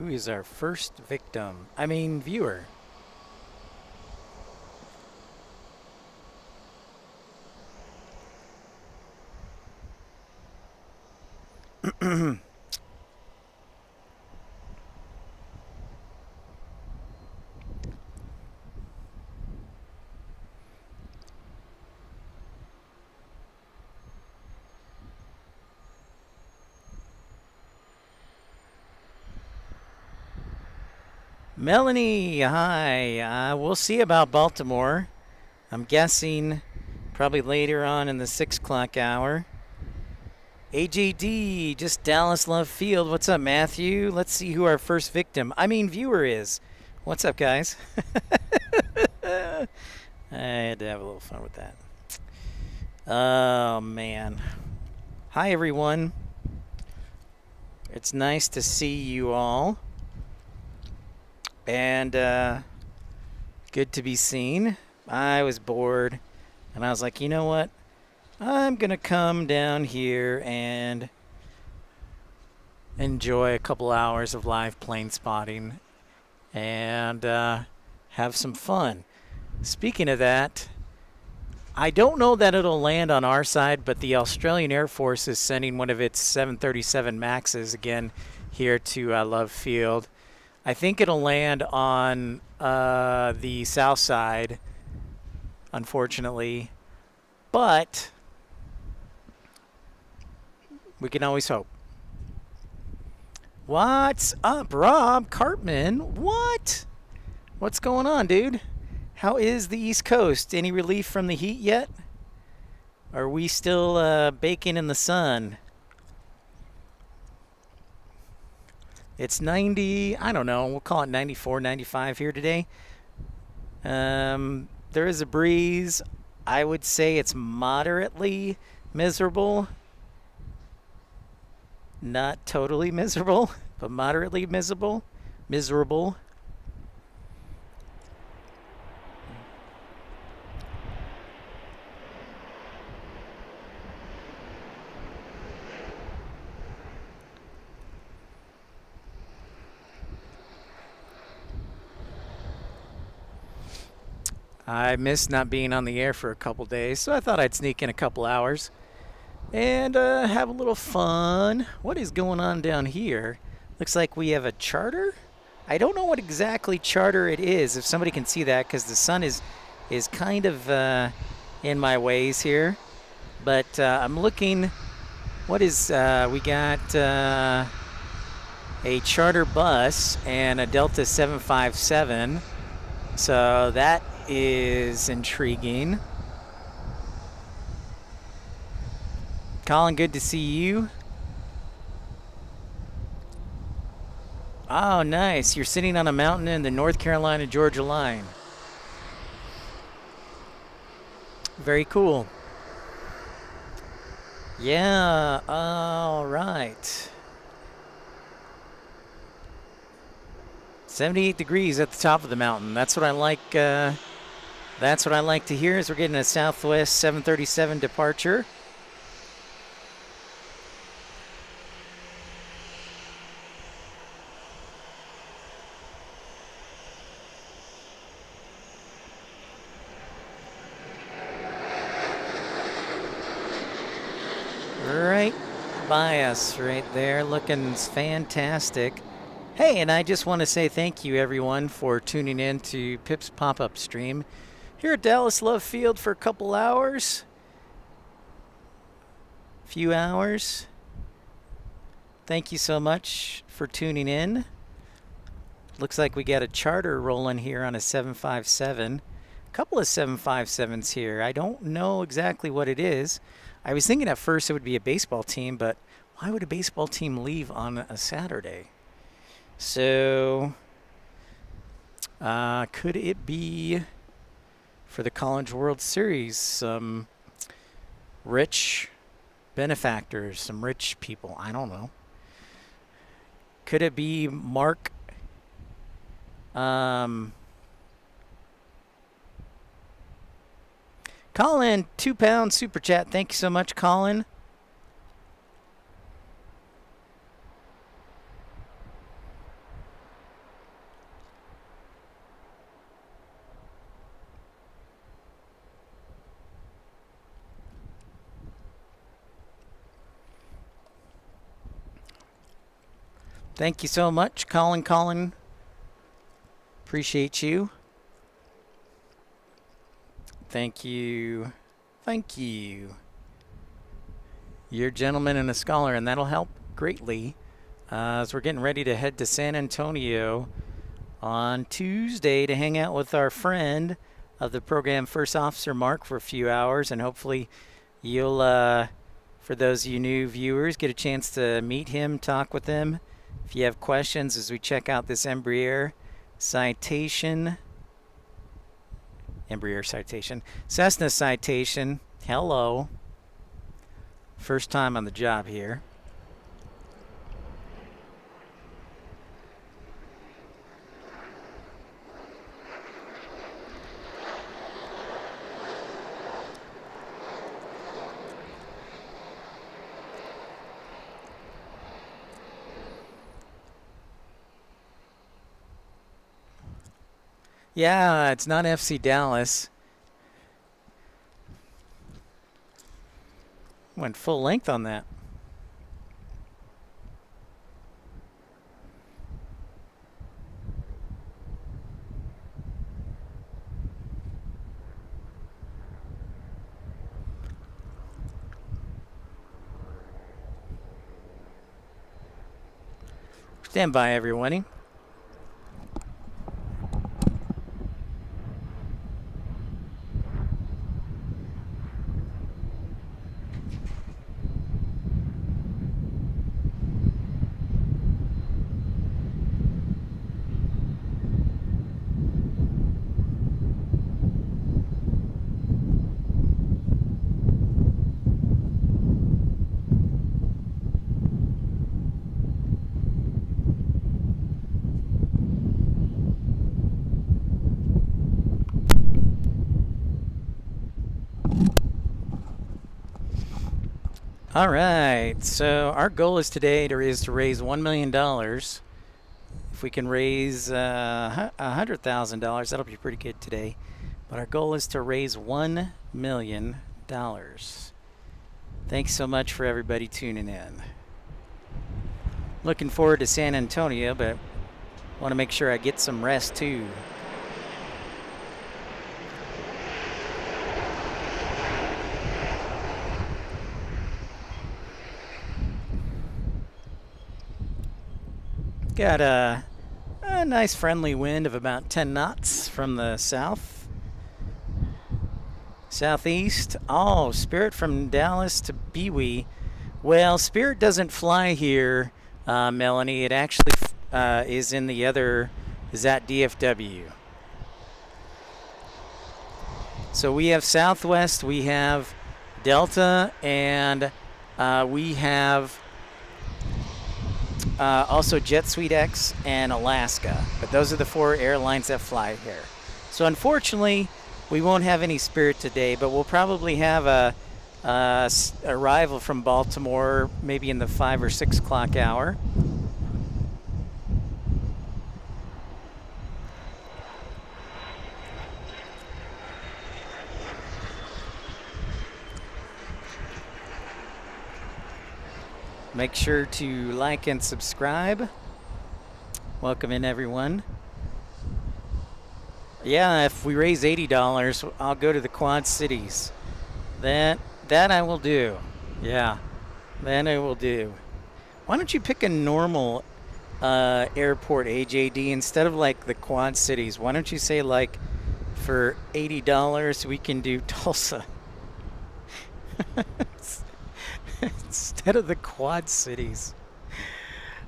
Who is our first victim? I mean, viewer. Melanie, hi. We'll see about Baltimore. I'm guessing probably later on in the 6 o'clock hour. AJD, just Dallas Love Field. What's up, Matthew? Let's see who our first victim, I mean viewer is. What's up, guys? I had to have a little fun with that. Oh, man. Hi, everyone. It's nice to see you all. And good to be seen. I was bored, and I was like, you know what? I'm going to come down here and enjoy a couple hours of live plane spotting and have some fun. Speaking of that, I don't know that it'll land on our side, but the Australian Air Force is sending one of its 737 Maxes again here to Love Field. I think it'll land on the south side, unfortunately, but we can always hope. What's up, Rob Cartman? What? What's going on, dude? How is the East Coast? Any relief from the heat yet? Are we still baking in the sun? It's 90, I don't know, we'll call it 94, 95 here today. There is a breeze. I would say it's moderately miserable. Not totally miserable, but moderately miserable. I missed not being on the air for a couple days, so I thought I'd sneak in a couple hours and have a little fun. What is going on down here? Looks like we have a charter. I don't know what exactly charter it is, if somebody can see that, because the sun is kind of in my ways here. But I'm looking. What is, we got a charter bus and a Delta 757. So that is intriguing. Colin, good to see you. Oh, nice. You're sitting on a mountain in the North Carolina-Georgia line. Very cool. Yeah, all right. 78 degrees at the top of the mountain. That's what I like. That's what I like to hear. As we're getting a Southwest 737 departure. Right by us, right there, looking fantastic. Hey, and I just want to say thank you, everyone, for tuning in to Pip's pop-up stream here at Dallas Love Field for a couple hours. Few hours. Thank you so much for tuning in. Looks like we got a charter rolling here on a 757. A couple of 757s here. I don't know exactly what it is. I was thinking at first it would be a baseball team, but why would a baseball team leave on a Saturday? So, could it be for the College World Series? Some rich benefactors, some rich people. I don't know. Could it be Mark? Colin, £2 super chat. Thank you so much, Colin. Thank you so much, Colin. Appreciate you. Thank you. Thank you. You're a gentleman and a scholar, and that'll help greatly as we're getting ready to head to San Antonio on Tuesday to hang out with our friend of the program, First Officer Mark, for a few hours, and hopefully you'll, for those of you new viewers, get a chance to meet him, talk with him. If you have questions as we check out this Embraer citation, Cessna citation, hello. First time on the job here. Yeah, it's not FC Dallas. Went full length on that. Stand by, everyone. All right, so our goal is today to raise $1 million. If we can raise $100,000, that'll be pretty good today. But our goal is to raise $1 million. Thanks so much for everybody tuning in. Looking forward to San Antonio, but want to make sure I get some rest too. Got a nice friendly wind of about 10 knots from the southeast. Oh, Spirit from Dallas to Bewee. Well, Spirit doesn't fly here, Melanie. It actually is in the other, is at DFW. So we have Southwest, we have Delta, and we have also Jet Suite X and Alaska. But those are the 4 airlines that fly here. So unfortunately, we won't have any Spirit today, but we'll probably have a arrival from Baltimore maybe in the 5 or 6 o'clock hour. Make sure to like and subscribe. Welcome in, everyone. Yeah, if we raise $80, I'll go to the Quad Cities. That I will do. Yeah, that I will do. Why don't you pick a normal airport, AJD, instead of like the Quad Cities? Why don't you say, like, for $80 we can do Tulsa? Instead of the Quad Cities.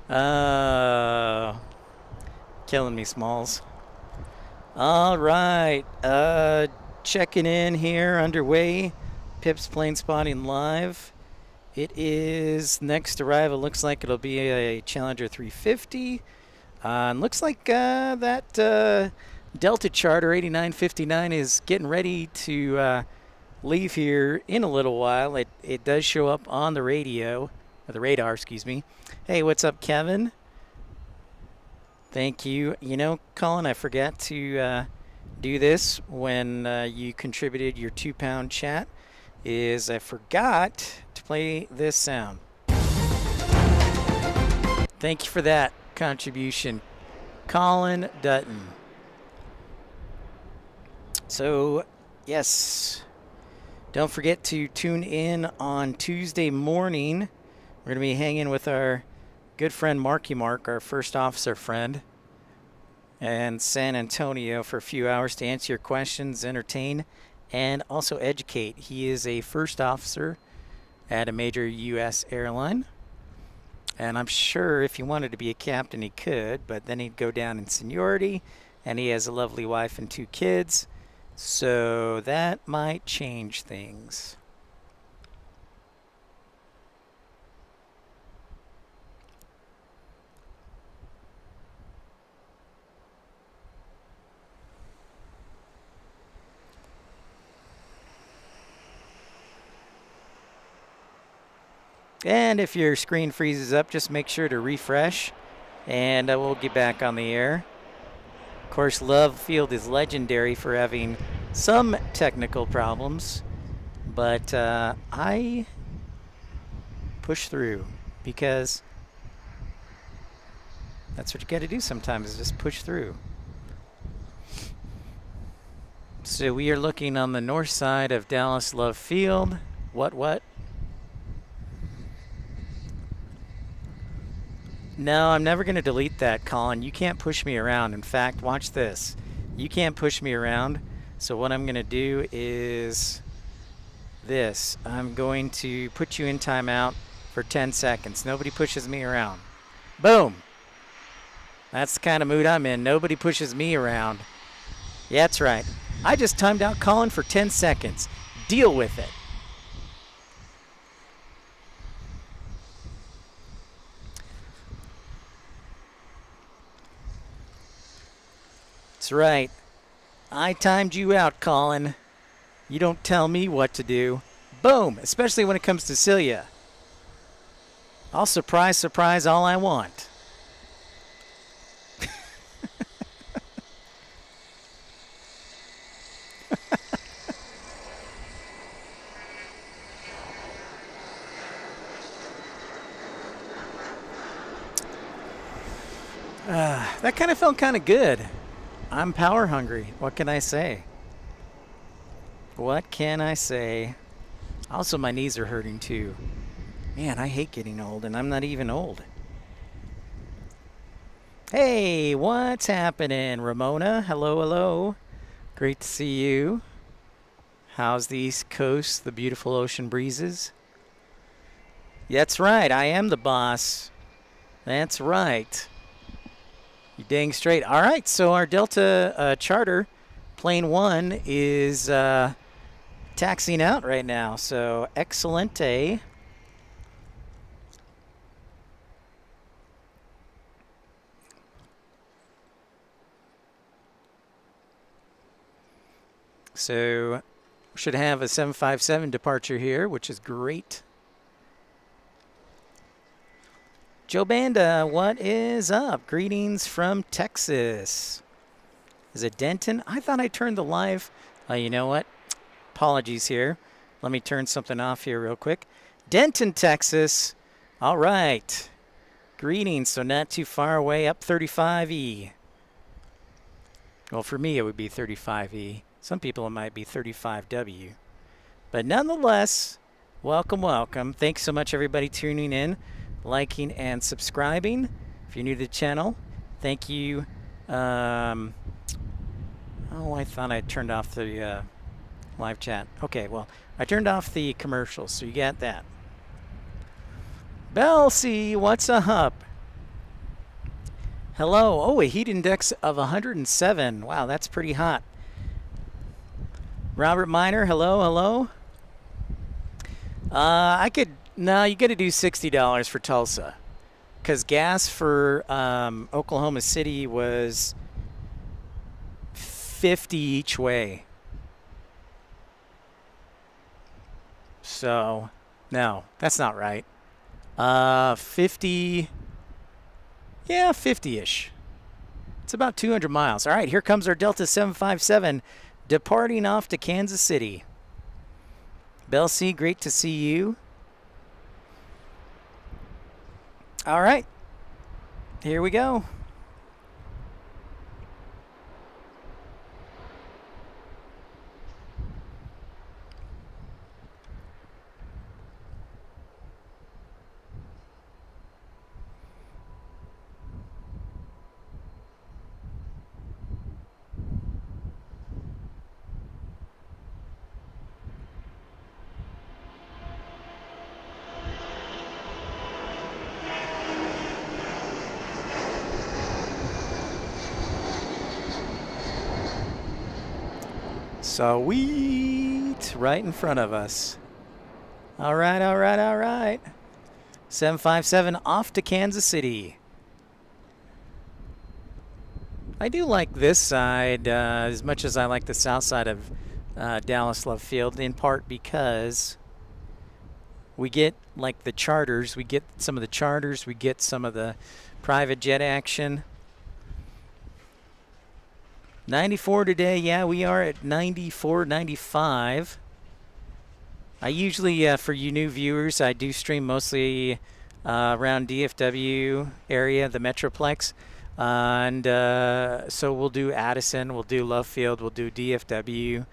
Killing me, Smalls. All right. Checking in here, underway. Pip's Planespotting live. It is next arrival. Looks like it'll be a Challenger 350. And looks like that Delta Charter 8959 is getting ready to leave here in a little while. It does show up on the radio, or the radar, excuse me. Hey, what's up, Kevin? Thank you. You know, Colin, I forgot to do this when you contributed your £2 chat, is I forgot to play this sound. Thank you for that. contribution, Colin Dutton. So, yes, don't forget to tune in on Tuesday morning. We're going to be hanging with our good friend Marky Mark, our first officer friend, and San Antonio for a few hours to answer your questions, entertain, and also educate. He is a first officer at a major U.S. airline. And I'm sure if he wanted to be a captain, he could, but then he'd go down in seniority, and he has a lovely wife and 2 kids. So that might change things. And if your screen freezes up, just make sure to refresh, and we'll get back on the air. Of course, Love Field is legendary for having some technical problems, but I push through because that's what you got to do sometimes, is just push through. So we are looking on the north side of Dallas Love Field. What? No, I'm never going to delete that, Colin. You can't push me around. In fact, watch this. You can't push me around. So what I'm going to do is this. I'm going to put you in timeout for 10 seconds. Nobody pushes me around. Boom. That's the kind of mood I'm in. Nobody pushes me around. Yeah, that's right. I just timed out Colin for 10 seconds. Deal with it. That's right. I timed you out, Colin. You don't tell me what to do. Boom! Especially when it comes to Celia. I'll surprise all I want. That kind of felt kind of good. I'm power hungry. What can I say? What can I say? Also, my knees are hurting too. Man, I hate getting old, and I'm not even old. Hey, what's happening, Ramona? Hello. Great to see you. How's the East Coast, the beautiful ocean breezes? That's right, I am the boss. That's right. You dang straight. All right, so our Delta charter, plane 1, is taxiing out right now. So, excelente. So, should have a 757 departure here, which is great. Joe Banda, what is up? Greetings from Texas. Is it Denton? I thought I turned the live. You know what? Apologies here. Let me turn something off here real quick. Denton, Texas. All right. Greetings. So not too far away, up 35E. Well, for me, it would be 35E. Some people, it might be 35W. But nonetheless, welcome. Thanks so much, everybody, tuning in, liking, and subscribing. If you're new to the channel, thank you. Oh, I thought I turned off the live chat. Okay, well, I turned off the commercials, so you got that. Belcy, what's up? Hello. Oh, a heat index of 107. Wow, that's pretty hot. Robert Miner, hello. No, you got to do $60 for Tulsa, because gas for Oklahoma City was $50 each way. So, no, that's not right. 50, yeah, 50-ish. It's about 200 miles. All right, here comes our Delta 757 departing off to Kansas City. Belcy, great to see you. All right. Here we go. Sweet, right in front of us. All right, all right, all right. 757 off to Kansas City. I do like this side as much as I like the south side of Dallas Love Field, in part because we get like the charters, we get some of the charters, we get some of the private jet action. 94 today, yeah, we are at 94, 95. I usually, for you new viewers, I do stream mostly around DFW area, the Metroplex. And so we'll do Addison, we'll do Love Field, we'll do DFW.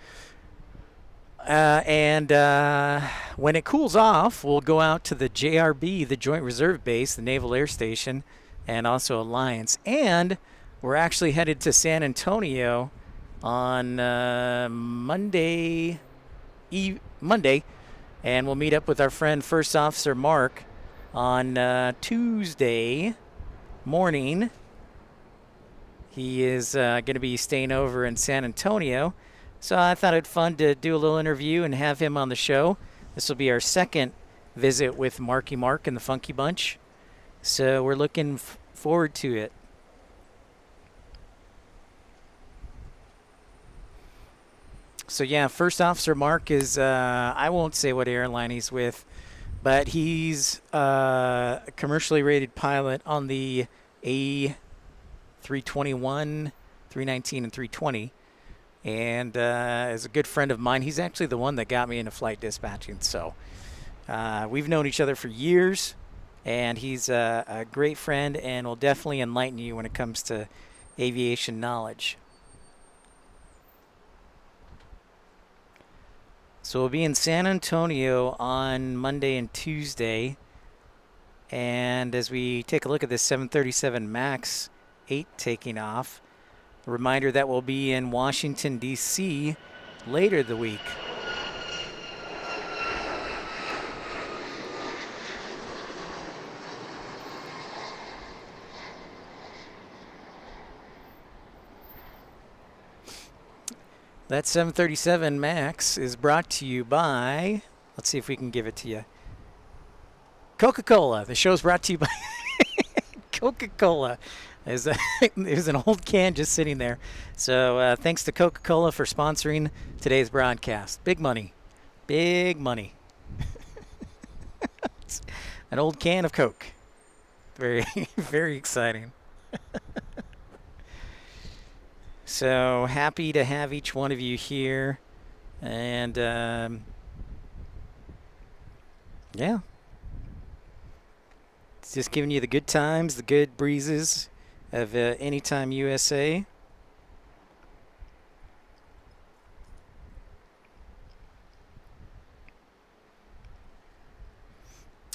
When it cools off, we'll go out to the JRB, the Joint Reserve Base, the Naval Air Station, and also Alliance. And we're actually headed to San Antonio on Monday, and we'll meet up with our friend First Officer Mark on Tuesday morning. He is going to be staying over in San Antonio, so I thought it'd fun to do a little interview and have him on the show. This will be our second visit with Marky Mark and the Funky Bunch, so we're looking forward to it. So yeah, First Officer Mark is, I won't say what airline he's with, but he's a commercially rated pilot on the A321, 319, and 320. And is a good friend of mine. He's actually the one that got me into flight dispatching. So we've known each other for years, and he's a great friend and will definitely enlighten you when it comes to aviation knowledge. So we'll be in San Antonio on Monday and Tuesday. And as we take a look at this 737 MAX 8 taking off, a reminder that we'll be in Washington, D.C. later the week. That 737 MAX is brought to you by, let's see if we can give it to you, Coca-Cola. The show's brought to you by Coca-Cola. There's an old can just sitting there. So thanks to Coca-Cola for sponsoring today's broadcast. Big money. Big money. An old can of Coke. Very, very exciting. So happy to have each one of you here. And yeah. It's just giving you the good times, the good breezes of Anytime USA.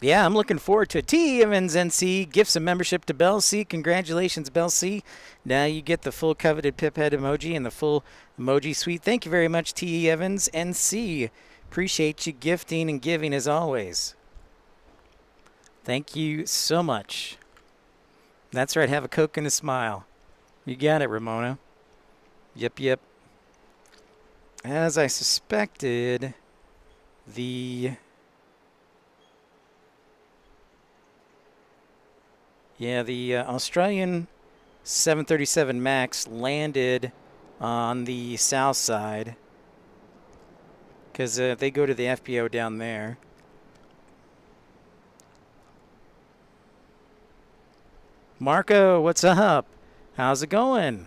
Yeah, I'm looking forward to it. T. Evans NC gifts a membership to Bell C. Congratulations, Bell C. Now you get the full coveted pip head emoji and the full emoji suite. Thank you very much, T. Evans NC. Appreciate you gifting and giving as always. Thank you so much. That's right, have a Coke and a smile. You got it, Ramona. Yep, yep. As I suspected, the Australian 737 MAX landed on the south side because they go to the FBO down there. Marco, what's up? How's it going?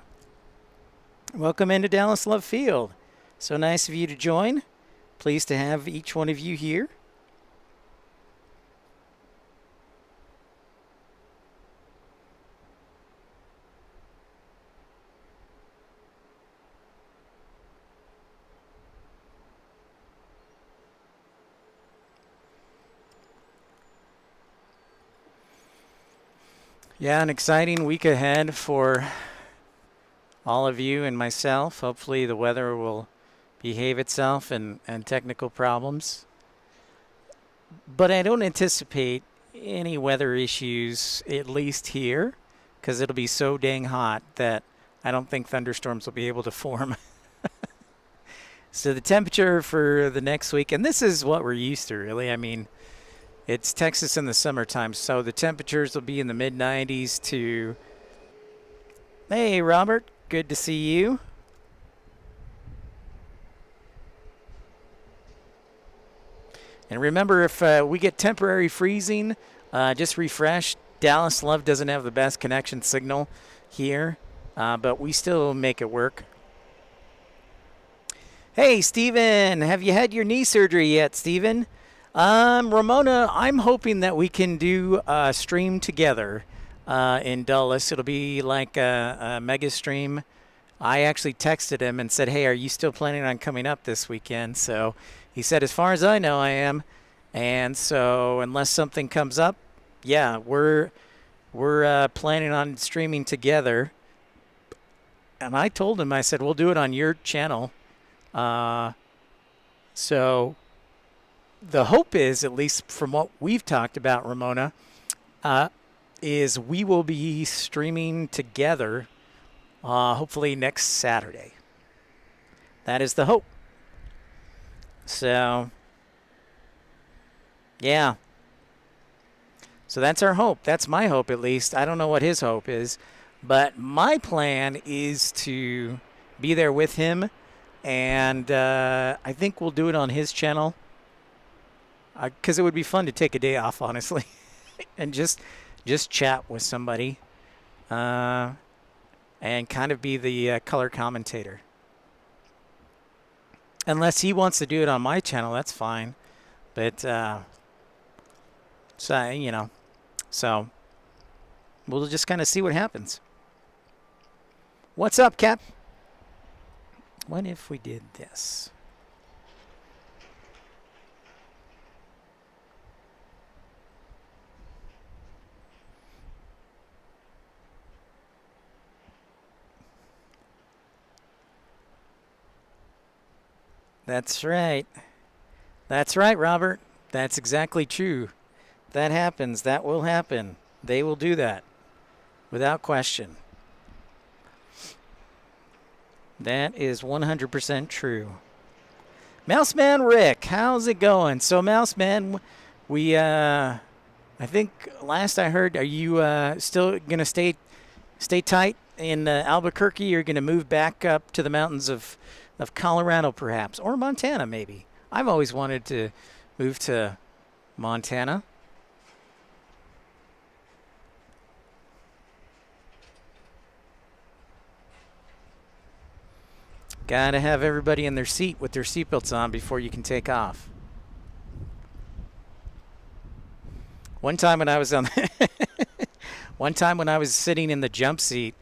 Welcome into Dallas Love Field. So nice of you to join. Pleased to have each one of you here. Yeah, an exciting week ahead for all of you and myself. Hopefully the weather will behave itself and technical problems. But I don't anticipate any weather issues, at least here, because it'll be so dang hot that I don't think thunderstorms will be able to form. So the temperature for the next week, and this is what we're used to, really. I mean, it's Texas in the summertime, so the temperatures will be in the mid-90s to... Hey, Robert, good to see you. And remember, if we get temporary freezing, just refresh. Dallas Love doesn't have the best connection signal here, but we still make it work. Hey, Steven, have you had your knee surgery yet, Steven? Ramona, I'm hoping that we can do a stream together in Dulles. It'll be like a mega stream. I actually texted him and said, hey, are you still planning on coming up this weekend? So he said, as far as I know, I am. And so unless something comes up, yeah, we're planning on streaming together. And I told him, I said, we'll do it on your channel. So the hope is, at least from what we've talked about, Ramona, is we will be streaming together, hopefully next Saturday. That is the hope. So, yeah. So that's our hope. That's my hope, at least. I don't know what his hope is, but my plan is to be there with him. And I think we'll do it on his channel because it would be fun to take a day off, honestly, and just chat with somebody and kind of be the color commentator. Unless he wants to do it on my channel, that's fine. But, so, you know, so we'll just kind of see what happens. What's up, Cap? What if we did this? That's right. That's right, Robert. That's exactly true. That happens. That will happen. They will do that without question. That is 100% true. Mouseman Rick, how's it going? So, Mouseman, we, I think last I heard, are you still going to stay tight in Albuquerque? Or going to move back up to the mountains of Colorado, perhaps, or Montana, maybe? I've always wanted to move to Montana. Gotta have everybody in their seat with their seatbelts on before you can take off. One time when I was on, one time when I was sitting in the jump seat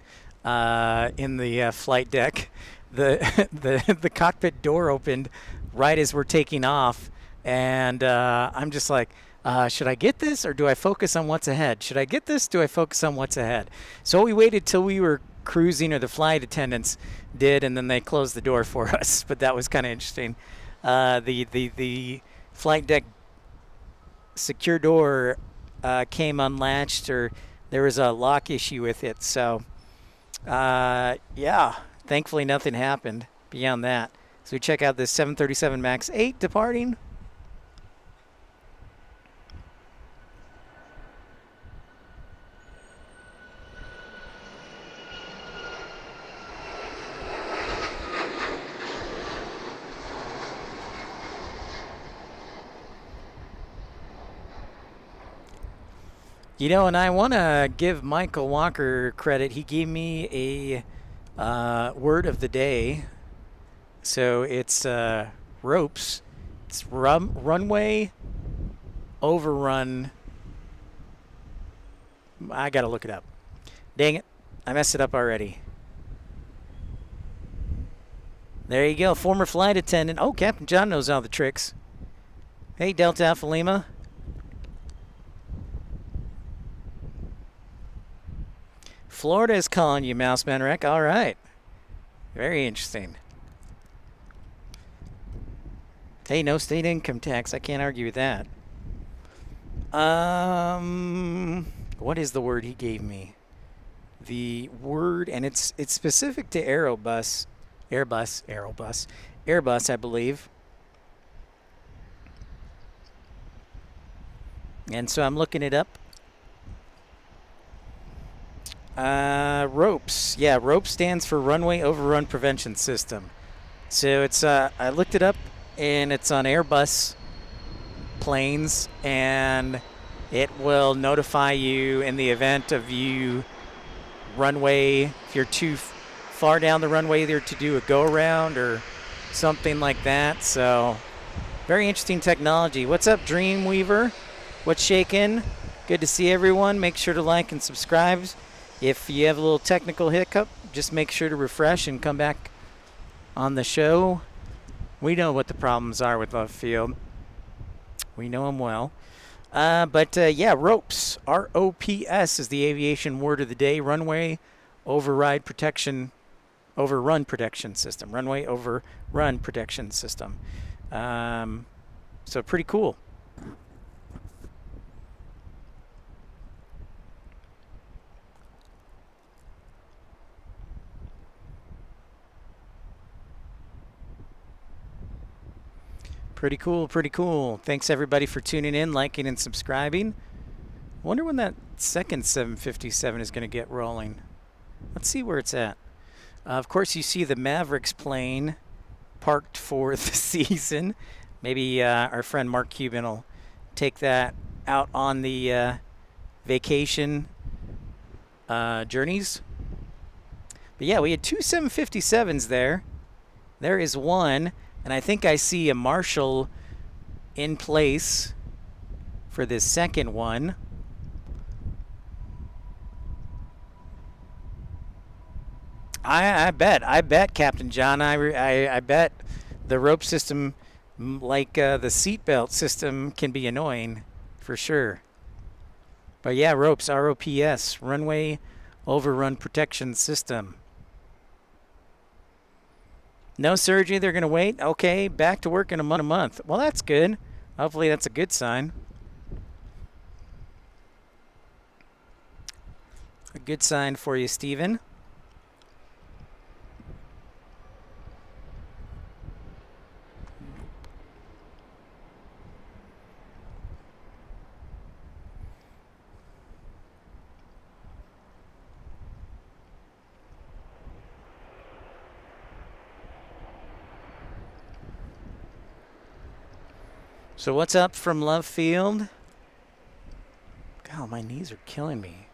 in the flight deck, the cockpit door opened right as we're taking off, and I'm just like, should I get this or do I focus on what's ahead? Should I get this? Do I focus on what's ahead? So we waited till we were cruising, or the flight attendants did, and then they closed the door for us. But that was kind of interesting. The flight deck secure door came unlatched, or there was a lock issue with it. So yeah, thankfully nothing happened beyond that. So we check out this 737 MAX 8 departing. You know, and I want to give Michael Walker credit. He gave me a word of the day. So it's ropes. It's runway overrun. I got to look it up. Dang it. I messed it up already. There you go. Former flight attendant. Oh, Captain John knows all the tricks. Hey, Delta Alpha Lima. Florida is calling you, Mouseman Wreck. All right. Very interesting. Hey, no state income tax. I can't argue with that. What is the word he gave me? The word, and it's specific to Airbus, I believe. And so I'm looking it up. Ropes. Yeah, ROPE stands for Runway Overrun Prevention System. So it's I looked it up, and it's on Airbus planes, and it will notify you in the event of you runway, if you're too far down the runway there to do a go around or something like that. So very interesting technology. What's up, Dreamweaver? What's shaking? Good to see everyone. Make sure to like and subscribe. If you have a little technical hiccup, just make sure to refresh and come back on the show. We know what the problems are with Love Field. We know them well. Yeah, ropes. ROPS is the aviation word of the day. Runway Overrun Protection System. Runway Overrun Protection System. So pretty cool. Pretty cool, pretty cool. Thanks everybody for tuning in, liking, and subscribing. Wonder when that second 757 is going to get rolling. Let's see where it's at. Of course, you see the Mavericks plane parked for the season. Maybe our friend Mark Cuban will take that out on the vacation journeys. But yeah, we had two 757s there. There is one. And I think I see a Marshall in place for this second one. I bet, Captain John. I bet the rope system, like the seatbelt system, can be annoying for sure. But yeah, ropes, ROPS, Runway Overrun Protection System. No surgery, they're going to wait. Okay, back to work in a month. Well, that's good. Hopefully that's a good sign. A good sign for you, Steven. So what's up from Love Field? God, my knees are killing me.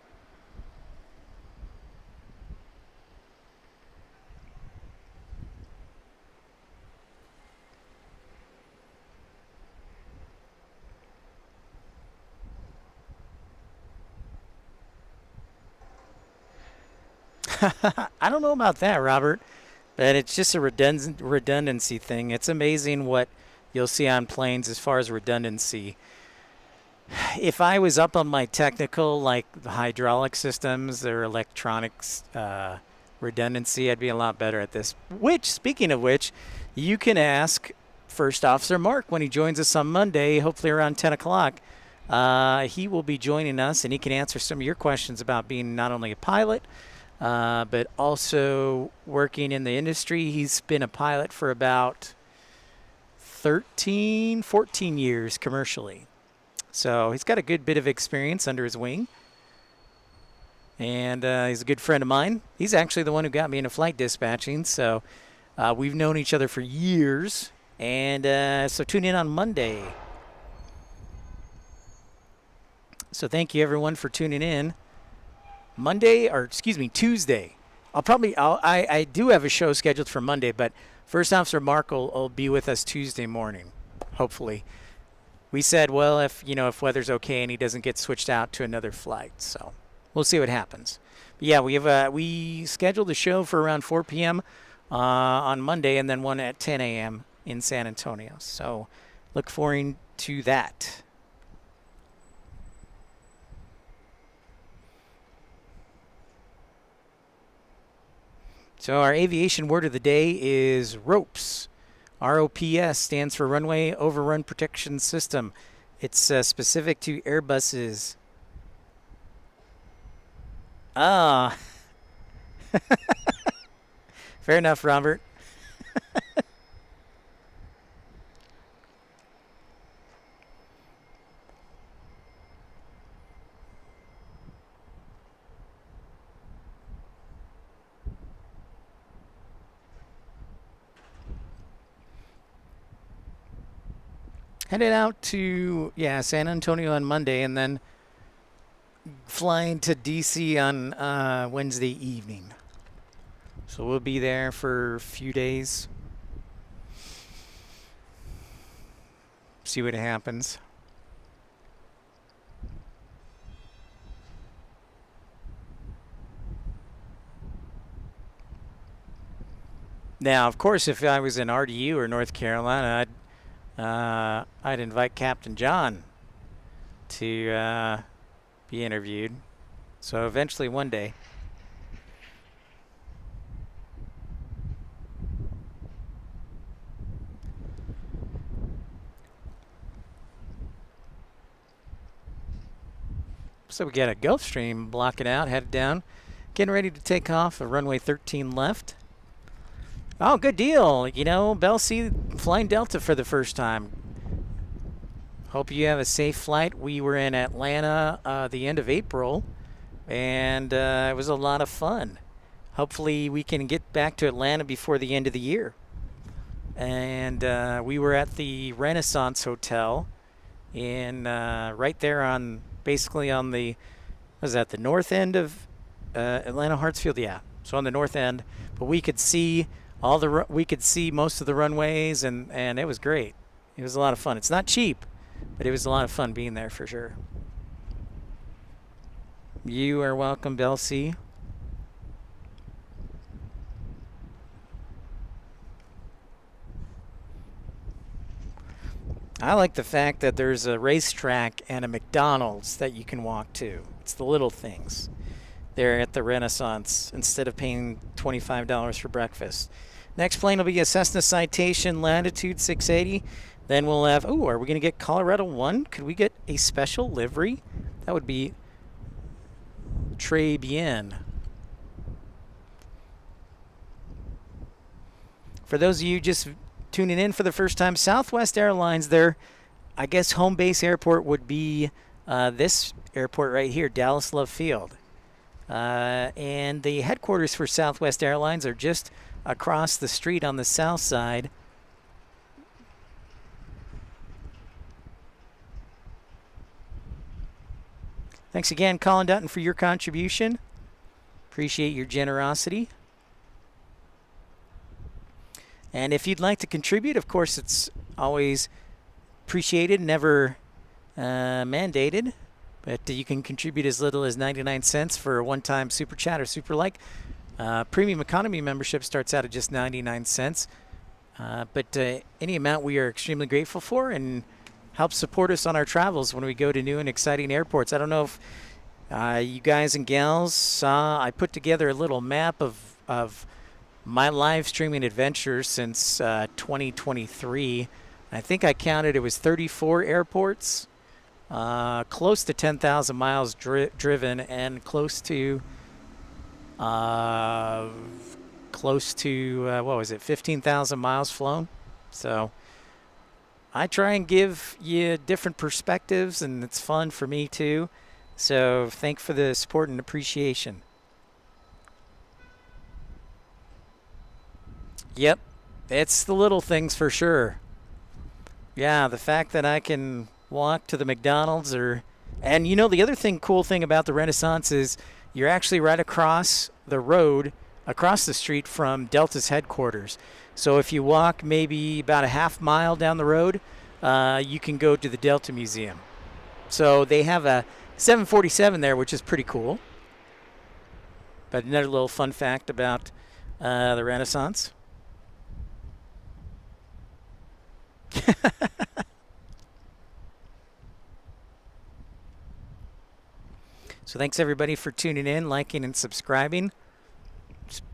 I don't know about that, Robert, but it's just a redundancy thing. It's amazing what you'll see on planes as far as redundancy. If I was up on my technical, like the hydraulic systems or electronics redundancy, I'd be a lot better at this. Which, speaking of which, you can ask First Officer Mark when he joins us on Monday, hopefully around 10 o'clock. He will be joining us, and he can answer some of your questions about being not only a pilot, but also working in the industry. He's been a pilot for about 14 years commercially. So he's got a good bit of experience under his wing. And he's a good friend of mine. He's actually the one who got me into flight dispatching. So we've known each other for years. And so tune in on Monday. So thank you everyone for tuning in. Tuesday. I do have a show scheduled for Monday, but First Officer Mark will be with us Tuesday morning, hopefully. We said, well, if weather's okay and he doesn't get switched out to another flight, so we'll see what happens. But yeah, we scheduled a show for around 4 p.m. On Monday, and then one at 10 a.m. in San Antonio. So look forward to that. So our aviation word of the day is ropes. ROPS stands for Runway Overrun Protection System. It's specific to Airbuses. Ah, fair enough, Robert. Headed out to, San Antonio on Monday and then flying to DC on Wednesday evening. So we'll be there for a few days. See what happens. Now, of course, if I was in RDU or North Carolina, I'd invite Captain John to be interviewed. So eventually, one day. So we got a Gulfstream blocking out, headed down, getting ready to take off. A runway 13 left. Oh, good deal. You know, Bell C flying Delta for the first time. Hope you have a safe flight. We were in Atlanta the end of April, and it was a lot of fun. Hopefully we can get back to Atlanta before the end of the year. And we were at the Renaissance Hotel in right there on basically on the, was that the north end of Atlanta Hartsfield? Yeah, so on the north end. But we could see we could see most of the runways, and it was great. It was a lot of fun. It's not cheap, but it was a lot of fun being there for sure. You are welcome, Bell C. I like the fact that there's a racetrack and a McDonald's that you can walk to. It's the little things there at the Renaissance instead of paying $25 for breakfast. Next plane will be a Cessna Citation Latitude 680. Then we'll have, are we going to get Colorado 1? Could we get a special livery? That would be très bien. For those of you just tuning in for the first time, Southwest Airlines, their, I guess, home base airport would be this airport right here, Dallas Love Field. And the headquarters for Southwest Airlines are just across the street on the south side. Thanks again, Colin Dutton, for your contribution. Appreciate your generosity. And if you'd like to contribute, of course, it's always appreciated, never mandated. But you can contribute as little as 99 cents for a one-time super chat or super like. Premium economy membership starts out at just 99 cents. But any amount we are extremely grateful for and helps support us on our travels when we go to new and exciting airports. I don't know if you guys and gals saw, I put together a little map of my live streaming adventures since 2023. I think I counted it was 34 airports, close to 10,000 miles driven, and close to what was it, 15,000 miles flown. So I try and give you different perspectives, and it's fun for me too. So thanks for the support and appreciation. Yep, it's the little things for sure. Yeah, the fact that I can walk to the McDonald's and you know, the other cool thing about the Renaissance is you're actually right across the road, across the street from Delta's headquarters. So if you walk maybe about a half mile down the road, you can go to the Delta Museum. So they have a 747 there, which is pretty cool. But another little fun fact about the Renaissance. So thanks everybody for tuning in, liking, and subscribing.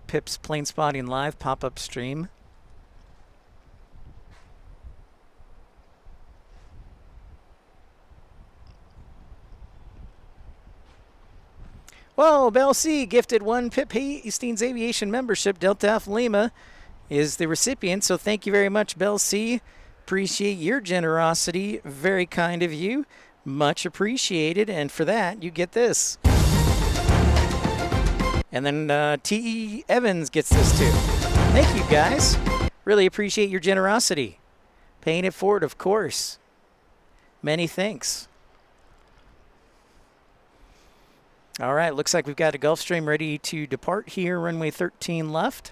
Pip's Planespotting Live pop-up stream. Whoa, Bell C gifted 1 Pip Hastings Aviation membership. Delta Alpha Lima is the recipient, so thank you very much, Bell C. Appreciate your generosity. Very kind of you. Much appreciated, and for that, you get this. And then T.E. Evans gets this too. Thank you, guys. Really appreciate your generosity. Paying it forward, of course. Many thanks. All right, looks like we've got a Gulfstream ready to depart here, runway 13 left.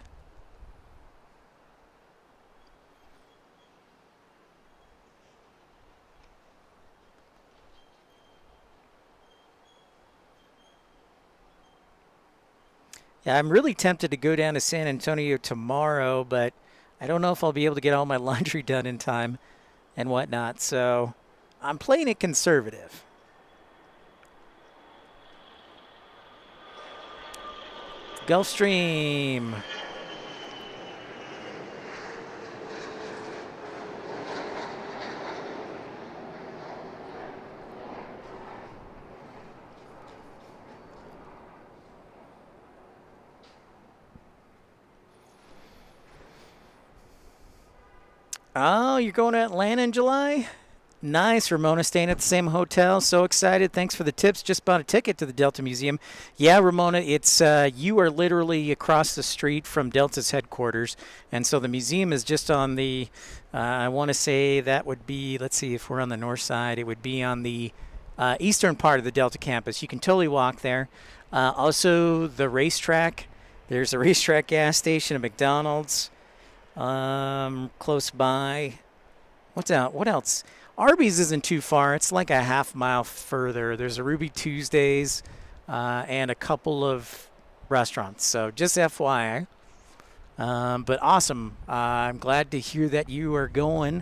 Yeah, I'm really tempted to go down to San Antonio tomorrow, but I don't know if I'll be able to get all my laundry done in time and whatnot, so I'm playing it conservative. Gulfstream. Oh, you're going to Atlanta in July? Nice, Ramona, staying at the same hotel. So excited. Thanks for the tips. Just bought a ticket to the Delta Museum. Yeah, Ramona, it's you are literally across the street from Delta's headquarters. And so the museum is just on the, I want to say that would be, let's see if we're on the north side, it would be on the eastern part of the Delta campus. You can totally walk there. Also, the racetrack. There's a racetrack gas station, a McDonald's. Close by. What's out? What else? Arby's isn't too far. It's like a half-mile further. There's a Ruby Tuesdays and a couple of restaurants. So just FYI. But awesome. I'm glad to hear that you are going.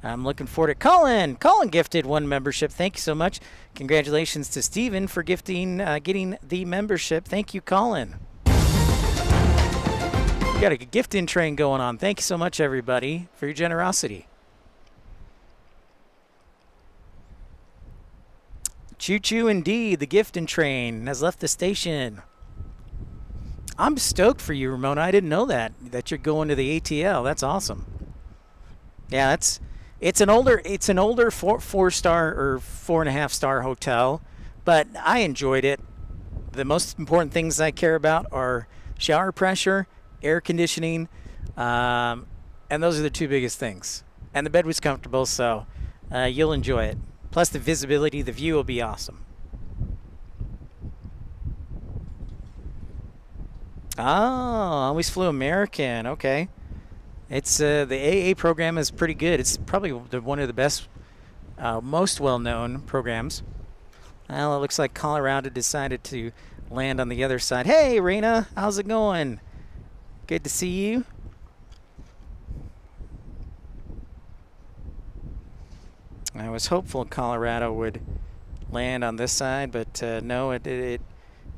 I'm looking forward to Colin. Colin gifted 1 membership. Thank you so much. Congratulations to Steven for getting the membership. Thank you, Colin. We got a gifting train going on. Thank you so much, everybody, for your generosity. Choo-choo indeed. The gifting train has left the station. I'm stoked for you, Ramona. I didn't know that you're going to the ATL. That's awesome. Yeah, it's an older 4-star or 4.5-star hotel, but I enjoyed it. The most important things I care about are shower pressure, air conditioning, and those are the 2 biggest things. And the bed was comfortable, so you'll enjoy it. Plus the visibility, the view will be awesome. Oh, I always flew American. Okay. It's the AA program is pretty good. It's probably one of the best, most well-known programs. Well, it looks like Colorado decided to land on the other side. Hey, Raina, how's it going? Good to see you. I was hopeful Colorado would land on this side, but no, it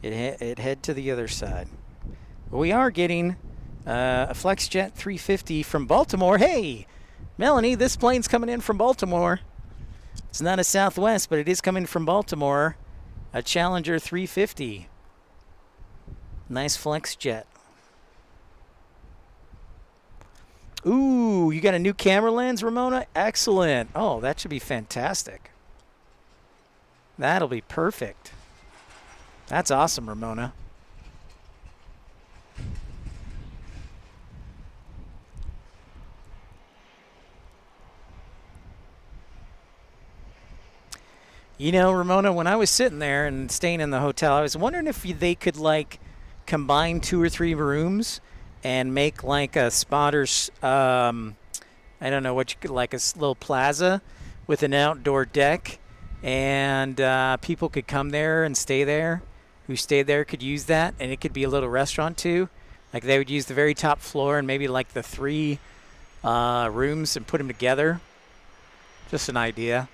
head to the other side. But we are getting a FlexJet 350 from Baltimore. Hey, Melanie, this plane's coming in from Baltimore. It's not a Southwest, but it is coming from Baltimore. A Challenger 350. Nice FlexJet. Ooh, you got a new camera lens, Ramona? Excellent. Oh, that should be fantastic. That'll be perfect. That's awesome, Ramona. You know, Ramona, when I was sitting there and staying in the hotel, I was wondering if they could, like, combine 2 or 3 rooms and make like a spotter's, I don't know what you could, like a little plaza with an outdoor deck, and people could come there and stay there. Who stayed there could use that, and it could be a little restaurant too. Like they would use the very top floor and maybe like the 3 rooms and put them together. Just an idea.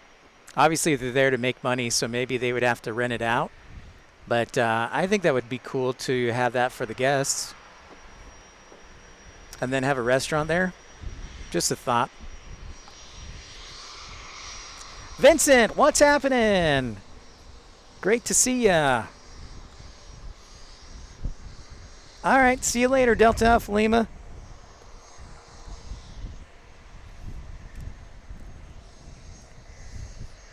Obviously, they're there to make money, so maybe they would have to rent it out. But I think that would be cool to have that for the guests. and then have a restaurant there. Just a thought. Vincent, what's happening? Great to see ya. All right, see you later, Delta Alpha Lima.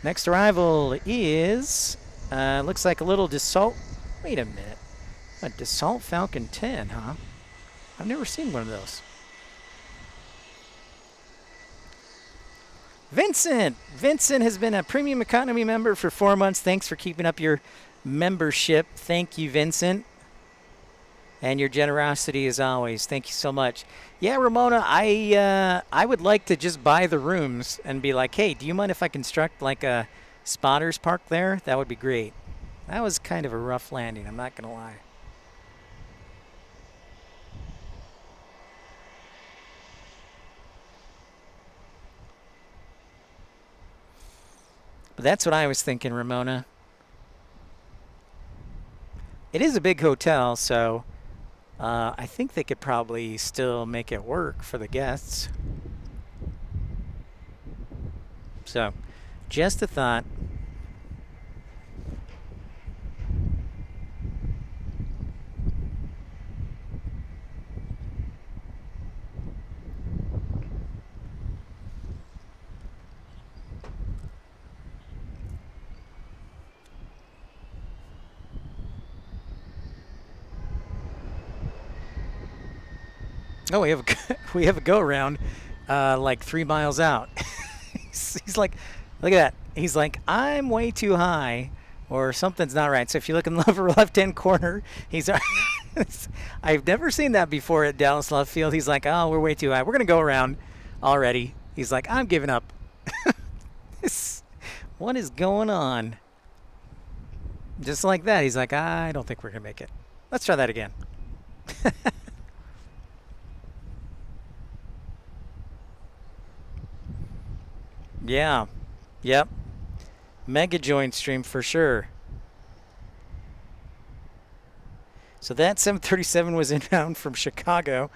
Next arrival is, looks like a little Dassault. Wait a minute. A Dassault Falcon 10, huh? I've never seen one of those. Vincent! Vincent has been a premium economy member for 4 months. Thanks for keeping up your membership. Thank you, Vincent. And your generosity as always. Thank you so much. Yeah, Ramona, I would like to just buy the rooms and be like, hey, do you mind if I construct like a spotters park there? That would be great. That was kind of a rough landing, I'm not going to lie. But that's what I was thinking, Ramona. It is a big hotel, so I think they could probably still make it work for the guests. So, just a thought. Oh, we have a go around like 3 miles out. He's like, look at that. He's like, I'm way too high, or something's not right. So if you look in the upper left-hand corner, he's. I've never seen that before at Dallas Love Field. He's like, oh, we're way too high. We're gonna go around already. He's like, I'm giving up. What is going on? Just like that, he's like, I don't think we're gonna make it. Let's try that again. Yeah. Yep. Mega joint stream for sure. So that 737 was inbound from Chicago.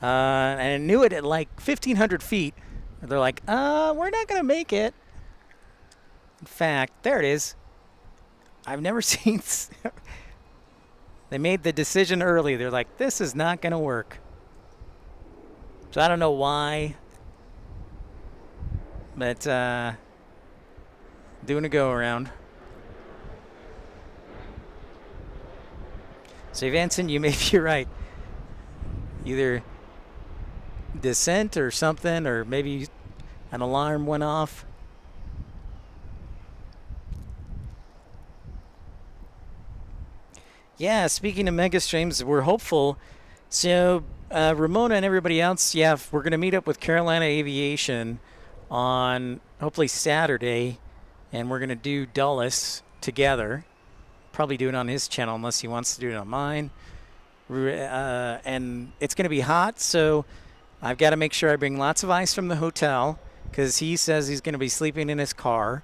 And I knew it at like 1,500 feet. They're like, we're not going to make it. In fact, there it is. I've never seen... They made the decision early. They're like, this is not going to work. So I don't know why. But doing a go around. So Vincent, you may be right. Either descent or something, or maybe an alarm went off. Yeah, speaking of mega streams, we're hopeful. So Ramona and everybody else, yeah, we're going to meet up with Carolina Aviation on hopefully Saturday, and we're going to do Dulles together. Probably do it on his channel unless he wants to do it on mine. And it's going to be hot, so I've got to make sure I bring lots of ice from the hotel because he says he's going to be sleeping in his car.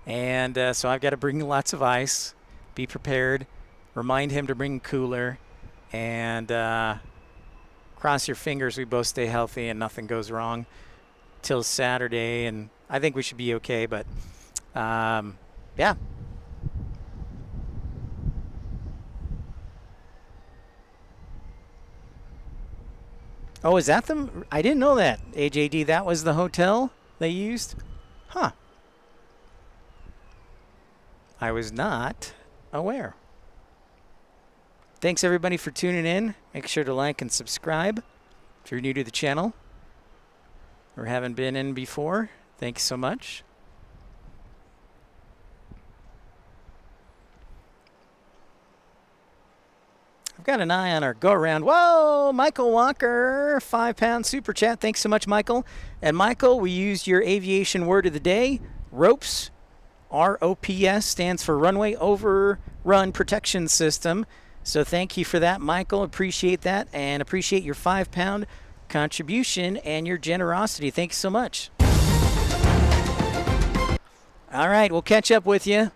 And so I've got to bring lots of ice, be prepared, remind him to bring a cooler, and cross your fingers we both stay healthy and nothing goes wrong till Saturday, and I think we should be okay, but yeah. Oh, is that them? I didn't know that. AJD, that was the hotel they used? Huh. I was not aware. Thanks everybody for tuning in. Make sure to like and subscribe if you're new to the channel or haven't been in before. Thanks so much. I've got an eye on our go around. Whoa, Michael Walker, £5 super chat. Thanks so much, Michael. And Michael, we used your aviation word of the day, ropes. ROPS stands for Runway Overrun Protection System. So thank you for that, Michael. Appreciate that, and appreciate your £5 contribution and your generosity. Thanks so much. All right, we'll catch up with you.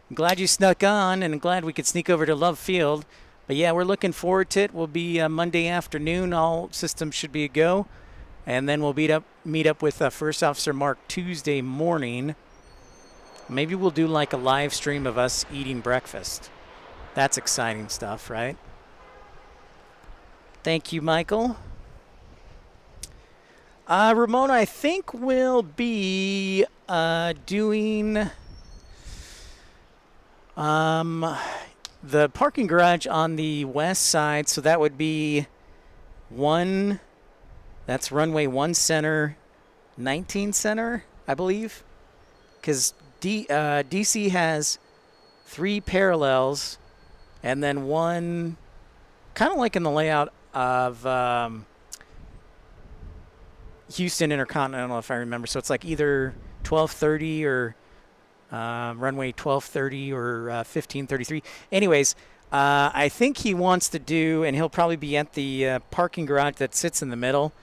I'm glad you snuck on, and I'm glad we could sneak over to Love Field. But yeah, we're looking forward to it. We'll be Monday afternoon. All systems should be a go. And then we'll meet up with First Officer Mark Tuesday morning. Maybe we'll do like a live stream of us eating breakfast. That's exciting stuff, right? Thank you, Michael. Ramona, I think we'll be doing the parking garage on the west side. So that would be that's runway 1 center, 19 center, I believe. Because DC has 3 parallels and then one, kind of like in the layout of Houston Intercontinental, if I remember. So it's like either 1230 or runway 1230 or 1533. Anyways, I think he wants to do, and he'll probably be at the parking garage that sits in the middle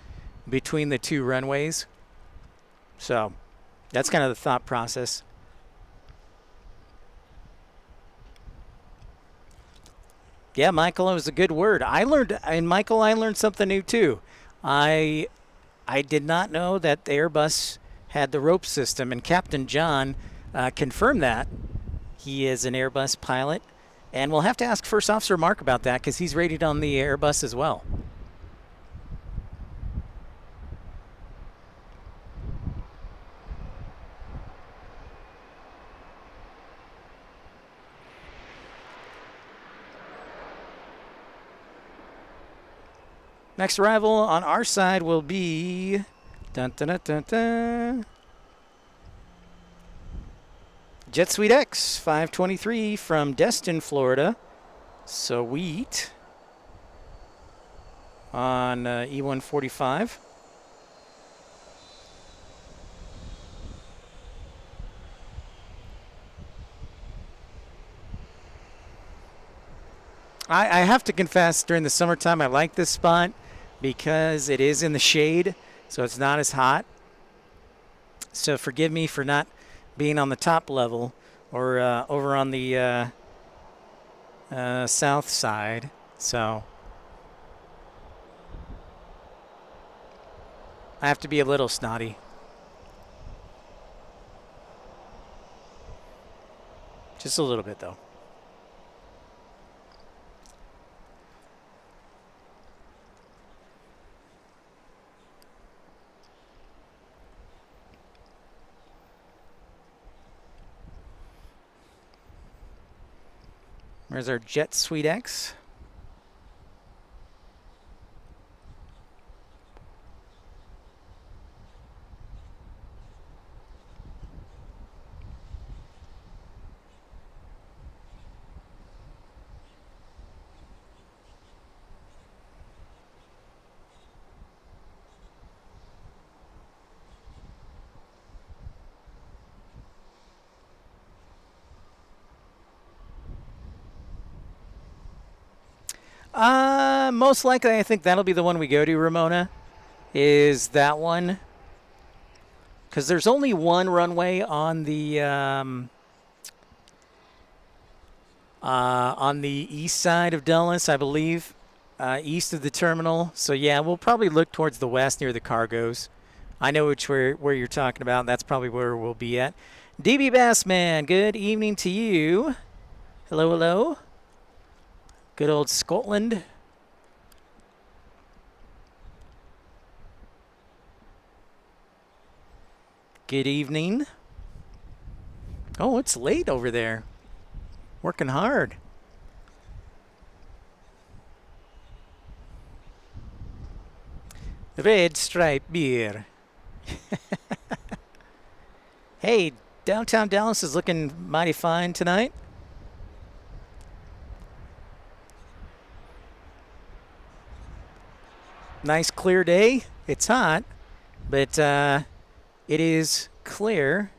between the 2 runways. So that's kind of the thought process. Yeah, Michael, it was a good word. I learned something new too. I did not know that the Airbus had the rope system, and Captain John confirmed that. He is an Airbus pilot, and we'll have to ask First Officer Mark about that because he's rated on the Airbus as well. Next arrival on our side will be dun, dun, dun, dun, dun, Jet Suite X 523 from Destin, Florida. Sweet. On E145. I have to confess, during the summertime, I like this spot because it is in the shade, so it's not as hot. So forgive me for not being on the top level or over on the south side. So I have to be a little snotty. Just a little bit, though. There's our Jet Suite X. Most likely, I think that'll be the one we go to, Ramona, is that one. Because there's only one runway on the east side of Dulles, I believe, east of the terminal. So, yeah, we'll probably look towards the west near the cargoes. I know where you're talking about. That's probably where we'll be at. DB Bassman, good evening to you. Hello, hello. Good old Scotland. Good evening. Oh, it's late over there. Working hard. Red Stripe beer. Hey, downtown Dallas is looking mighty fine tonight. Nice clear day. It's hot, but it is clear.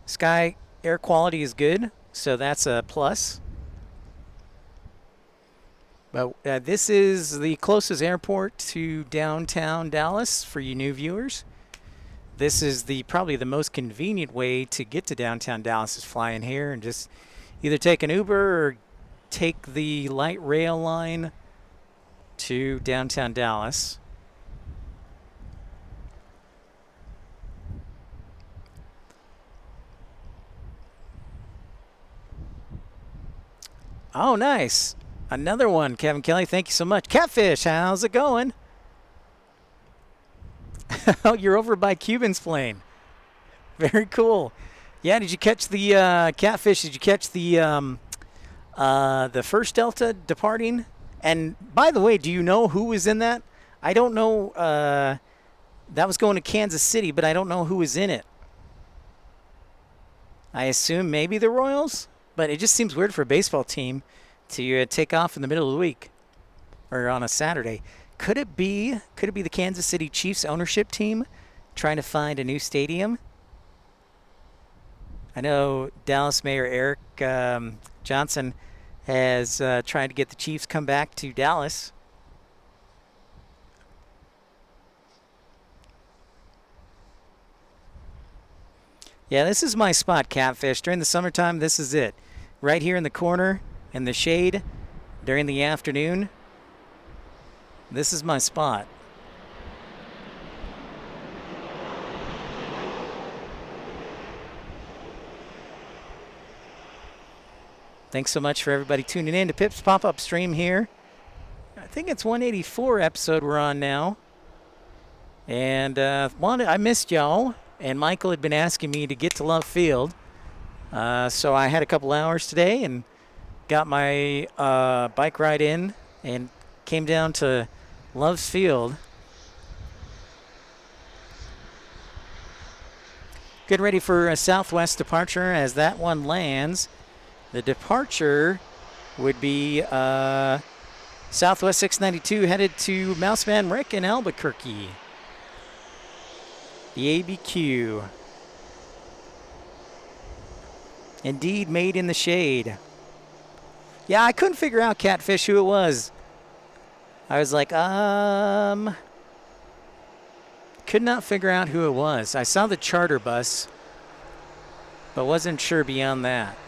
Sky air quality is good, so that's a plus. But this is the closest airport to downtown Dallas for you new viewers. This is probably the most convenient way to get to downtown Dallas is flying here and just either take an Uber or take the light rail line to downtown Dallas. Oh, nice. Another one, Kevin Kelly. Thank you so much. Catfish, how's it going? Oh, you're over by Cuban's plane. Very cool. Yeah, did you catch the catfish? Did you catch the first Delta departing? And by the way, do you know who was in that? I don't know. That was going to Kansas City, but I don't know who was in it. I assume maybe the Royals, but it just seems weird for a baseball team to take off in the middle of the week or on a Saturday. Could it be the Kansas City Chiefs ownership team trying to find a new stadium? I know Dallas Mayor Eric Johnson has tried to get the Chiefs come back to Dallas. Yeah, this is my spot, Catfish. During the summertime, this is it. Right here in the corner, in the shade, during the afternoon. This is my spot. Thanks so much for everybody tuning in to Pip's pop-up stream here. I think it's 184 episode we're on now. And I missed y'all. And Michael had been asking me to get to Love Field. So I had a couple hours today and got my bike ride in and came down to Love's Field. Get ready for a Southwest departure as that one lands. The departure would be Southwest 692 headed to Mouseman Rick in Albuquerque. The ABQ. Indeed, made in the shade. Yeah, I couldn't figure out, Catfish, who it was. I was like, could not figure out who it was. I saw the charter bus, but wasn't sure beyond that.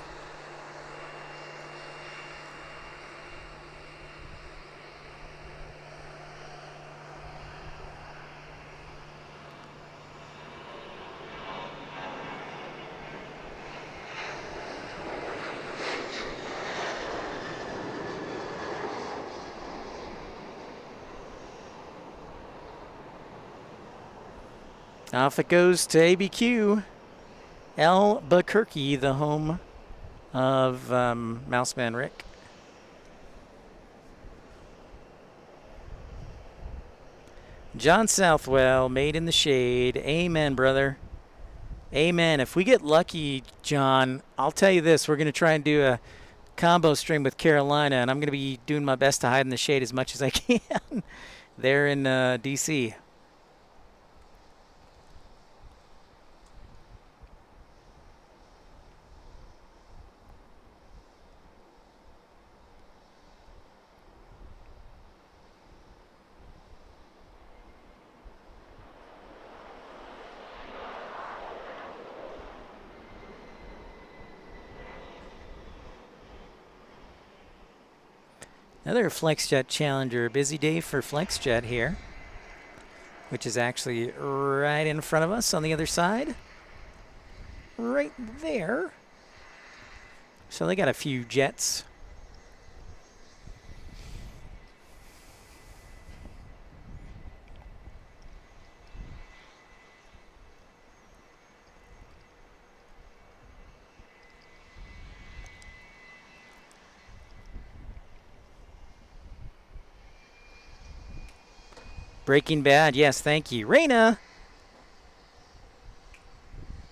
Off it goes to ABQ. Albuquerque, the home of Mouseman Rick. John Southwell, made in the shade. Amen, brother. Amen. If we get lucky, John, I'll tell you this. We're going to try and do a combo stream with Carolina, and I'm going to be doing my best to hide in the shade as much as I can there in D.C. Another FlexJet Challenger. Busy day for FlexJet here, which is actually right in front of us on the other side. Right there. So they got a few jets. Breaking Bad, yes, thank you. Raina!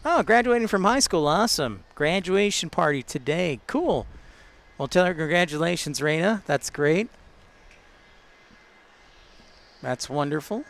Oh, graduating from high school, awesome. Graduation party today, cool. Well, tell her congratulations, Raina. That's great. That's wonderful.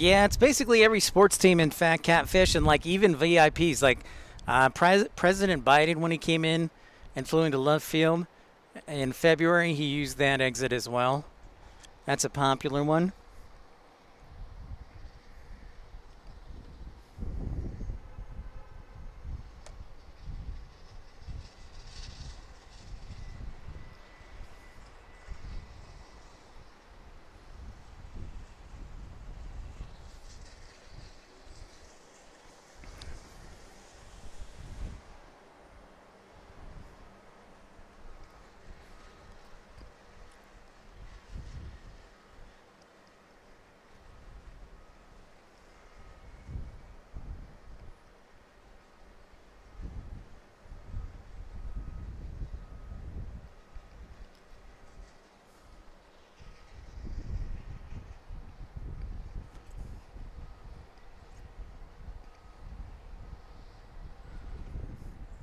Yeah, it's basically every sports team in Fat Catfish, and like even VIPs. Like President Biden, when he came in and flew into Love Field in February, he used that exit as well. That's a popular one.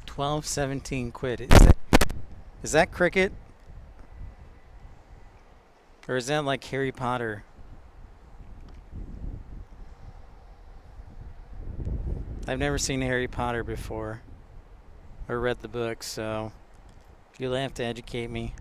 $12.17. Is that cricket? Or is that like Harry Potter? I've never seen Harry Potter before. Or read the book, so you'll have to educate me.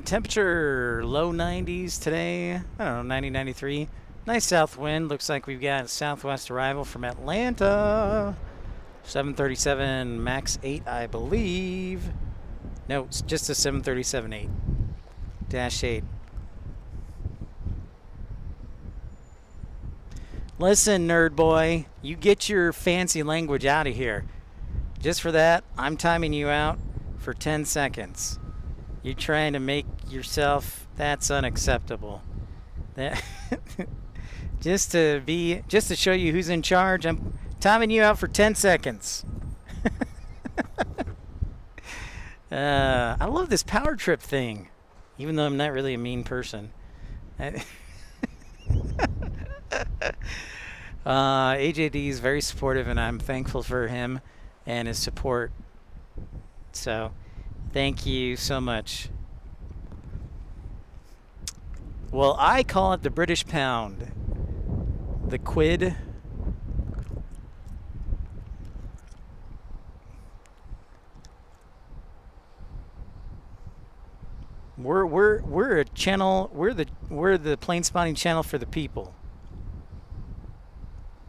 Temperature low 90s today. I don't know, 90, 93. Nice south wind. Looks like we've got southwest arrival from Atlanta. 737 MAX 8, I believe. No, it's just a 737-8. Dash 8. Listen, nerd boy, you get your fancy language out of here. Just for that, I'm timing you out for 10 seconds. You're trying to make yourself, that's unacceptable. That just to show you who's in charge, I'm timing you out for 10 seconds. I love this power trip thing, even though I'm not really a mean person. AJD is very supportive, and I'm thankful for him and his support. So, thank you so much. Well, I call it the British pound. The quid. We're a channel. We're the Planespotting channel for the people.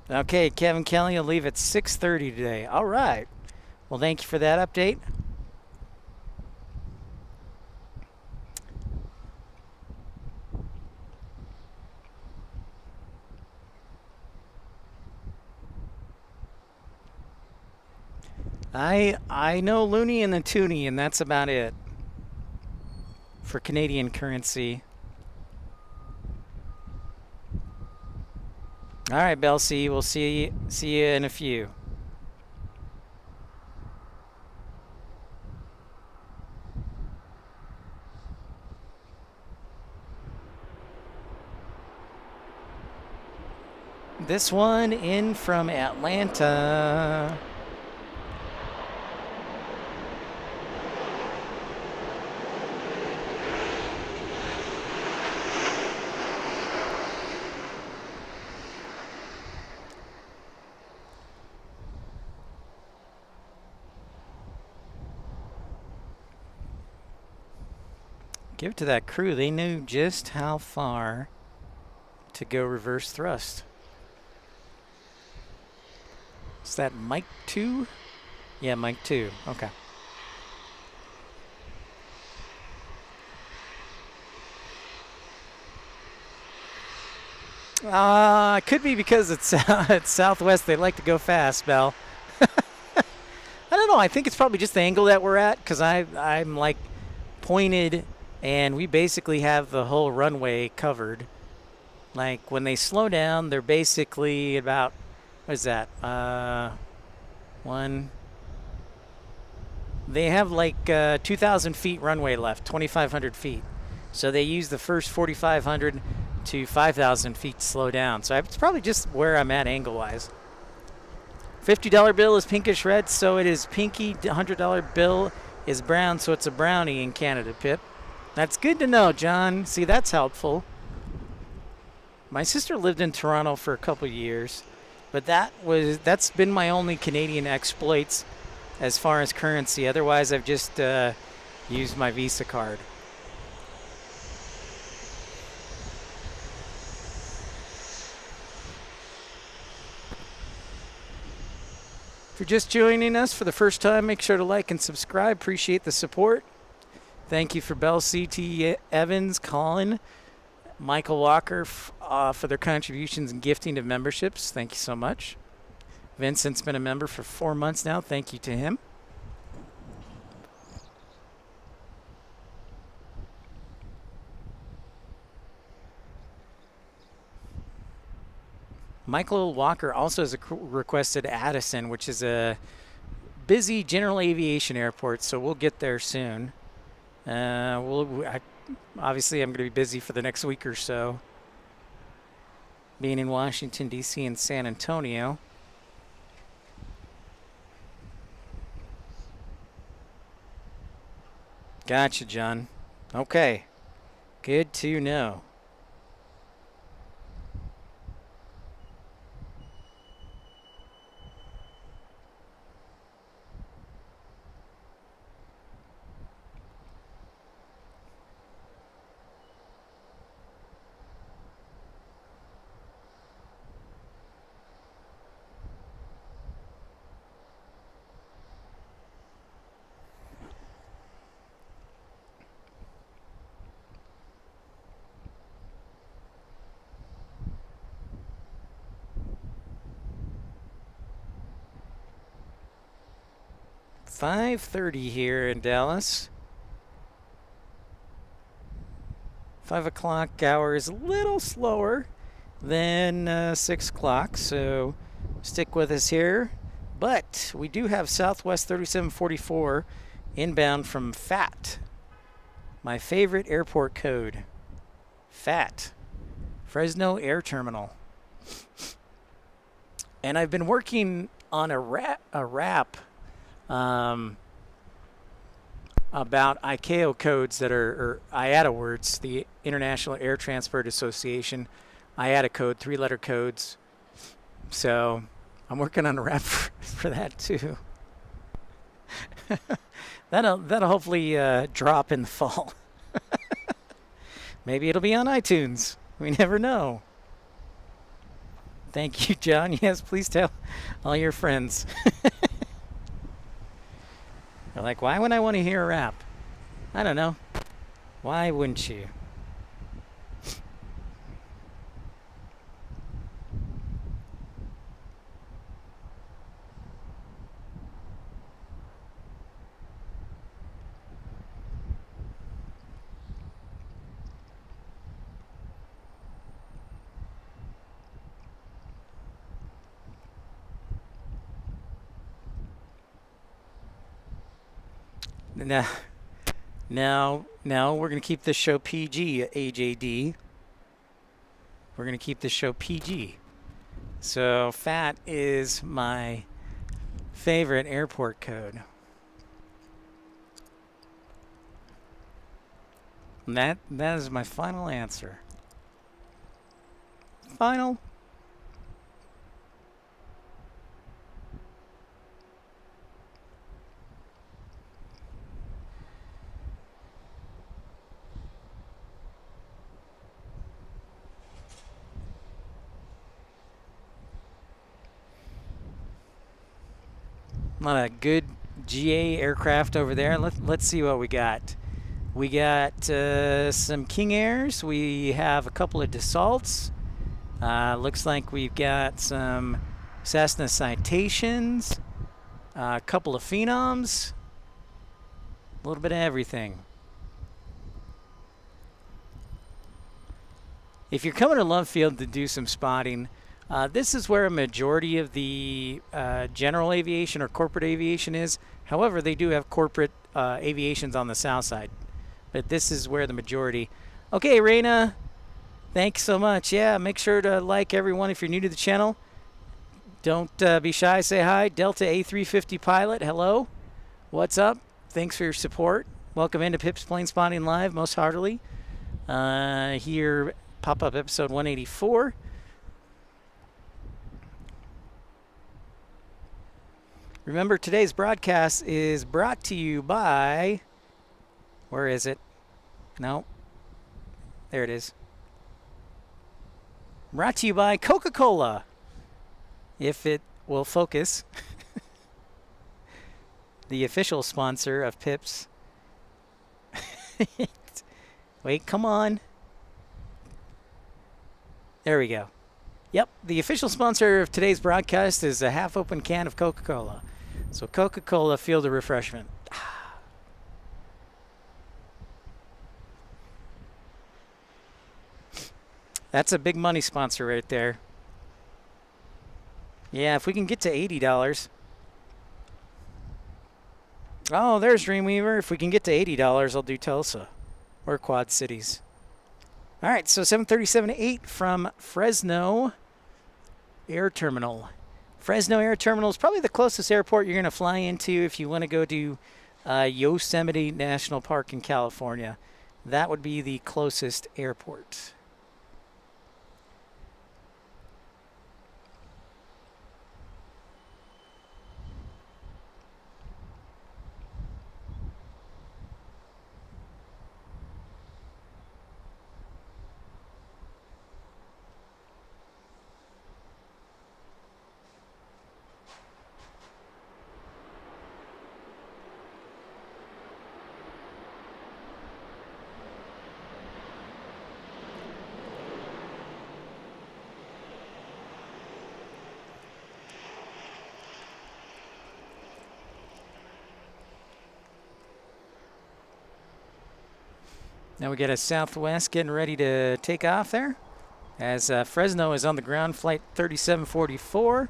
Okay, Kevin Kelly will leave at 6:30 today. All right. Well, thank you for that update. I know Looney and the Toonie, and that's about it for Canadian currency. All right, Bell C. We'll see you in a few. This one in from Atlanta. Give it to that crew. They knew just how far to go reverse thrust. Is that Mike 2? Yeah, Mike 2. Okay. It could be because it's southwest. They like to go fast, Bell. I don't know. I think it's probably just the angle that we're at, because I'm like pointed, and we basically have the whole runway covered. Like when they slow down, they're basically about, what is that? They have like 2,000 feet runway left, 2,500 feet. So they use the first 4,500 to 5,000 feet to slow down. So it's probably just where I'm at angle-wise. $50 bill is pinkish red, so it is pinky. $100 bill is brown, so it's a brownie in Canada, Pip. That's good to know, John. See, that's helpful. My sister lived in Toronto for a couple years, but that's been my only Canadian exploits as far as currency. Otherwise, I've just used my Visa card. If you're just joining us for the first time, make sure to like and subscribe. Appreciate the support. Thank you for Bell, CT Evans, Colin, Michael Walker for their contributions and gifting of memberships. Thank you so much. Vincent's been a member for 4 months now. Thank you to him. Michael Walker also has requested Addison, which is a busy general aviation airport, so we'll get there soon. Obviously, I'm going to be busy for the next week or so, being in Washington, D.C. and San Antonio. Gotcha, John. Okay. Good to know. .5:30 here in Dallas. 5 o'clock hour is a little slower than 6 o'clock, so stick with us here. But we do have Southwest 3744 inbound from FAT, my favorite airport code. FAT, Fresno Air Terminal. And I've been working on a rap about ICAO codes that or IATA words, the International Air Transport Association, IATA code, 3-letter codes. So I'm working on a rap for that too. that'll hopefully drop in the fall. Maybe it'll be on iTunes. We never know. Thank you, John. Yes, please tell all your friends. They're like, why would I want to hear a rap? I don't know. Why wouldn't you? Now we're going to keep this show PG, AJD. We're going to keep this show PG. So FAT is my favorite airport code. And that is my final answer. Final. A lot of good GA aircraft over there. Let's see what we got. We got some King Airs. We have a couple of Dassaults. Looks like we've got some Cessna Citations, a couple of Phenoms, a little bit of everything. If you're coming to Love Field to do some spotting, this is where a majority of the general aviation or corporate aviation is. However, they do have corporate aviations on the south side. But this is where the majority. Okay, Raina, thanks so much. Yeah, make sure to like everyone if you're new to the channel. Don't be shy. Say hi. Delta A350 pilot. Hello. What's up? Thanks for your support. Welcome into Pip's Planespotting Live most heartily. Here, pop-up episode 184. Remember, today's broadcast is brought to you by... Where is it? No. There it is. Brought to you by Coca-Cola. If it will focus. The official sponsor of Pips. Wait, come on. There we go. Yep, the official sponsor of today's broadcast is a half-open can of Coca-Cola. So Coca-Cola, feel the refreshment. That's a big money sponsor right there. Yeah, if we can get to $80. Oh, there's Dreamweaver. If we can get to $80, I'll do Tulsa or Quad Cities. All right, so 737-8 from Fresno Air Terminal. Fresno Air Terminal is probably the closest airport you're going to fly into if you want to go to Yosemite National Park in California. That would be the closest airport. Now we get a Southwest getting ready to take off there. As Fresno is on the ground, flight 3744.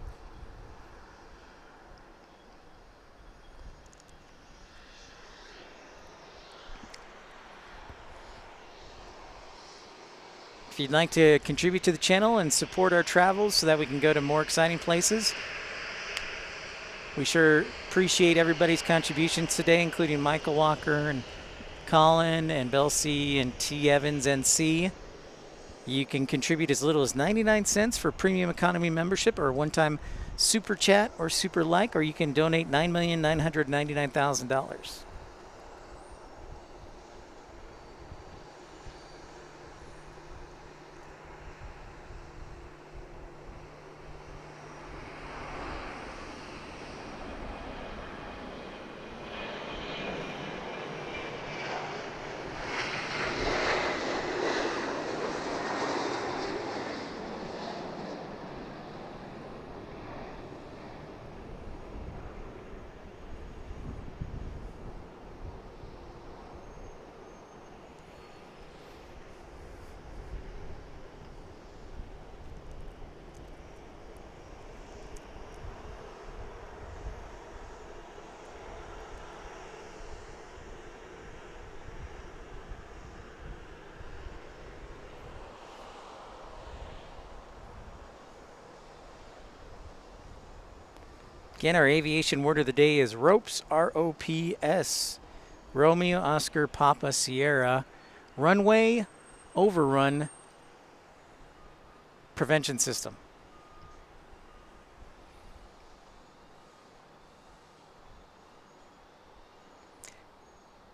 If you'd like to contribute to the channel and support our travels so that we can go to more exciting places, we sure appreciate everybody's contributions today, including Michael Walker and Colin and Bill C and T. Evans NC. You can contribute as little as 99 cents for premium economy membership or a one-time super chat or super like, or you can donate $9,999,000. Again, our aviation word of the day is ROPS, R-O-P-S. Romeo, Oscar, Papa, Sierra. Runway Overrun Prevention System.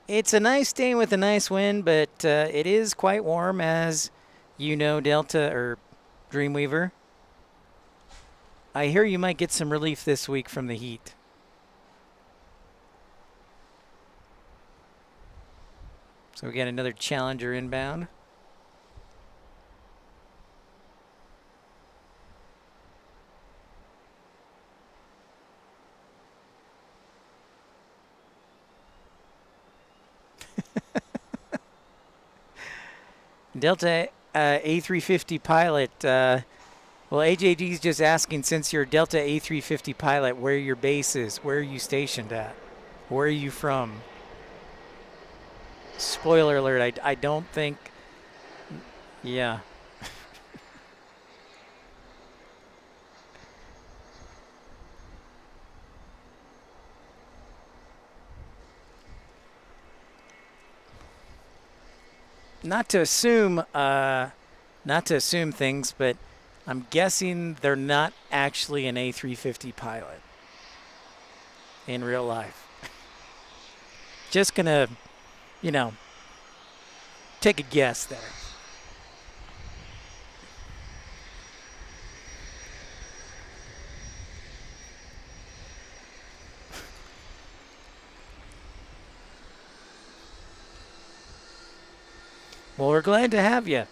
It's a nice day with a nice wind, but it is quite warm, as you know, Delta or Dreamweaver. I hear you might get some relief this week from the heat. So we got another Challenger inbound. Delta A350 pilot. Well, AJD's just asking, since you're a Delta A350 pilot, where your base is. Where are you stationed at? Where are you from? Spoiler alert, I don't think... Yeah. not to assume things, but I'm guessing they're not actually an A350 pilot in real life. Just gonna, take a guess there. Well, we're glad to have you.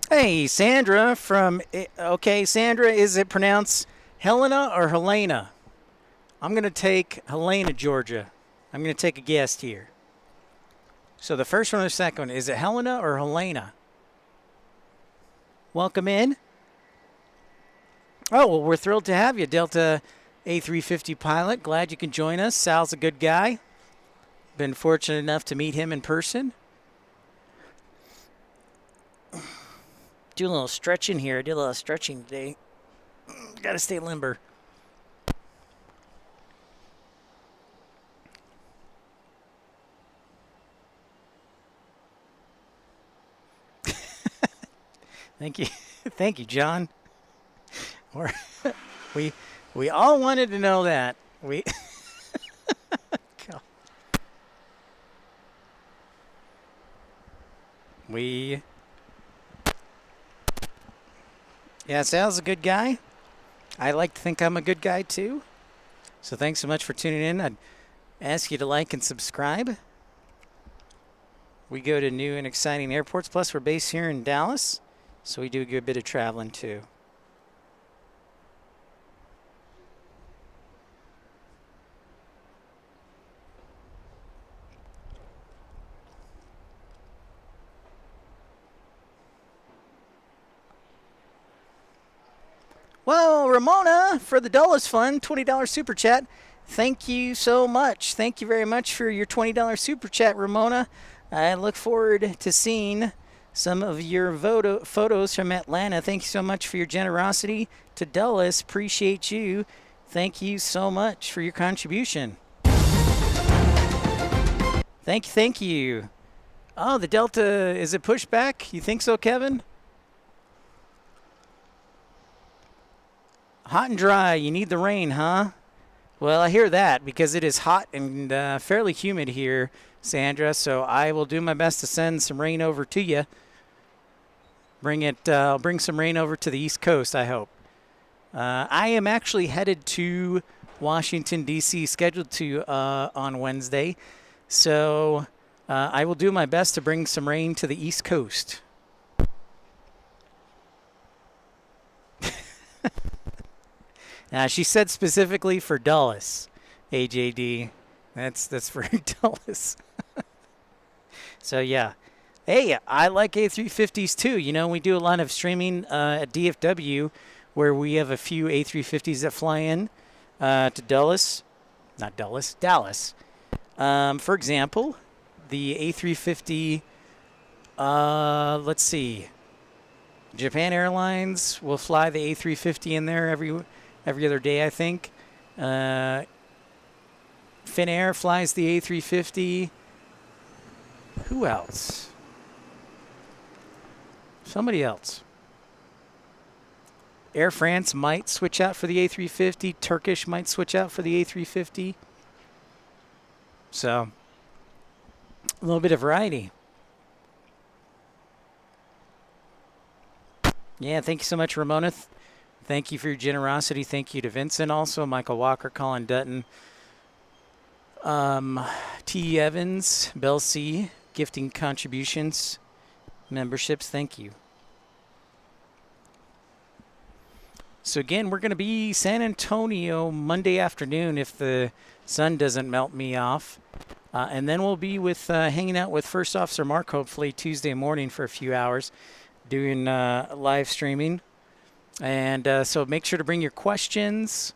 Hey, Sandra from. Okay, Sandra, is it pronounced Helena or Helena? I'm going to take Helena, Georgia. I'm going to take a guess here. So the first one or the second one, is it Helena or Helena? Welcome in. Oh, well, we're thrilled to have you, Delta A350 pilot. Glad you can join us. Sal's a good guy. Been fortunate enough to meet him in person. Do a little stretching here. I did a little stretching today. Got to stay limber. Thank you. Thank you, John. We all wanted to know that. Yeah, Sal's a good guy. I like to think I'm a good guy too. So thanks so much for tuning in. I'd ask you to like and subscribe. We go to new and exciting airports. Plus, we're based here in Dallas, so we do a good bit of traveling too. Well, Ramona, for the Dulles Fund, $20 super chat. Thank you so much. Thank you very much for your $20 super chat, Ramona. I look forward to seeing some of your photos from Atlanta. Thank you so much for your generosity to Dulles. Appreciate you. Thank you so much for your contribution. Thank you. Oh, the Delta, is it pushed back? You think so, Kevin? Hot and dry. You need the rain, huh? Well, I hear that because it is hot and fairly humid here, Sandra. So I will do my best to send some rain over to you. Bring some rain over to the East Coast, I hope. I am actually headed to Washington, D.C., scheduled to on Wednesday. So I will do my best to bring some rain to the East Coast. She said specifically for Dulles, AJD. That's for Dulles. So, yeah. Hey, I like A350s too. You know, we do a lot of streaming at DFW where we have a few A350s that fly in to Dallas. For example, the A350, let's see. Japan Airlines will fly the A350 in there every other day, I think. Finnair flies the A350. Who else? Somebody else. Air France might switch out for the A350. Turkish might switch out for the A350. So, a little bit of variety. Yeah, thank you so much, Ramona. Thank you for your generosity. Thank you to Vincent also, Michael Walker, Colin Dutton, T. Evans, Bell C, gifting contributions, memberships. Thank you. So again, we're going to be San Antonio Monday afternoon if the sun doesn't melt me off. And then we'll be with hanging out with First Officer Mark, hopefully Tuesday morning for a few hours, doing live streaming. And so make sure to bring your questions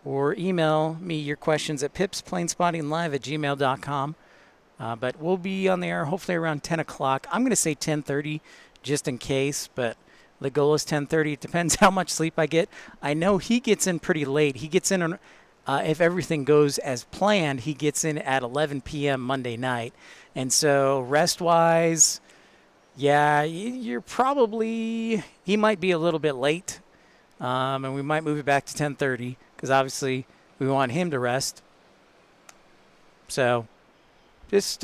or email me your questions at pipsplanespottinglive@gmail.com. But we'll be on the air hopefully around 10 o'clock. I'm going to say 10:30 just in case, but the goal is 10:30. It depends how much sleep I get. I know he gets in pretty late. He gets in on, if everything goes as planned, he gets in at 11 p.m. Monday night. And so rest-wise, yeah, you're probably, he might be a little bit late. And we might move it back to 10:30 because obviously we want him to rest. So just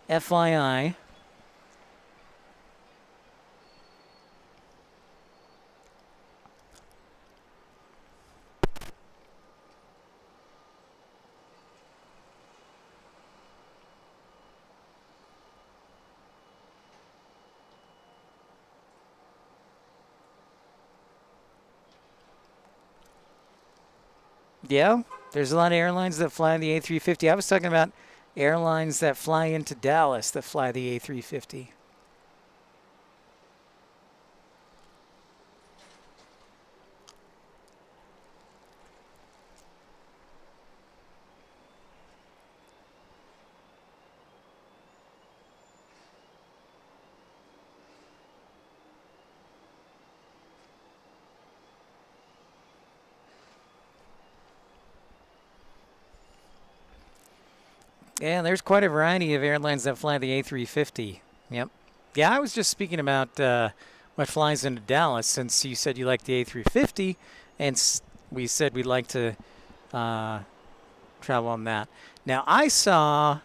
FYI. Yeah, there's a lot of airlines that fly the A350. I was talking about airlines that fly into Dallas that fly the A350. Yeah, there's quite a variety of airlines that fly the A350. Yep. Yeah, I was just speaking about what flies into Dallas since you said you like the A350, and we said we'd like to travel on that. Now, I saw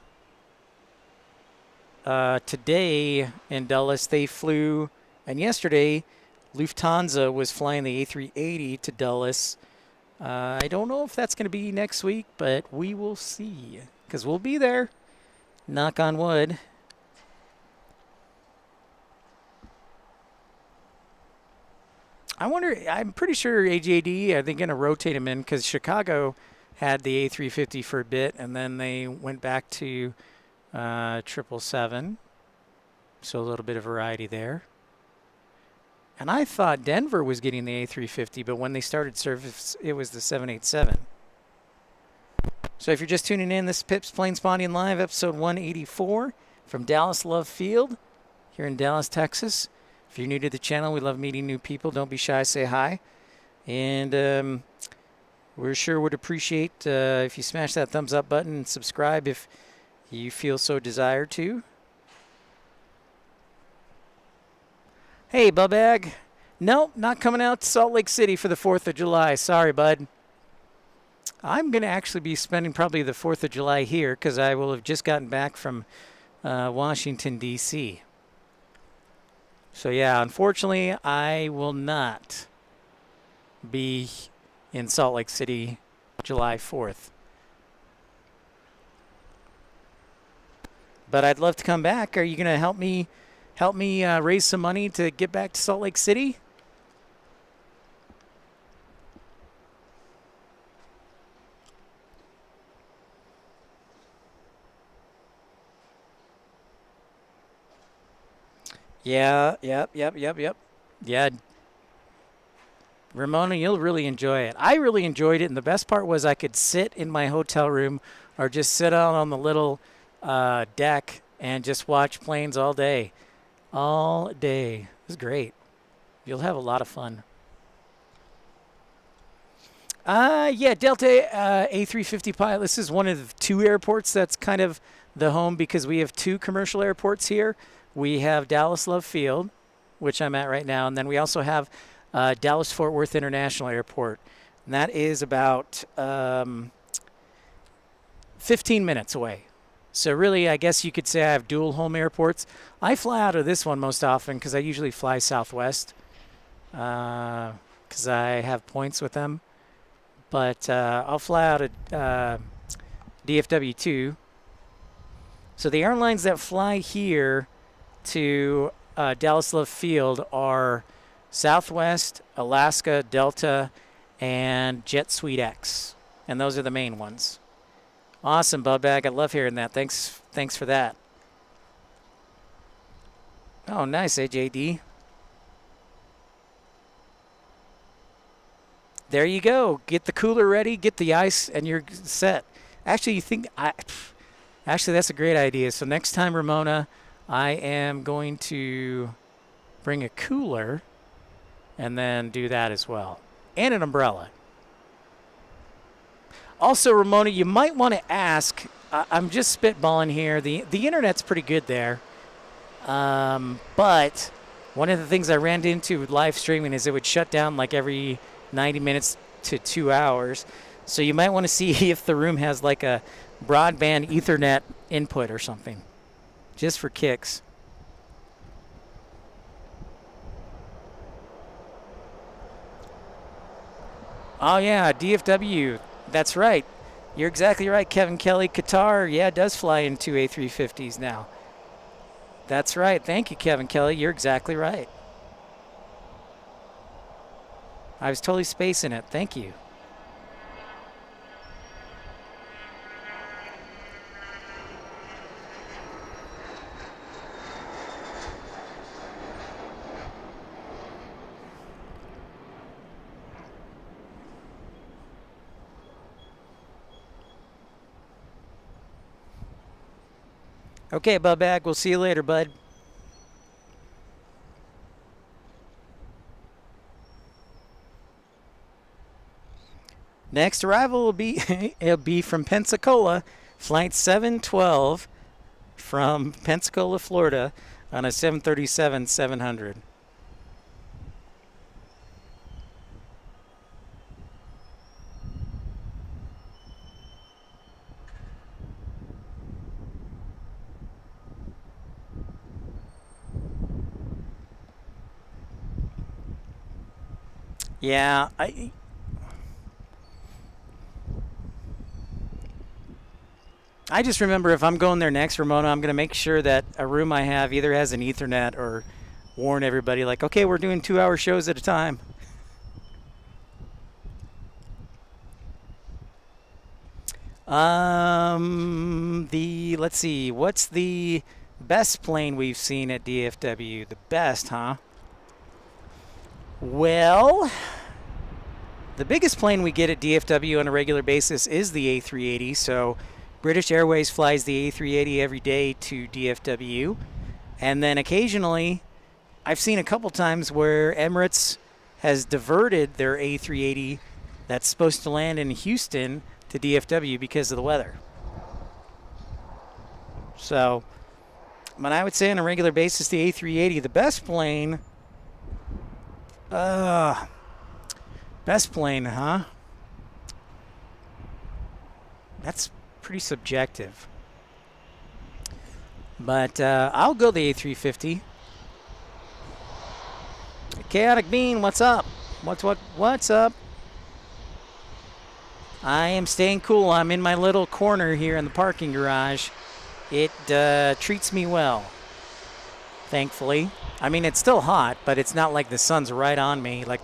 today in Dulles they flew, and yesterday Lufthansa was flying the A380 to Dulles. I don't know if that's going to be next week, but we will see. Because we'll be there. Knock on wood. I wonder, I'm pretty sure AJD, are they going to rotate them in? Because Chicago had the A350 for a bit, and then they went back to 777. So a little bit of variety there. And I thought Denver was getting the A350, but when they started service, it was the 787. So if you're just tuning in, this is Pips Planespotting Live, episode 184 from Dallas Love Field here in Dallas, Texas. If you're new to the channel, we love meeting new people. Don't be shy, say hi. And we sure would appreciate if you smash that thumbs up button and subscribe if you feel so desired to. Hey, Bubag. Nope, not coming out to Salt Lake City for the 4th of July. Sorry, bud. I'm going to actually be spending probably the 4th of July here because I will have just gotten back from Washington, D.C. So, yeah, unfortunately, I will not be in Salt Lake City July 4th. But I'd love to come back. Are you going to help me raise some money to get back to Salt Lake City? Yeah, yep. Yeah. Ramona, you'll really enjoy it. I really enjoyed it, and the best part was I could sit in my hotel room or just sit out on the little deck and just watch planes all day. All day. It was great. You'll have a lot of fun. Yeah, Delta A350 pilot. This is one of 2 airports that's kind of the home because we have 2 commercial airports here. We have Dallas Love Field, which I'm at right now, and then we also have Dallas-Fort Worth International Airport. And that is about 15 minutes away. So really, I guess you could say I have dual home airports. I fly out of this one most often because I usually fly Southwest because I have points with them. But I'll fly out of DFW too. So the airlines that fly here to Dallas Love Field are Southwest, Alaska, Delta, and Jet Suite X. And those are the main ones. Awesome, Budbag. I love hearing that. Thanks for that. Oh, nice, AJD. There you go. Get the cooler ready, get the ice, and you're set. Actually, actually, that's a great idea. So next time, Ramona, I am going to bring a cooler and then do that as well. And an umbrella. Also, Ramona, you might want to ask, I'm just spitballing here. The internet's pretty good there. But one of the things I ran into with live streaming is it would shut down like every 90 minutes to 2 hours. So you might want to see if the room has like a broadband Ethernet input or something, just for kicks. Oh yeah, DFW. That's right. You're exactly right, Kevin Kelly. Qatar, yeah, does fly in two A350s now. That's right. Thank you, Kevin Kelly. You're exactly right. I was totally spacing it. Thank you. Okay, Bug. We'll see you later, bud. Next arrival will be it'll be from Pensacola, flight 712 from Pensacola, Florida, on a 737-700. Yeah, I just remember if I'm going there next, Ramona, I'm going to make sure that a room I have either has an Ethernet or warn everybody like, okay, we're doing 2-hour shows at a time. Let's see, what's the best plane we've seen at DFW? The best, huh? Well, the biggest plane we get at DFW on a regular basis is the A380. So British Airways flies the A380 every day to DFW. And then occasionally, I've seen a couple times where Emirates has diverted their A380 that's supposed to land in Houston to DFW because of the weather. So, but I would say on a regular basis, the A380, the best plane. Best plane, huh? That's pretty subjective. But I'll go the A350. Chaotic Bean, what's up? What's up? I am staying cool. I'm in my little corner here in the parking garage. It treats me well, thankfully. I mean, it's still hot, but it's not like the sun's right on me. Like,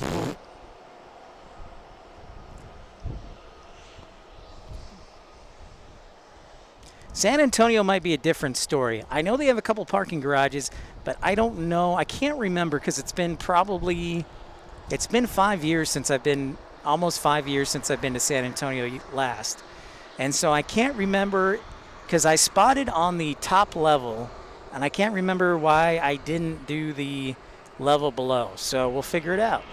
San Antonio might be a different story. I know they have a couple parking garages, but I don't know. I can't remember because it's been 5 years since I've been, almost 5 years since I've been to San Antonio last. And so I can't remember because I spotted on the top level, and I can't remember why I didn't do the level below. So we'll figure it out.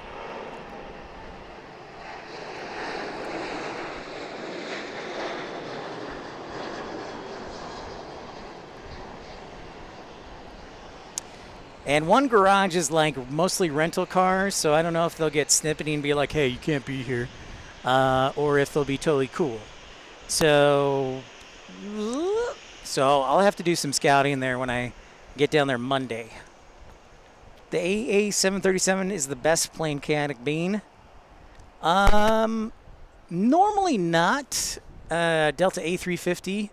And one garage is like mostly rental cars, so I don't know if they'll get snippety and be like, hey, you can't be here, or if they'll be totally cool. So So I'll have to do some scouting there when I get down there Monday. The AA-737 is the best plane kinetic being. Normally not. Delta A350.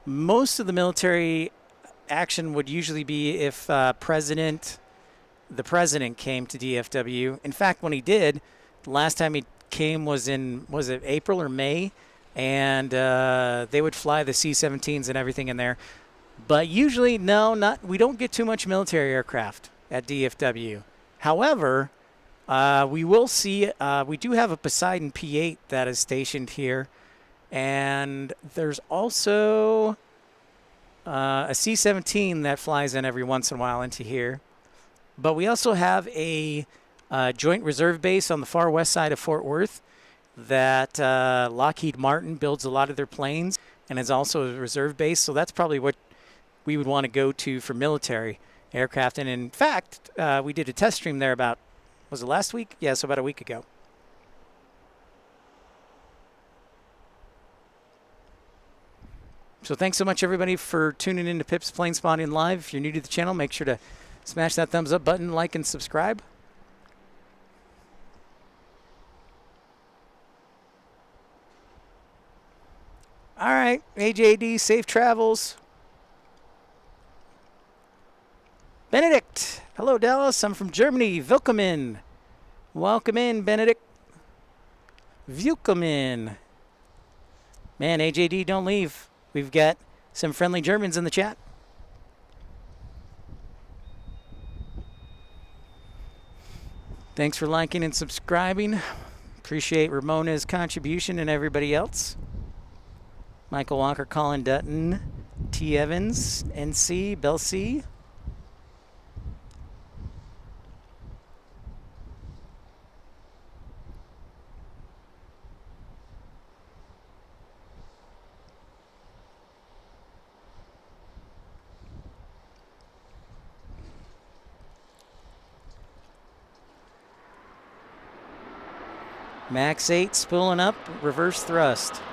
Most of the military action would usually be if the president came to DFW. In fact, when he did, the last time he came was it April or May, and they would fly the C-17s and everything in there. But usually, we don't get too much military aircraft at DFW. However, we will see, we do have a Poseidon P-8 that is stationed here, and there's also a C-17 that flies in every once in a while into here. But we also have a joint reserve base on the far west side of Fort Worth that Lockheed Martin builds a lot of their planes, and is also a reserve base. So that's probably what we would want to go to for military aircraft. And in fact, we did a test stream there was it last week? Yeah, so about a week ago. So thanks so much, everybody, for tuning in to Pip's Planespotting Live. If you're new to the channel, make sure to smash that thumbs up button, like, and subscribe. All right, AJD, safe travels. Benedict, hello, Dallas. I'm from Germany. Willkommen. Welcome in, Benedict. Willkommen. Man, AJD, don't leave. We've got some friendly Germans in the chat. Thanks for liking and subscribing. Appreciate Ramona's contribution and everybody else. Michael Walker, Colin Dutton, T. Evans, NC, Bell C. Max 8 spooling up, reverse thrust.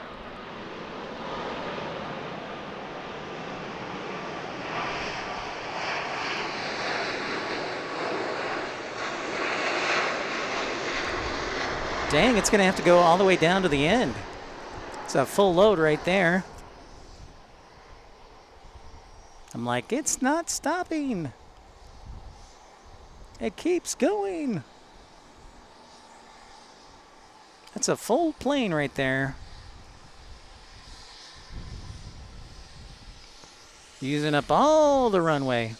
Dang, it's going to have to go all the way down to the end. It's a full load right there. I'm like, it's not stopping. It keeps going. That's a full plane right there. Using up all the runway.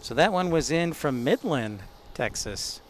So that one was in from Midland, Texas.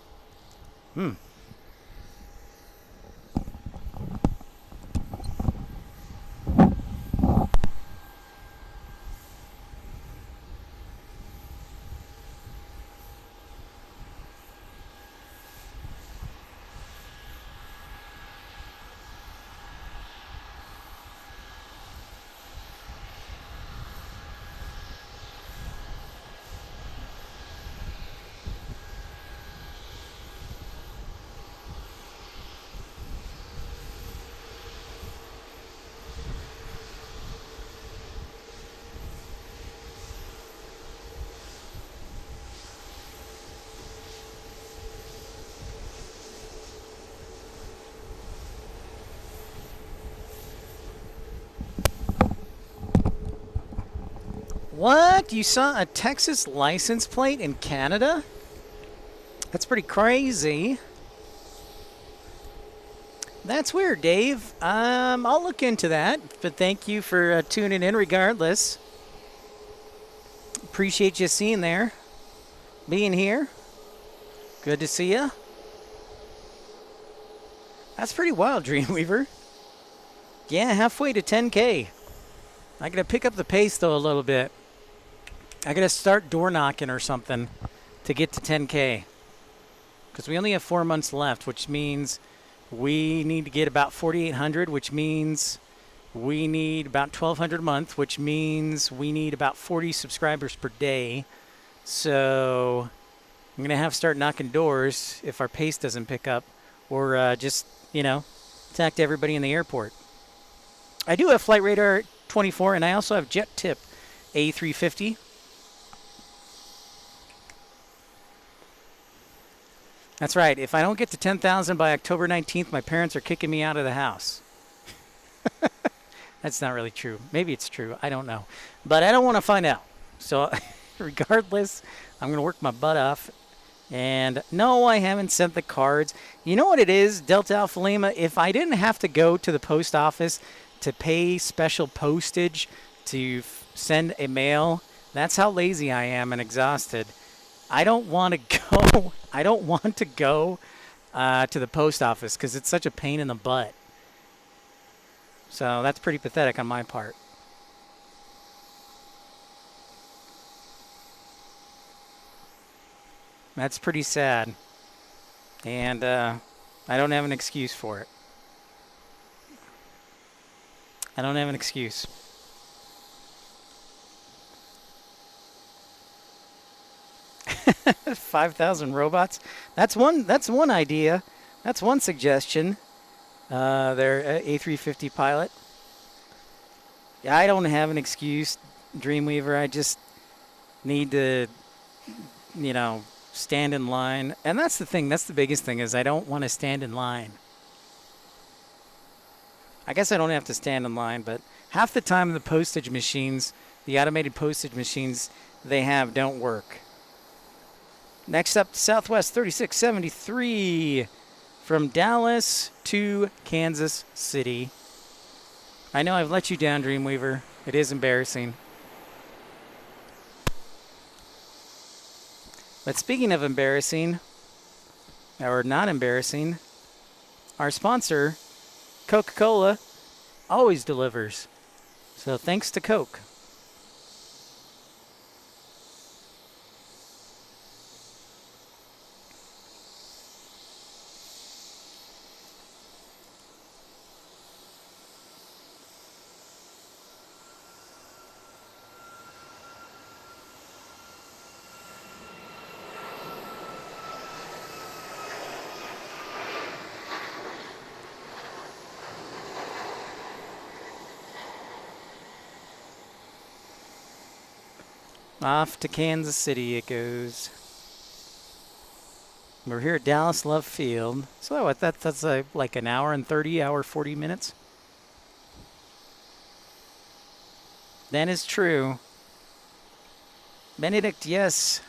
What? You saw a Texas license plate in Canada? That's pretty crazy. That's weird, Dave. I'll look into that, but thank you for tuning in regardless. Appreciate you being here. Good to see you. That's pretty wild, Dreamweaver. Yeah, halfway to 10K. I gotta pick up the pace though a little bit. I gotta start door knocking or something to get to 10K. Because we only have 4 months left, which means We need to get about 4,800, which means we need about 1,200 a month, which means we need about 40 subscribers per day. So I'm going to have to start knocking doors if our pace doesn't pick up, or just, talk to everybody in the airport. I do have Flight Radar 24, and I also have Jet Tip A350. That's right. If I don't get to 10,000 by October 19th, my parents are kicking me out of the house. That's not really true. Maybe it's true. I don't know. But I don't want to find out. So regardless, I'm going to work my butt off. And no, I haven't sent the cards. You know what it is, Delta Alpha Lima? If I didn't have to go to the post office to pay special postage to send a mail, that's how lazy I am and exhausted. I don't want to go. I don't want to go to the post office because it's such a pain in the butt. So that's pretty pathetic on my part. That's pretty sad. And I don't have an excuse for it. I don't have an excuse. $5,000 robots. That's one idea. That's one suggestion. Their A350 pilot. Yeah, I don't have an excuse, Dreamweaver. I just need to, stand in line. And that's the thing. That's the biggest thing is I don't want to stand in line. I guess I don't have to stand in line, but half the time the postage machines, the automated postage machines they have don't work. Next up, Southwest 3673 from Dallas to Kansas City. I know I've let you down, Dreamweaver. It is embarrassing. But speaking of embarrassing, or not embarrassing, our sponsor, Coca-Cola, always delivers. So thanks to Coke. Off to Kansas City it goes. We're here at Dallas Love Field. So what? That's like an hour and 40 minutes. That is true. Benedict, yes.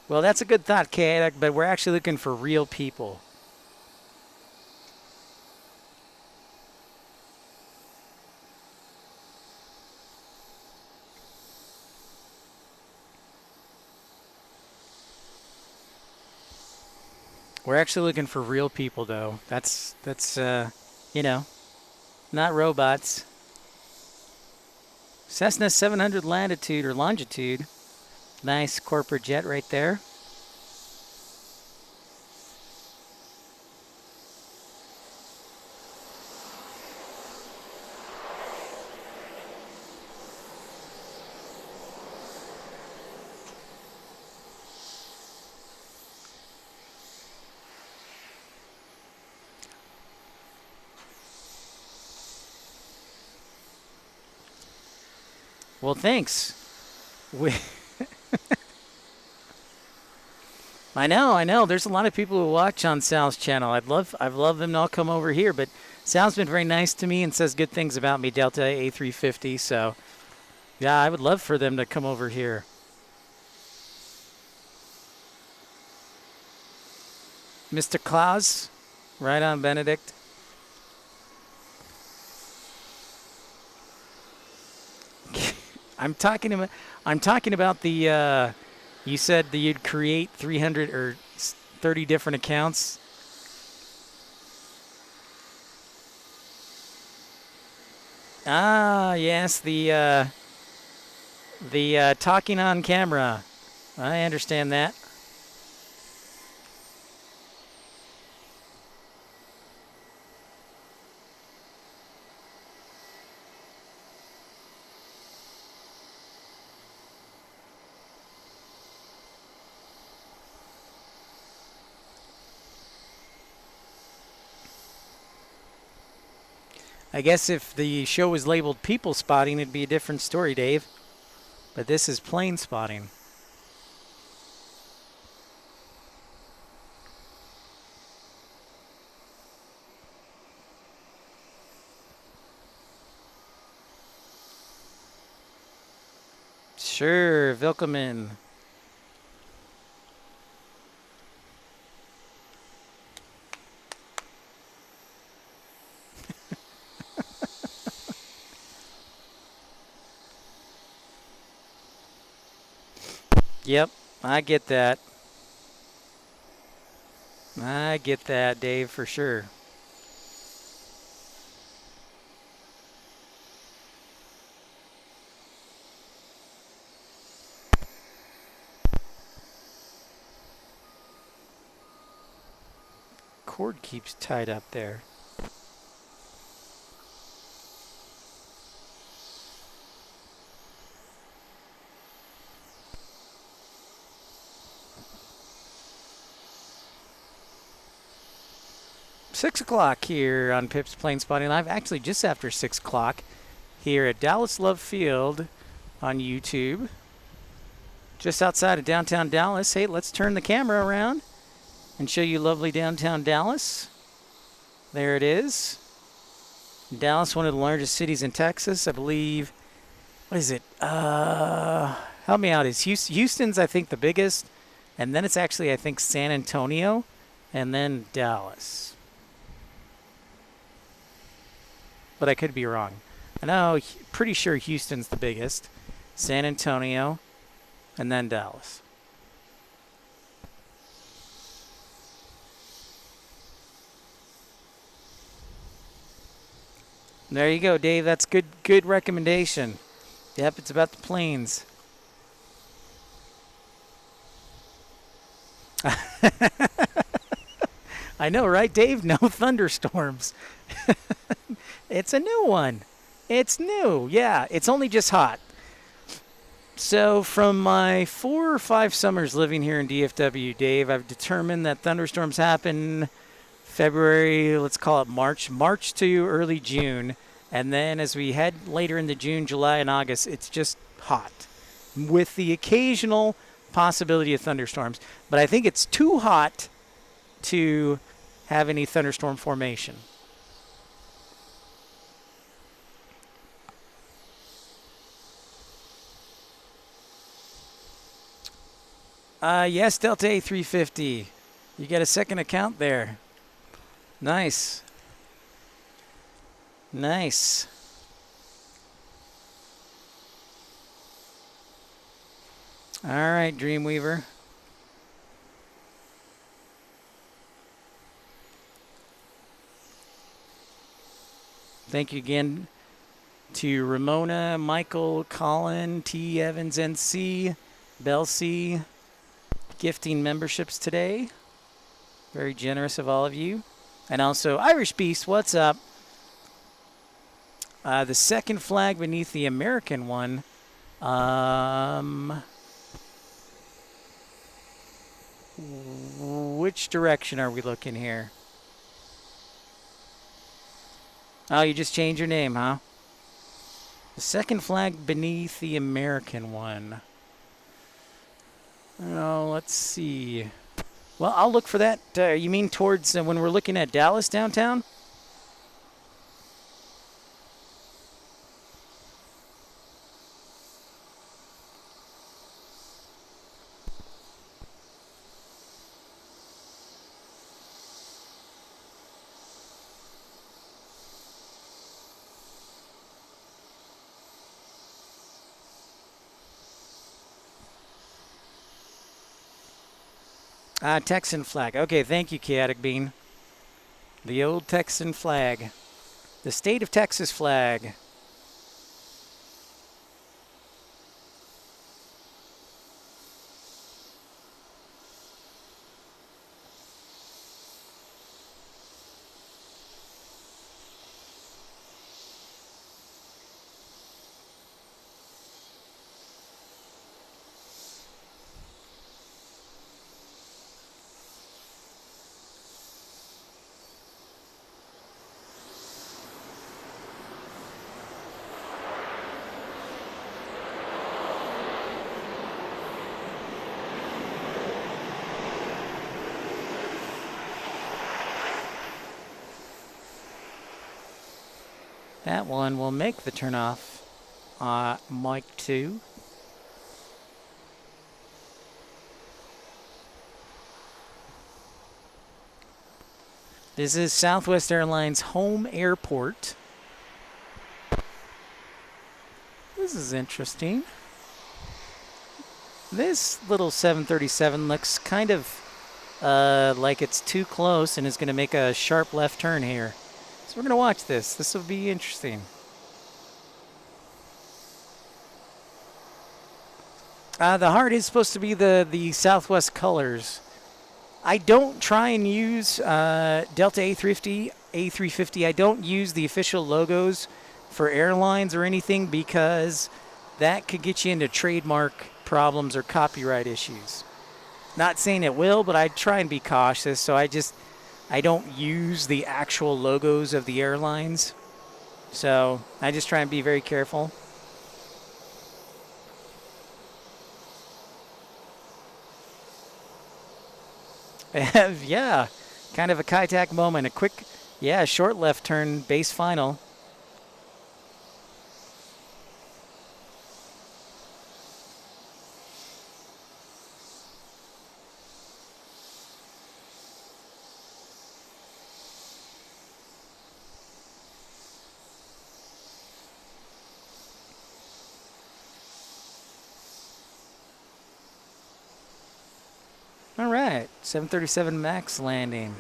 Well, that's a good thought, Kay, but we're actually looking for real people. We're actually looking for real people, though. That's not robots. Cessna 700 latitude or longitude. Nice corporate jet right there. Well, thanks. I know. There's a lot of people who watch on Sal's channel. I'd love them to all come over here, but Sal's been very nice to me and says good things about me, Delta A350. So, yeah, I would love for them to come over here. Mr. Klaus, right on, Benedict. I'm talking about the. You said that you'd create 300 or 30 different accounts. Ah, yes, the talking on camera. I understand that. I guess if the show was labeled people spotting, it'd be a different story, Dave. But this is plane spotting. Sure, Vilkeman. Yep, I get that. I get that, Dave, for sure. Cord keeps tied up there. .6 here on Pip's Plane Spotting Live. Actually, just after 6 o'clock here at Dallas Love Field on YouTube. Just outside of downtown Dallas. Hey, let's turn the camera around and show you lovely downtown Dallas. There it is. Dallas, one of the largest cities in Texas, I believe. What is it? Help me out. Is Houston's, I think, the biggest. And then it's actually, I think, San Antonio. And then Dallas. But I could be wrong. I know, pretty sure Houston's the biggest. San Antonio. And then Dallas. There you go, Dave. That's good recommendation. Yep, it's about the planes. I know, right, Dave? No thunderstorms. It's a new one. It's new. Yeah, it's only just hot. So from my 4 or 5 summers living here in DFW, Dave, I've determined that thunderstorms happen February, let's call it March to early June. And then as we head later into June, July, and August, it's just hot with the occasional possibility of thunderstorms. But I think it's too hot to have any thunderstorm formation. Yes, Delta A350. You got a second account there. Nice. Nice. All right, Dreamweaver. Thank you again to Ramona, Michael, Colin, T. Evans, NC, Bell C, gifting memberships today. Very generous of all of you. And also, Irish Beast, what's up? The second flag beneath the American one. Which direction are we looking here? Oh, you just changed your name, huh? The second flag beneath the American one. Oh, let's see. Well, I'll look for that. You mean towards when we're looking at Dallas downtown? Texan flag. Okay, thank you, Chaotic Bean. The old Texan flag. The state of Texas flag. That one will make the turnoff. Mic 2. This is Southwest Airlines home airport. This is interesting. This little 737 looks kind of like it's too close and is going to make a sharp left turn here. So we're going to watch this. This will be interesting. The heart is supposed to be the Southwest colors. I don't try and use Delta A350. I don't use the official logos for airlines or anything because that could get you into trademark problems or copyright issues. Not saying it will, but I try and be cautious. So I don't use the actual logos of the airlines. So I just try and be very careful. Yeah, kind of a Kaitak moment. A quick, short left turn, base final. All right, 737 MAX landing.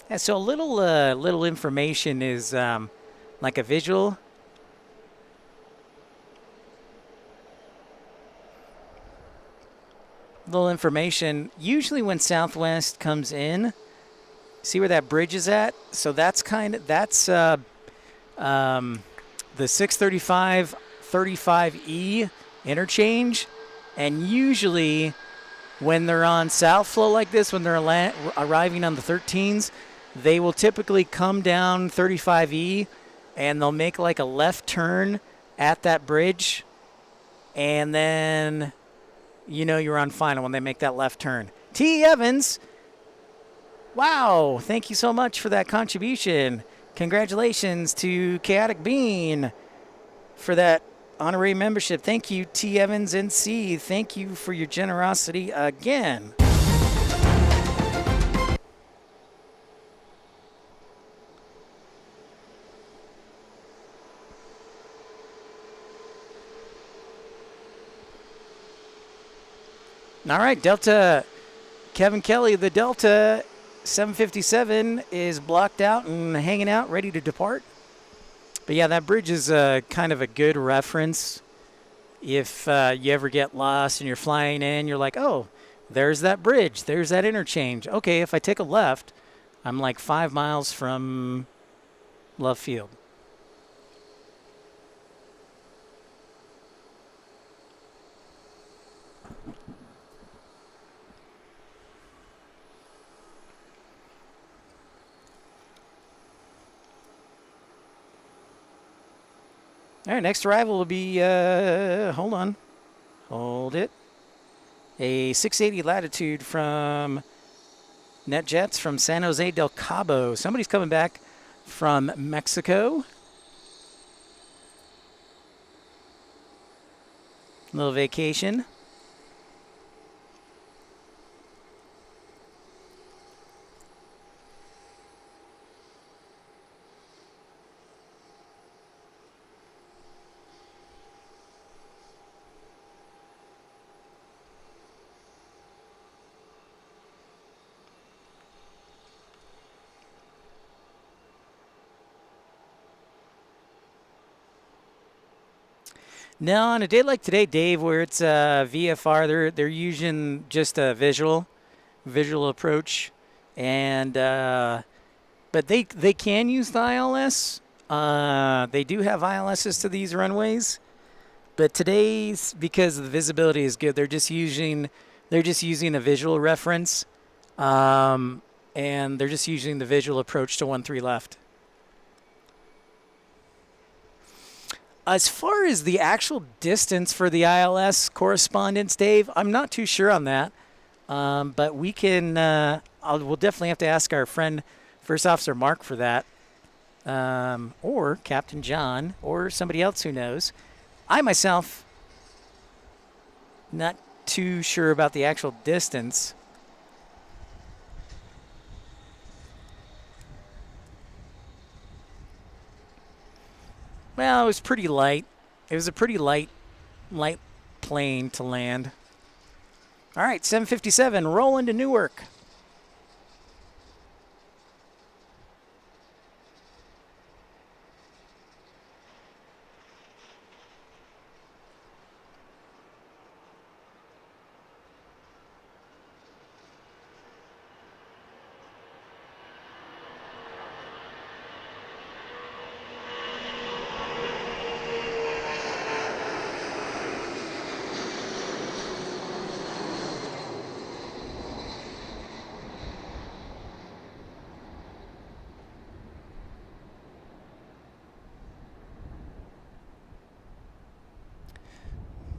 Yeah, so a little information is like a visual. Little information. Usually when Southwest comes in, see where that bridge is at? So that's the 635 35E interchange. And usually when they're on south flow like this, when they're arriving on the 13s, they will typically come down 35E and they'll make like a left turn at that bridge. And then, you know, you're on final when they make that left turn. T. Evans, wow, thank you so much for that contribution. Congratulations to Chaotic Bean for that honorary membership. Thank you, T. Evans NC. Thank you for your generosity again. All right, Delta, Kevin Kelly, the Delta 757 is blocked out and hanging out, ready to depart. But yeah, that bridge is kind of a good reference. If you ever get lost and you're flying in, you're like, oh, there's that bridge, there's that interchange. Okay, if I take a left, I'm like 5 miles from Love Field. All right, next arrival will be, hold it. A 680 Latitude from NetJets from San Jose del Cabo. Somebody's coming back from Mexico. Little vacation. No, on a day like today, Dave, where it's VFR, they're using just a visual approach, and but they can use the ILS. They do have ILSs to these runways, but today's, because the visibility is good, they're just using a visual reference, and they're just using the visual approach to 13 left. As far as the actual distance for the ILS correspondence, Dave, I'm not too sure on that. But we can, we'll definitely have to ask our friend, First Officer Mark, for that. Or Captain John, or somebody else who knows. I myself, not too sure about the actual distance. Well, it was pretty light. It was a pretty light plane to land. All right, 757, roll into Newark.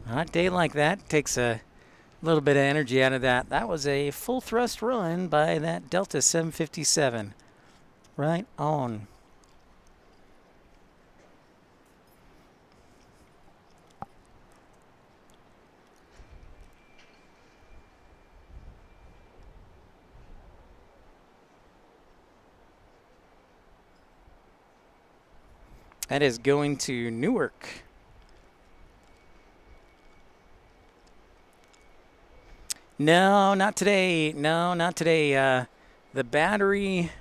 On a day like that, takes a little bit of energy out of that. That was a full thrust run by that Delta 757. Right on. That is going to Newark. No, not today. No, not today. The battery,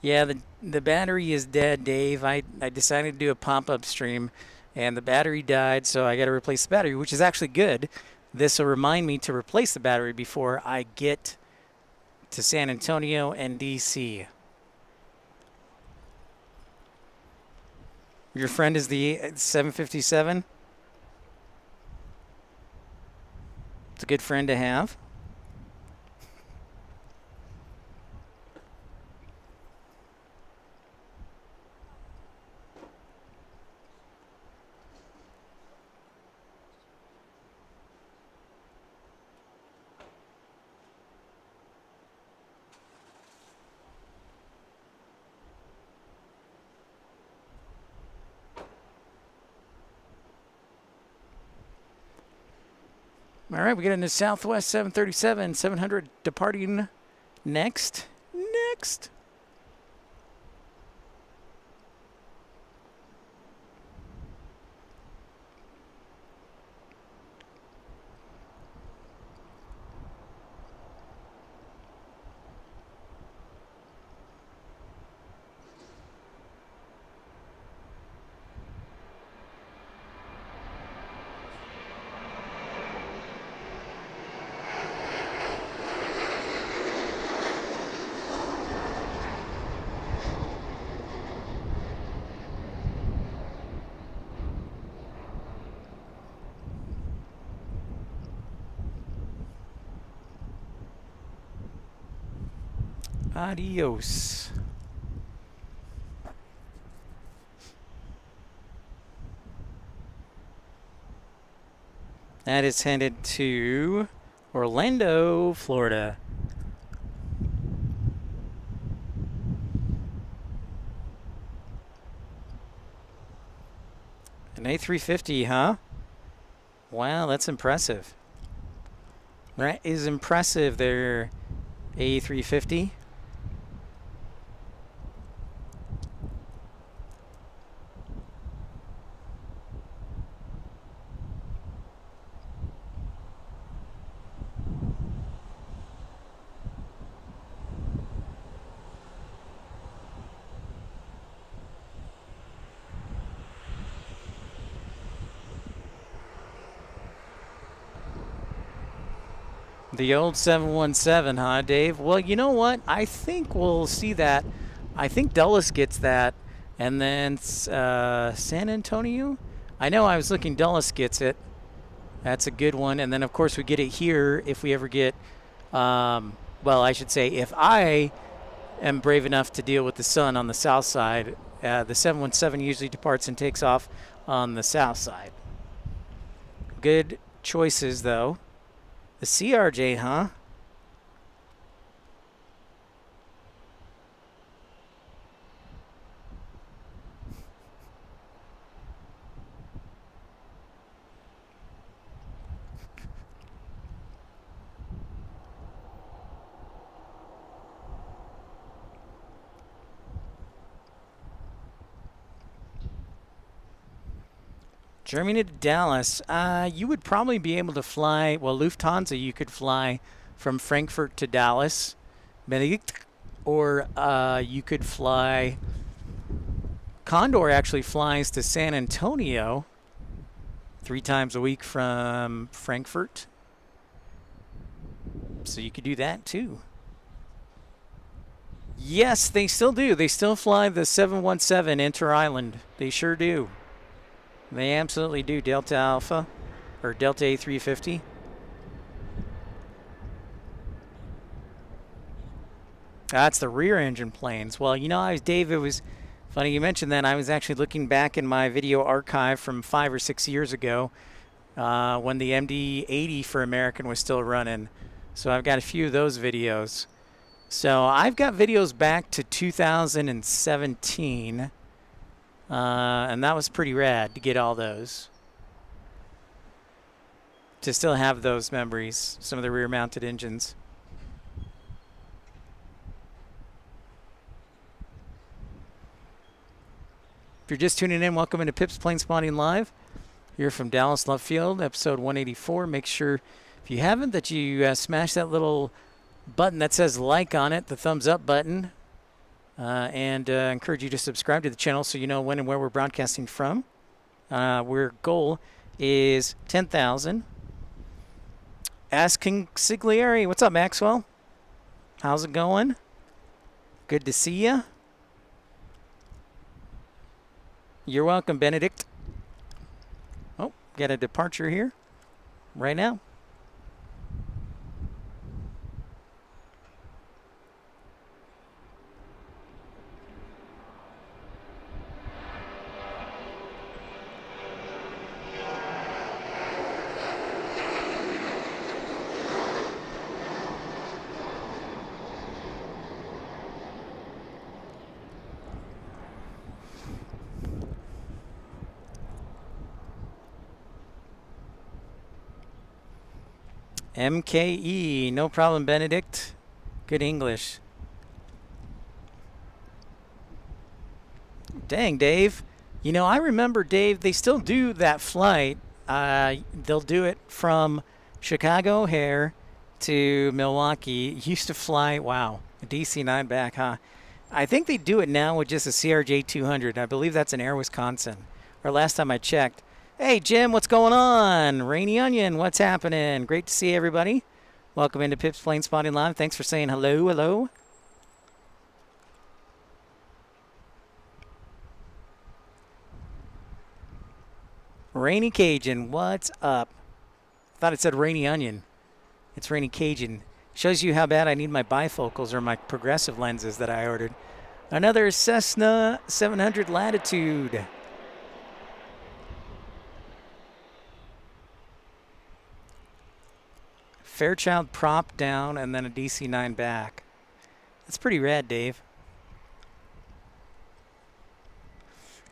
yeah, the battery is dead, Dave. I decided to do a pop-up stream, and the battery died, so I got to replace the battery, which is actually good. This will remind me to replace the battery before I get to San Antonio and DC. Your friend is the 757? It's a good friend to have. All right, we get into Southwest 737, 700 departing next. Next. Adios. That is headed to Orlando, Florida. An A350, huh? Wow, that's impressive. That is impressive there, A350. The old 717, huh, Dave? Well, you know what? I think we'll see that. I think Dulles gets that. And then San Antonio? I know I was looking, Dulles gets it. That's a good one. And then, of course, we get it here if we ever get, well, I should say, if I am brave enough to deal with the sun on the south side, the 717 usually departs and takes off on the south side. Good choices, though. The CRJ, huh? Germany to Dallas. You would probably be able to fly, well, Lufthansa, you could fly from Frankfurt to Dallas, Benedict, or you could fly, Condor actually flies to San Antonio 3 times a week from Frankfurt. So you could do that too. Yes, they still do. They still fly the 717 inter-island. They sure do. They absolutely do. Delta Alpha, or Delta A350. That's the rear engine planes. Well, you know, Dave, it was funny you mentioned that. I was actually looking back in my video archive from 5 or 6 years ago when the MD-80 for American was still running. So I've got a few of those videos. So I've got videos back to 2017. And that was pretty rad to get all those. To still have those memories, some of the rear-mounted engines. If you're just tuning in, welcome into Pip's Planespotting Live. Here from Dallas Love Field, episode 184. Make sure, if you haven't, that you smash that little button that says like on it, the thumbs up button. And encourage you to subscribe to the channel so you know when and where we're broadcasting from. Our goal is 10,000. Ask King Siglieri. What's up, Maxwell? How's it going? Good to see you. You're welcome, Benedict. Oh, got a departure here right now. MKE, no problem, Benedict. Good English. Dang, Dave. You know, I remember, Dave, they still do that flight. They'll do it from Chicago O'Hare to Milwaukee. Used to fly, wow, a DC-9 back, huh? I think they do it now with just a CRJ 200. I believe that's in Air, Wisconsin. Or last time I checked. Hey, Jim, what's going on? Rainy Onion, what's happening? Great to see everybody. Welcome into Pip's Planespotting Live. Thanks for saying hello, hello. Rainy Cajun, what's up? Thought it said Rainy Onion. It's Rainy Cajun. Shows you how bad I need my bifocals or my progressive lenses that I ordered. Another Cessna 700 Latitude. Fairchild prop down and then a DC-9 back. That's pretty rad, Dave.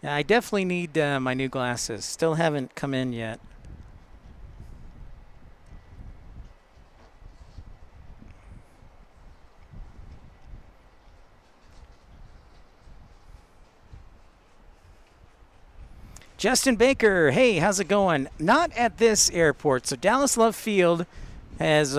Yeah, I definitely need my new glasses. Still haven't come in yet. Justin Baker, hey, how's it going? Not at this airport. So Dallas Love Field has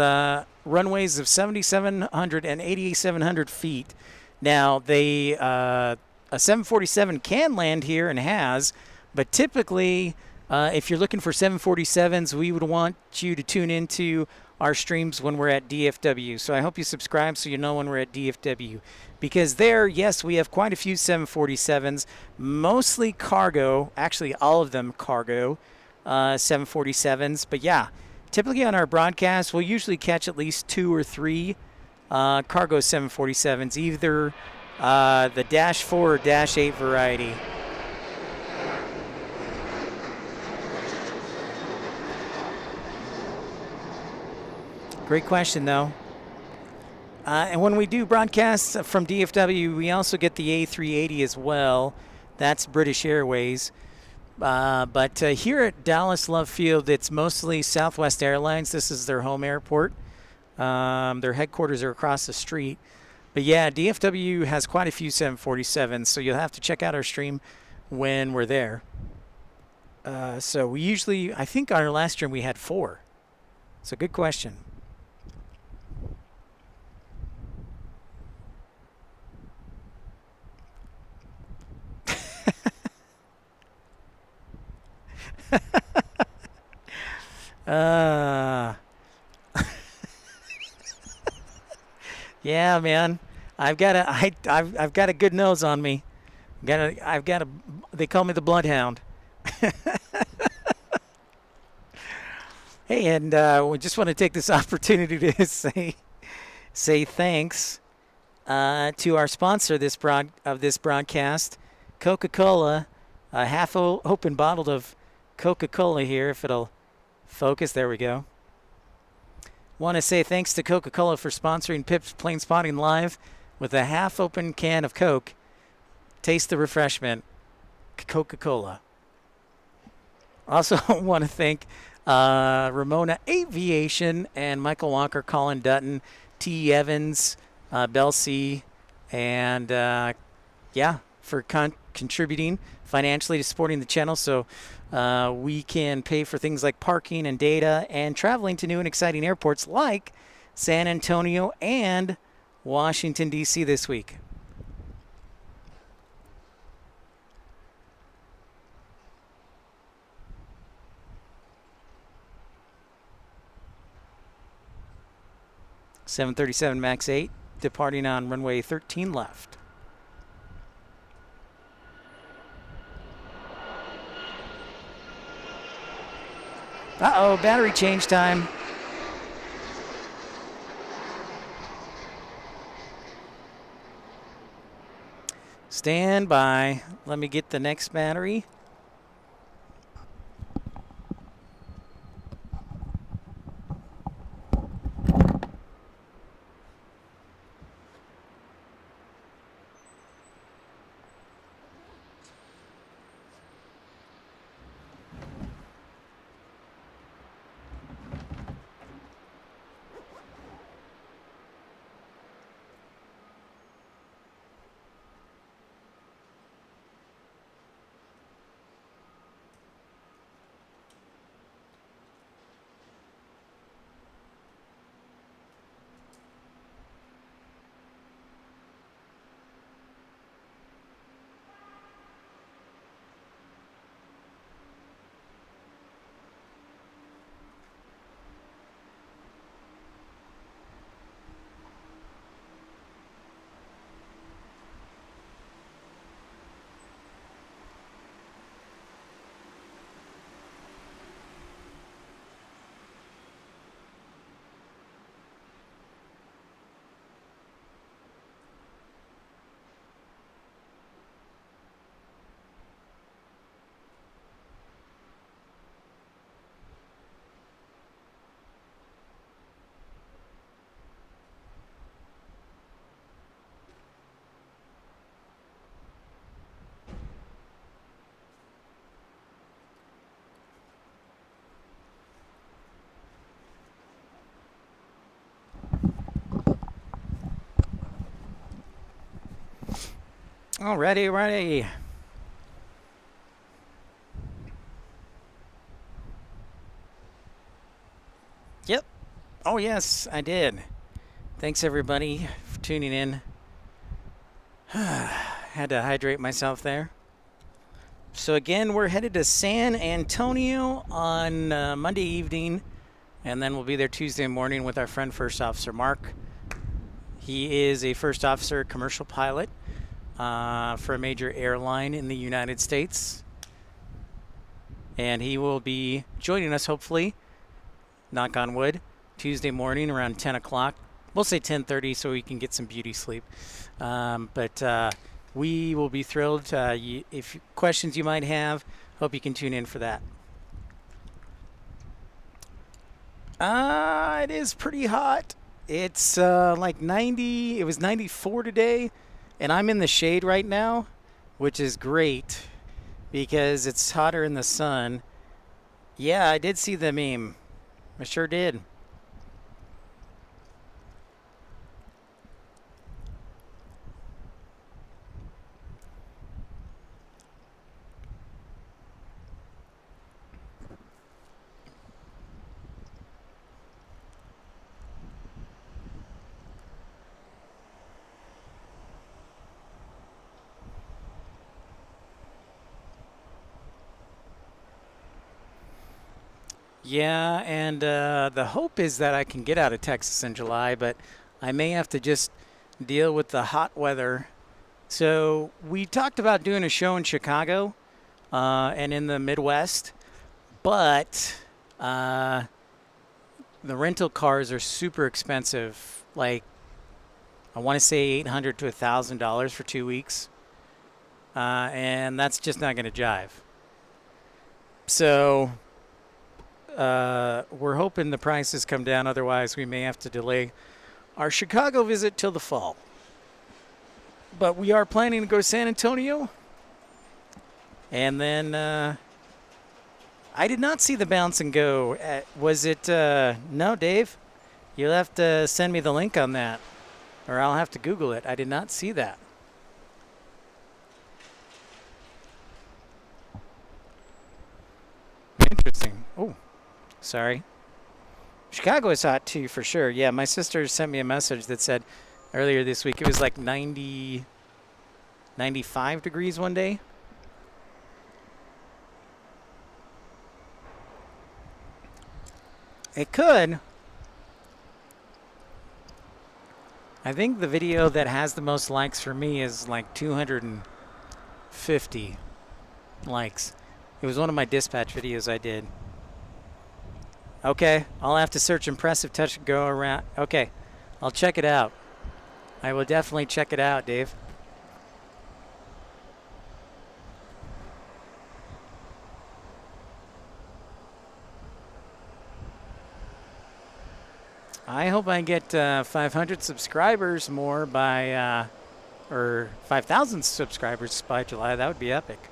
runways of 7,700 and 8,700 feet. Now, a 747 can land here and has, but typically, if you're looking for 747s, we would want you to tune into our streams when we're at DFW. So I hope you subscribe so you know when we're at DFW. Because there, yes, we have quite a few 747s, mostly cargo, actually all of them cargo 747s. But yeah, typically on our broadcast, we'll usually catch at least 2 or 3 cargo 747s, either the Dash 4 or Dash 8 variety. Great question, though. And when we do broadcasts from DFW, we also get the A380 as well. That's British Airways. But here at Dallas Love Field, it's mostly Southwest Airlines. This is their home airport. Their headquarters are across the street. But yeah, DFW has quite a few 747s, so you'll have to check out our stream when we're there. So we usually, I think on our last stream we had 4. So good question. Yeah, man. I've got a good nose on me. They call me the Bloodhound. Hey, and we just want to take this opportunity to say thanks to our sponsor of this broadcast, Coca-Cola. A half open bottle of Coca-Cola here, if it'll focus. There we go. Want to say thanks to Coca-Cola for sponsoring Pip's Planespotting Live with a half-open can of Coke. Taste the refreshment. Coca-Cola. Also want to thank Ramona Aviation and Michael Walker, Colin Dutton, T. Evans, Bell C, and for contributing financially to supporting the channel so we can pay for things like parking and data and traveling to new and exciting airports like San Antonio and Washington, D.C. this week. .737 MAX 8 departing on runway 13 left. Uh-oh, battery change time. Stand by. Let me get the next battery. Alrighty. Yep. Oh, yes, I did. Thanks, everybody, for tuning in. Had to hydrate myself there. So, again, we're headed to San Antonio on Monday evening, and then we'll be there Tuesday morning with our friend First Officer Mark. He is a first officer commercial pilot for a major airline in the United States. And he will be joining us, hopefully, knock on wood, Tuesday morning around 10 o'clock. We'll say 10:30 so we can get some beauty sleep. But we will be thrilled. If questions you might have, hope you can tune in for that. It is pretty hot. It's like 90. It was 94 today, and I'm in the shade right now, which is great because it's hotter in the sun. Yeah, I did see the meme. I sure did. Yeah, and the hope is that I can get out of Texas in July, but I may have to just deal with the hot weather. So we talked about doing a show in Chicago and in the Midwest, but the rental cars are super expensive. Like I want to say $800 to $1,000 for 2 weeks, and that's just not going to jive. So we're hoping the prices come down. Otherwise, we may have to delay our Chicago visit till the fall. But we are planning to go to San Antonio. And then I did not see the bounce and go. Was it? No, Dave. You'll have to send me the link on that, or I'll have to Google it. I did not see that. Interesting. Oh, sorry. Chicago is hot too, for sure. Yeah, my sister sent me a message that said earlier this week it was like 90, 95 degrees one day. It could. I think the video that has the most likes for me is like 250 likes. It was one of my dispatch videos I did. Okay, I'll have to search impressive touch and go around. Okay, I'll check it out. I will definitely check it out, Dave. I hope I get 500 subscribers more by, or 5,000 subscribers by July. That would be epic.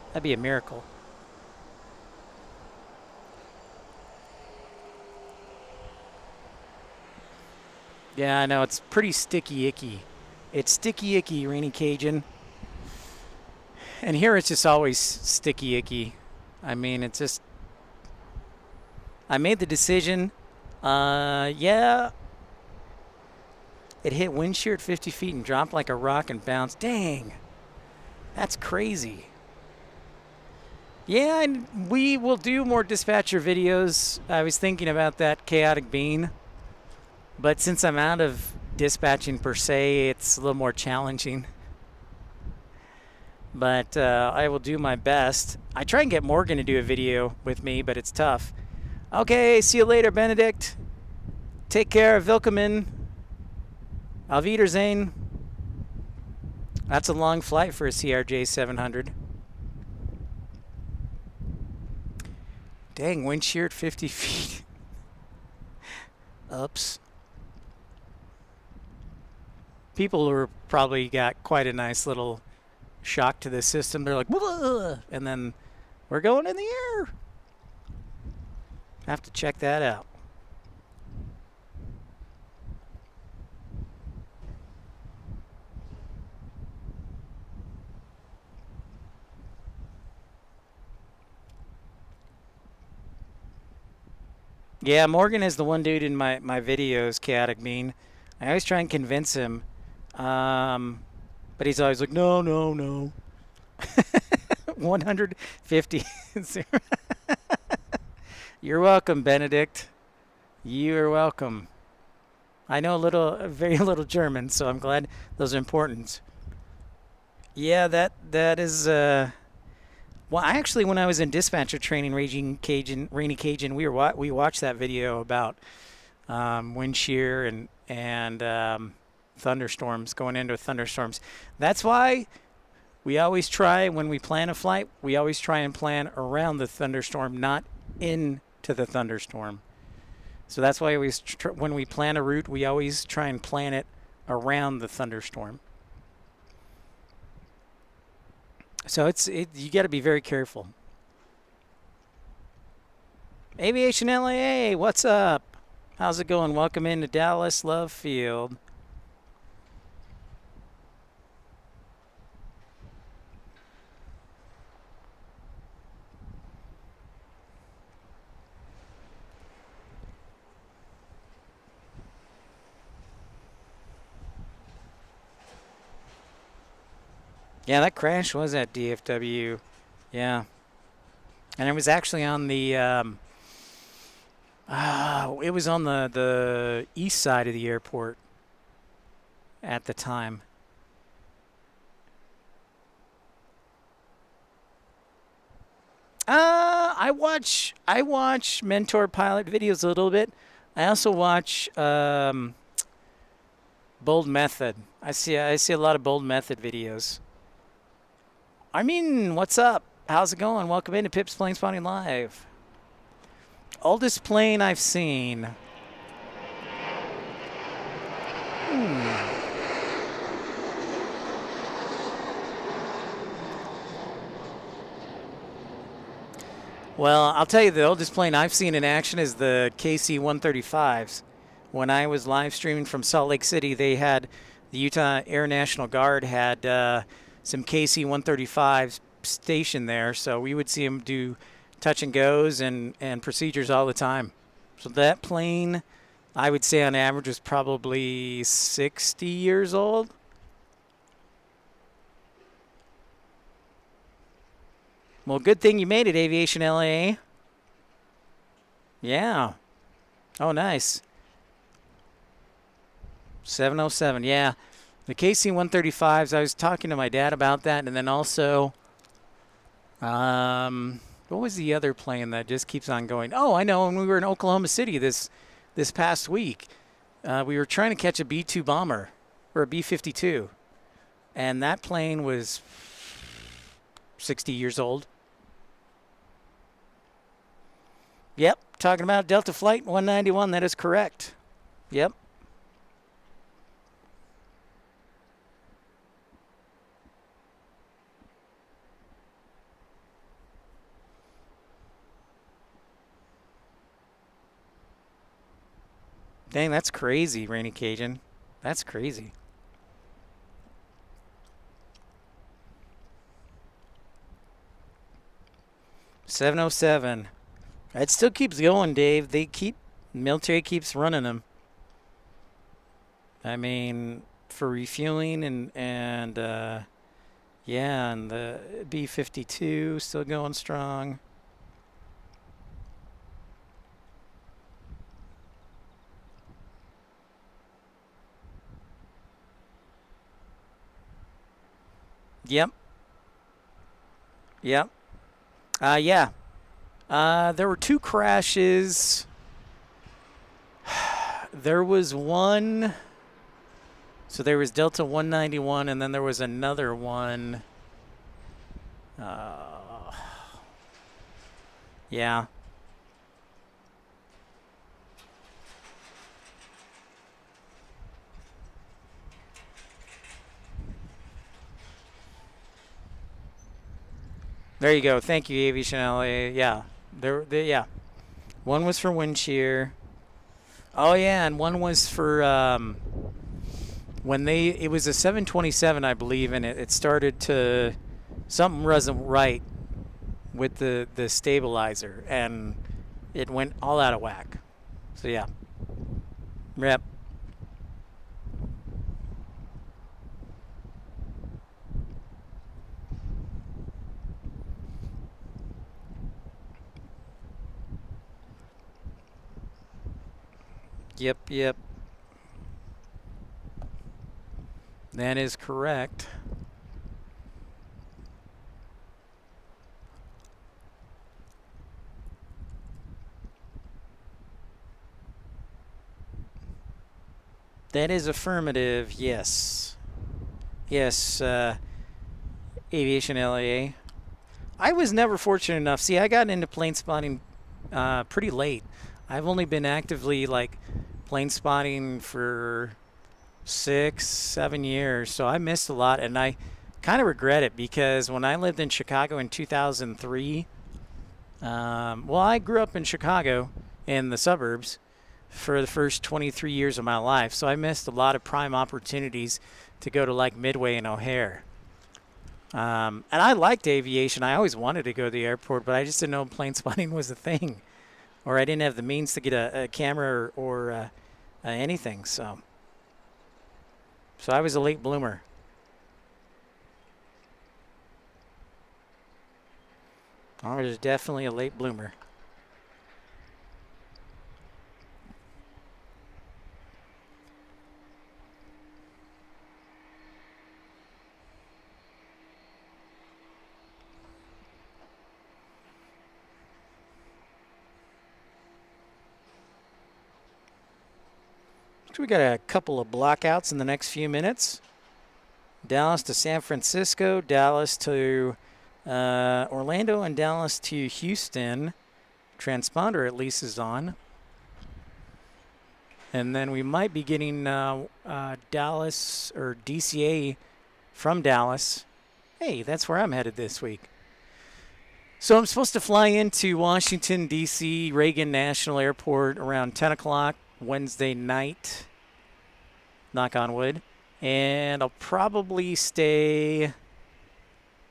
That'd be a miracle. Yeah, I know. It's pretty sticky icky. It's sticky icky, Rainy Cajun. And here it's just always sticky icky. I mean, it's just. I made the decision. Yeah. It hit wind shear at 50 feet and dropped like a rock and bounced. Dang. That's crazy. Yeah, and we will do more dispatcher videos. I was thinking about that chaotic bean. But since I'm out of dispatching per se, it's a little more challenging. But I will do my best. I try and get Morgan to do a video with me, but it's tough. Okay, see you later, Benedict. Take care, Willkommen. Auf Wiedersehen. That's a long flight for a CRJ 700. Dang, wind shear at 50 feet. Oops. People who probably got quite a nice little shock to the system. They're like, whoa, and then we're going in the air. Have to check that out. Yeah, Morgan is the one dude in my videos, Chaotic Mean. I always try and convince him, um, but he's always like, no, no, no. 150. You're welcome, Benedict. You're welcome. I know very little German, so I'm glad those are important. Yeah, that is. Well, I actually, when I was in dispatcher training, Rainy Cajun, we watched that video about wind shear and thunderstorms, going into thunderstorms. That's why we always try, when we plan a flight, we always try and plan around the thunderstorm, not into the thunderstorm. So that's why when we plan a route, we always try and plan it around the thunderstorm. So you got to be very careful. Aviation LAA, what's up? How's it going? Welcome into Dallas Love Field. Yeah, that crash was at DFW. Yeah. And it was actually on the it was on the east side of the airport at the time. I watch mentor pilot videos a little bit. I also watch Bold Method. I see a lot of Bold Method videos. I mean, what's up? How's it going? Welcome into Pip's Planespotting Live. Oldest plane I've seen. Well, I'll tell you, the oldest plane I've seen in action is the KC-135s. When I was live streaming from Salt Lake City, they had the Utah Air National Guard had some KC-135s stationed there, so we would see them do touch and goes and procedures all the time. So that plane, I would say on average, was probably 60 years old. Well, good thing you made it, Aviation LA. Yeah. Oh, nice. 707, yeah. The KC-135s, I was talking to my dad about that, and then also, what was the other plane that just keeps on going? Oh, I know, when we were in Oklahoma City this past week, we were trying to catch a B-2 bomber, or a B-52, and that plane was 60 years old. Yep, talking about Delta Flight 191, that is correct. Yep. Dang, that's crazy, Rainy Cajun. That's crazy. $707. It still keeps going, Dave. Military keeps running them. I mean, for refueling and yeah, and the B-52 still going strong. Yep. Yep. Yeah. There were two crashes. There was one. So there was Delta 191, and then there was another one. Yeah. There you go. Thank you, Aviation LA. Yeah. Yeah. One was for wind shear. Oh yeah, and one was for it was a 727, I believe, and it started to something wasn't right with the stabilizer, and it went all out of whack. So yeah, rep. Yep, yep. That is correct. That is affirmative, yes. Yes, Aviation LAA. I was never fortunate enough. See, I got into plane spotting pretty late. I've only been actively like plane spotting for 6, 7 years, so I missed a lot, and I kind of regret it because when I lived in Chicago in 2003, well, I grew up in Chicago in the suburbs for the first 23 years of my life, so I missed a lot of prime opportunities to go to like Midway and O'Hare. And I liked aviation. I always wanted to go to the airport, but I just didn't know plane spotting was a thing, or I didn't have the means to get a camera or anything. So I was a late bloomer. I was definitely a late bloomer. So we got a couple of blockouts in the next few minutes. Dallas to San Francisco, Dallas to Orlando, and Dallas to Houston. Transponder at least is on. And then we might be getting Dallas or DCA from Dallas. Hey, that's where I'm headed this week. So I'm supposed to fly into Washington, D.C., Reagan National Airport around 10 o'clock Wednesday night. Knock on wood. And I'll probably stay.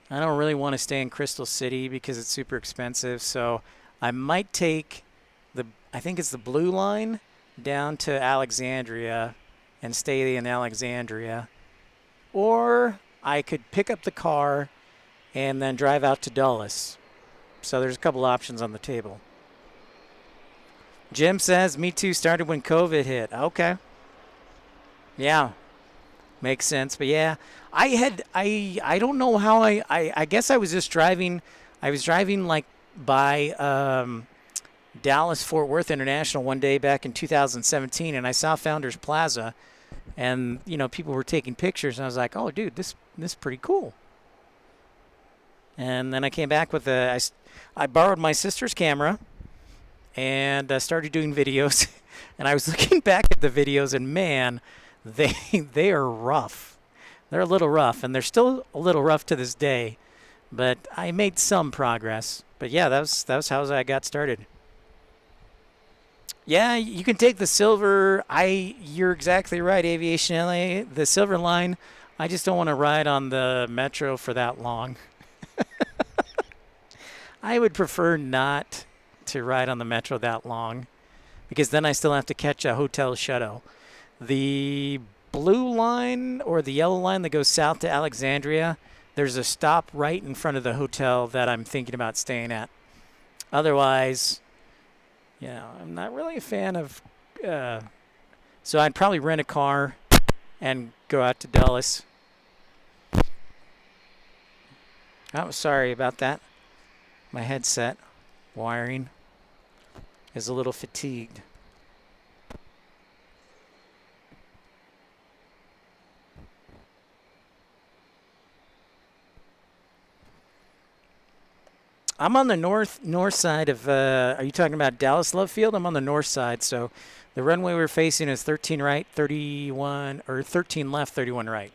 I don't really want to stay in Crystal City because it's super expensive. So I might take I think it's the Blue Line down to Alexandria and stay in Alexandria. Or I could pick up the car and then drive out to Dulles. So there's a couple options on the table. Jim says, me too, started when COVID hit. Okay. Yeah. Makes sense. But yeah, I don't know how I guess I was just driving. I was driving like by Dallas Fort Worth International one day back in 2017, and I saw Founders Plaza, and people were taking pictures, and I was like, oh dude, this is pretty cool. And then I came back with I borrowed my sister's camera and started doing videos, and I was looking back at the videos, and man, they are rough. They're a little rough, and they're still a little rough to this day, but I made some progress. But yeah, that was how I got started. Yeah, you can take the silver. You're exactly right, Aviation LA. The silver line. I just don't want to ride on the metro for that long. I would prefer not to ride on the metro that long because then I still have to catch a hotel shuttle. The blue line or the yellow line that goes south to Alexandria, there's a stop right in front of the hotel that I'm thinking about staying at. Otherwise, I'm not really a fan of. So I'd probably rent a car and go out to Dulles. Oh, sorry about that. My headset wiring is a little fatigued. I'm on the north side of. Are you talking about Dallas Love Field? I'm on the north side, so the runway we're facing is 13 right, 31 or 13 left, 31 right.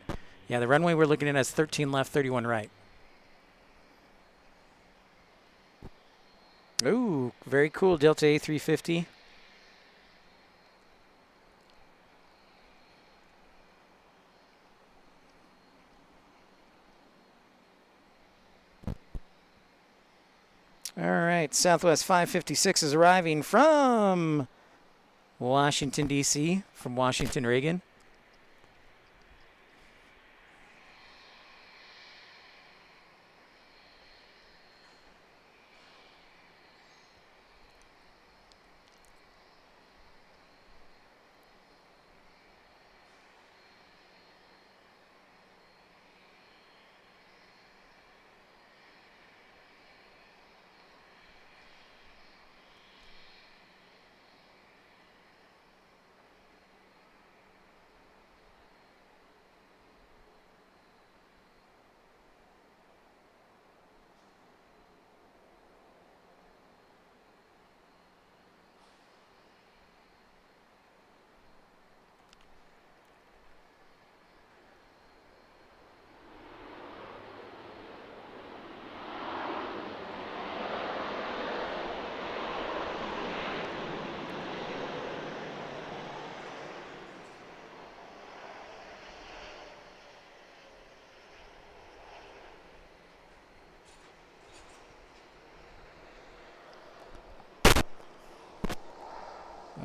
Yeah, the runway we're looking at is 13 left, 31 right. Ooh, very cool Delta A350. All right, Southwest 556 is arriving from Washington, D.C. from Washington, Reagan.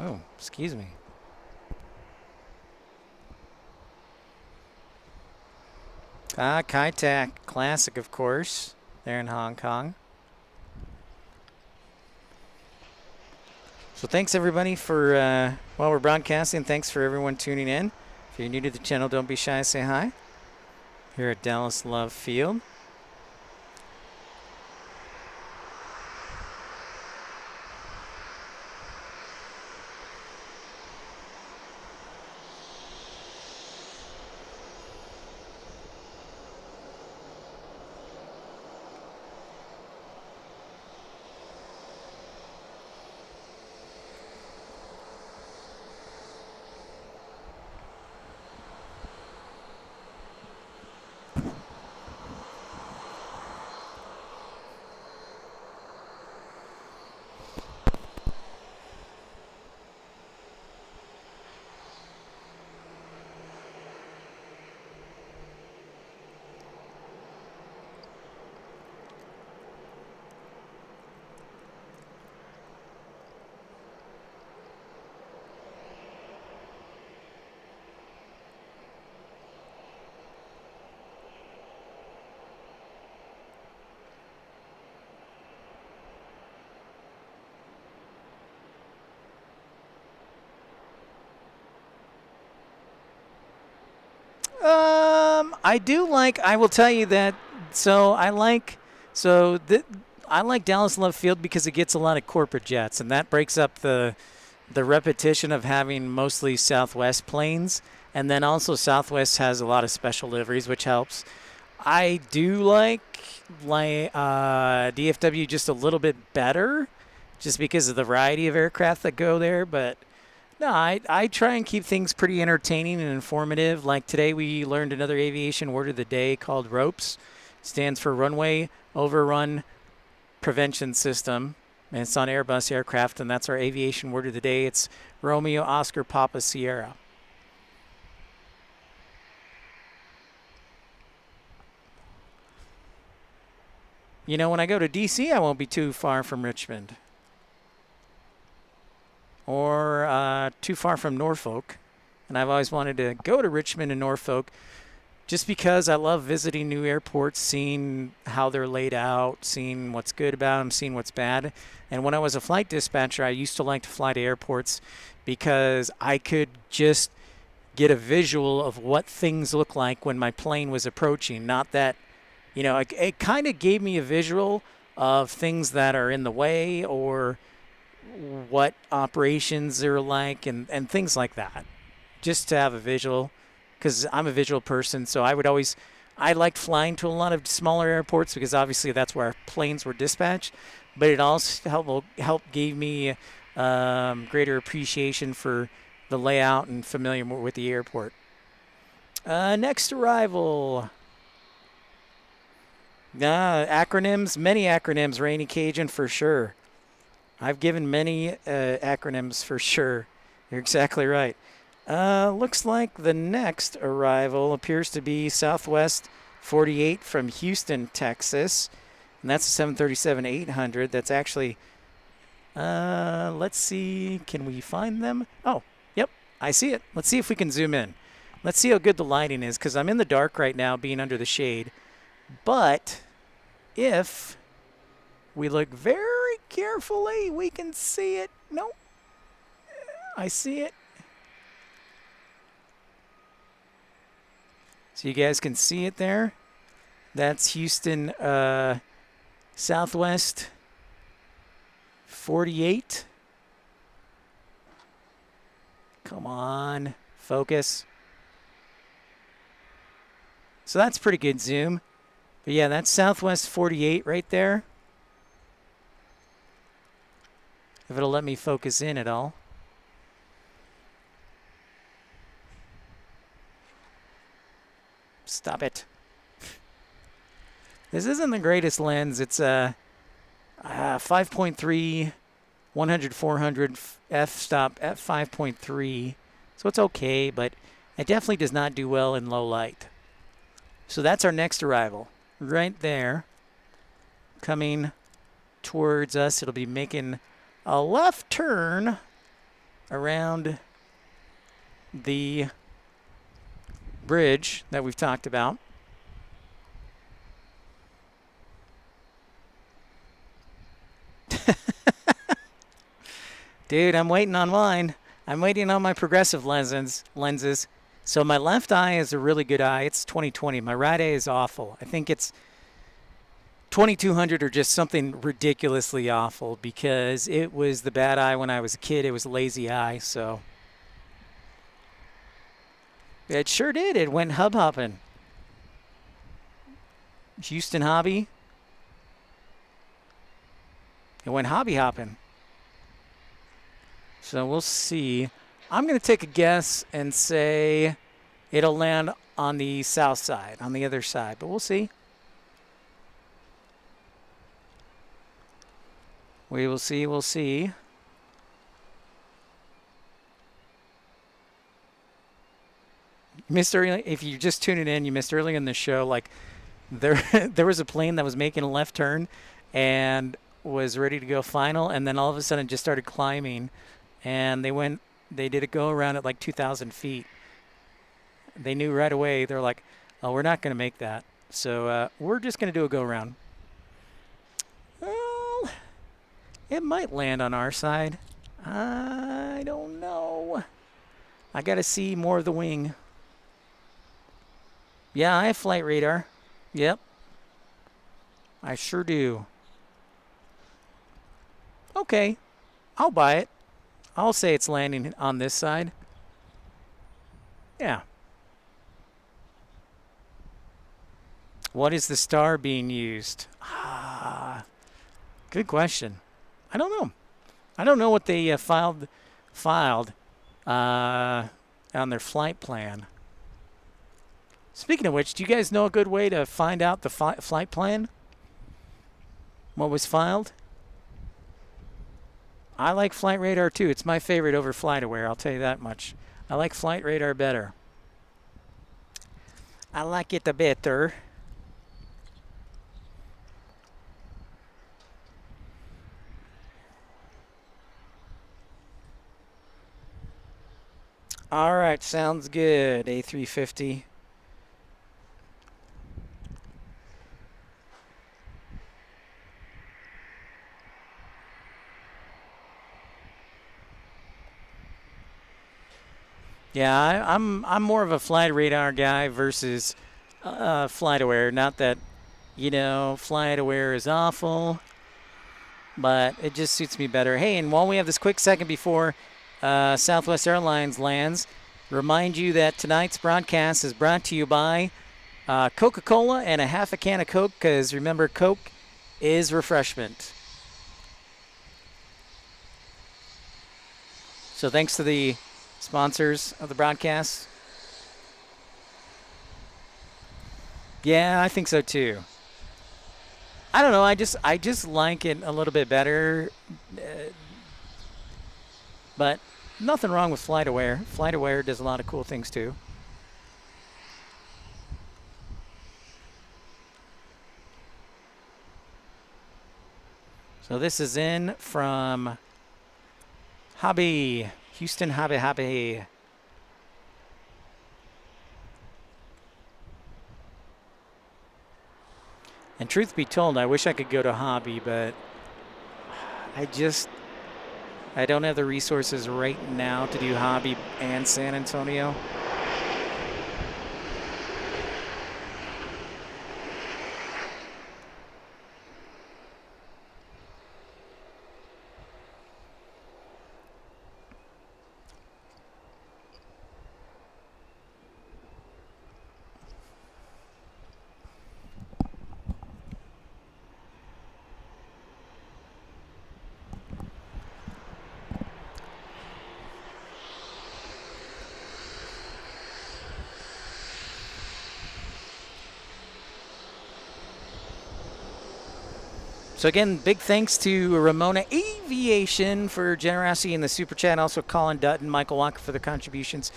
Oh, excuse me. Kai Tak, classic, of course, there in Hong Kong. So thanks, everybody, for, while we're broadcasting, thanks for everyone tuning in. If you're new to the channel, don't be shy, say hi. Here at Dallas Love Field. I do like. I will tell you that. So I like. I like Dallas Love Field because it gets a lot of corporate jets, and that breaks up the repetition of having mostly Southwest planes, and then also Southwest has a lot of special liveries, which helps. I do like DFW just a little bit better, just because of the variety of aircraft that go there, but. No, I try and keep things pretty entertaining and informative. Like today, we learned another aviation word of the day called ROPES. It stands for Runway Overrun Prevention System. And it's on Airbus aircraft, and that's our aviation word of the day. It's Romeo Oscar Papa Sierra. You know, when I go to D.C., I won't be too far from Richmond. Or too far from Norfolk. And I've always wanted to go to Richmond and Norfolk just because I love visiting new airports, seeing how they're laid out, seeing what's good about them, seeing what's bad. And when I was a flight dispatcher, I used to like to fly to airports because I could just get a visual of what things look like when my plane was approaching. Not that, you know, it kind of gave me a visual of things that are in the way or what operations are like and things like that, just to have a visual, because I'm a visual person. So I liked flying to a lot of smaller airports because obviously that's where our planes were dispatched, but it also helped gave me greater appreciation for the layout and familiar with the airport. Next arrival. Acronyms, many acronyms, Rainy Cajun for sure. I've given many acronyms for sure. You're exactly right. Looks like the next arrival appears to be Southwest 48 from Houston, Texas. And that's a 737-800. That's actually, let's see. Can we find them? Oh, yep. I see it. Let's see if we can zoom in. Let's see how good the lighting is, because I'm in the dark right now being under the shade. But if we look very carefully, we can see it. Nope. I see it. So you guys can see it there. That's Houston Southwest 48. Come on, focus. So that's pretty good zoom. But yeah, that's Southwest 48 right there. If it'll let me focus in at all. Stop it. This isn't the greatest lens. It's a 5.3 100-400 f-stop at 5.3. So it's okay, but it definitely does not do well in low light. So that's our next arrival. Right there. Coming towards us. It'll be making a left turn around the bridge that we've talked about. Dude, I'm waiting on mine. I'm waiting on my progressive lenses. So my left eye is a really good eye. It's 20/20. My right eye is awful. I think it's 2200 or just something ridiculously awful, because it was the bad eye when I was a kid. It was a lazy eye, so. It sure did. It went hub-hopping. Houston Hobby. It went hobby-hopping. So we'll see. I'm going to take a guess and say it'll land on the south side, on the other side, but we'll see. We will see, we'll see. Missed early, if you're just tuning in, you missed early in the show, like there was a plane that was making a left turn and was ready to go final, and then all of a sudden just started climbing, and they did a go around at like 2,000 feet. They knew right away. They're like, oh, we're not going to make that. So we're just going to do a go around. Well, it might land on our side. I don't know. I got to see more of the wing. Yeah, I have flight radar. Yep. I sure do. Okay. I'll buy it. I'll say it's landing on this side. Yeah. What is the star being used? Ah, good question. I don't know. I don't know what they filed on their flight plan. Speaking of which, do you guys know a good way to find out the flight plan? What was filed? I like Flight Radar too. It's my favorite over FlightAware, I'll tell you that much. I like Flight Radar better. I like it better. All right, sounds good. A350. Yeah, I'm more of a flight radar guy versus FlightAware. Not that, you know, FlightAware is awful, but it just suits me better. Hey, and while we have this quick second before Southwest Airlines lands, remind you that tonight's broadcast is brought to you by Coca-Cola and a half a can of Coke, because remember, Coke is refreshment. So thanks to the sponsors of the broadcast. Yeah, I think so too. I don't know. I just like it a little bit better. But nothing wrong with FlightAware. FlightAware does a lot of cool things too. So this is in from Hobby. Houston Hobby Hobby. And truth be told, I wish I could go to Hobby, but I don't have the resources right now to do Hobby and San Antonio. So again, big thanks to Ramona Aviation for generosity in the super chat. Also Colin Dutton, Michael Walker for the contributions.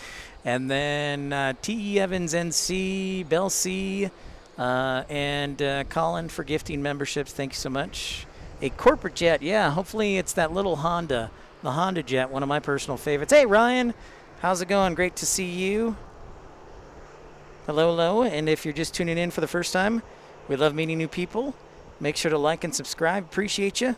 And then T.E. Evans, NC, Bell C, and Colin for gifting memberships. Thank you so much. A corporate jet. Yeah, hopefully it's that little Honda. The Honda jet, one of my personal favorites. Hey, Ryan. How's it going? Great to see you. Hello, hello. And if you're just tuning in for the first time, we love meeting new people. Make sure to like and subscribe. Appreciate you.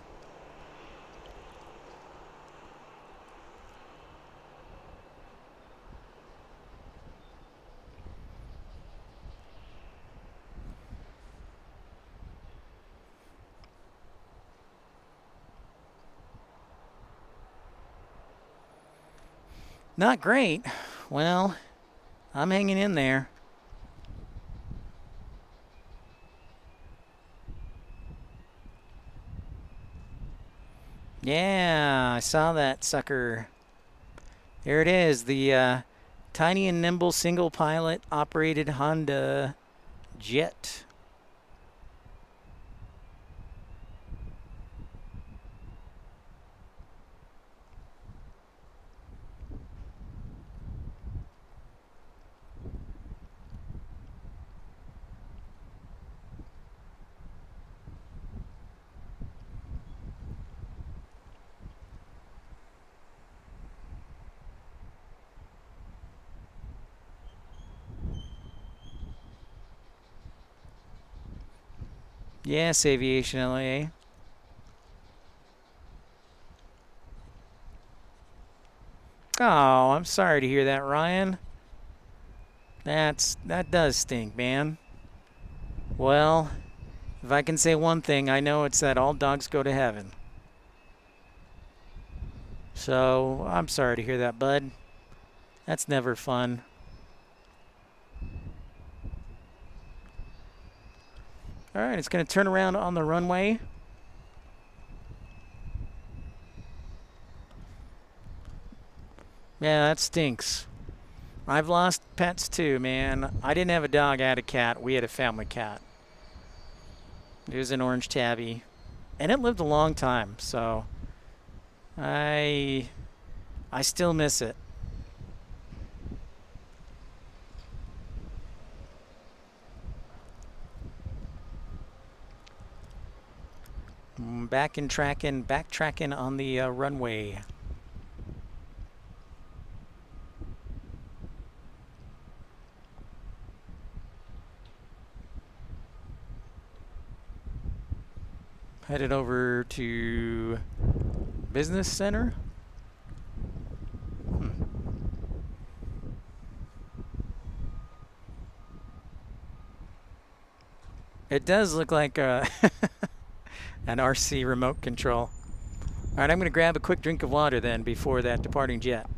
Not great. Well, I'm hanging in there. Yeah, I saw that sucker. There it is, the tiny and nimble single pilot operated Honda jet. Yes, Aviation LA. Oh, I'm sorry to hear that, Ryan. That does stink, man. Well, if I can say one thing, I know it's that all dogs go to heaven. So, I'm sorry to hear that, bud. That's never fun. All right, it's going to turn around on the runway. Yeah, that stinks. I've lost pets too, man. I didn't have a dog, I had a cat. We had a family cat. It was an orange tabby. And it lived a long time, so I still miss it. Backtracking on the runway. Headed over to Business Center. It does look like an RC remote control. All right, I'm going to grab a quick drink of water then before that departing jet.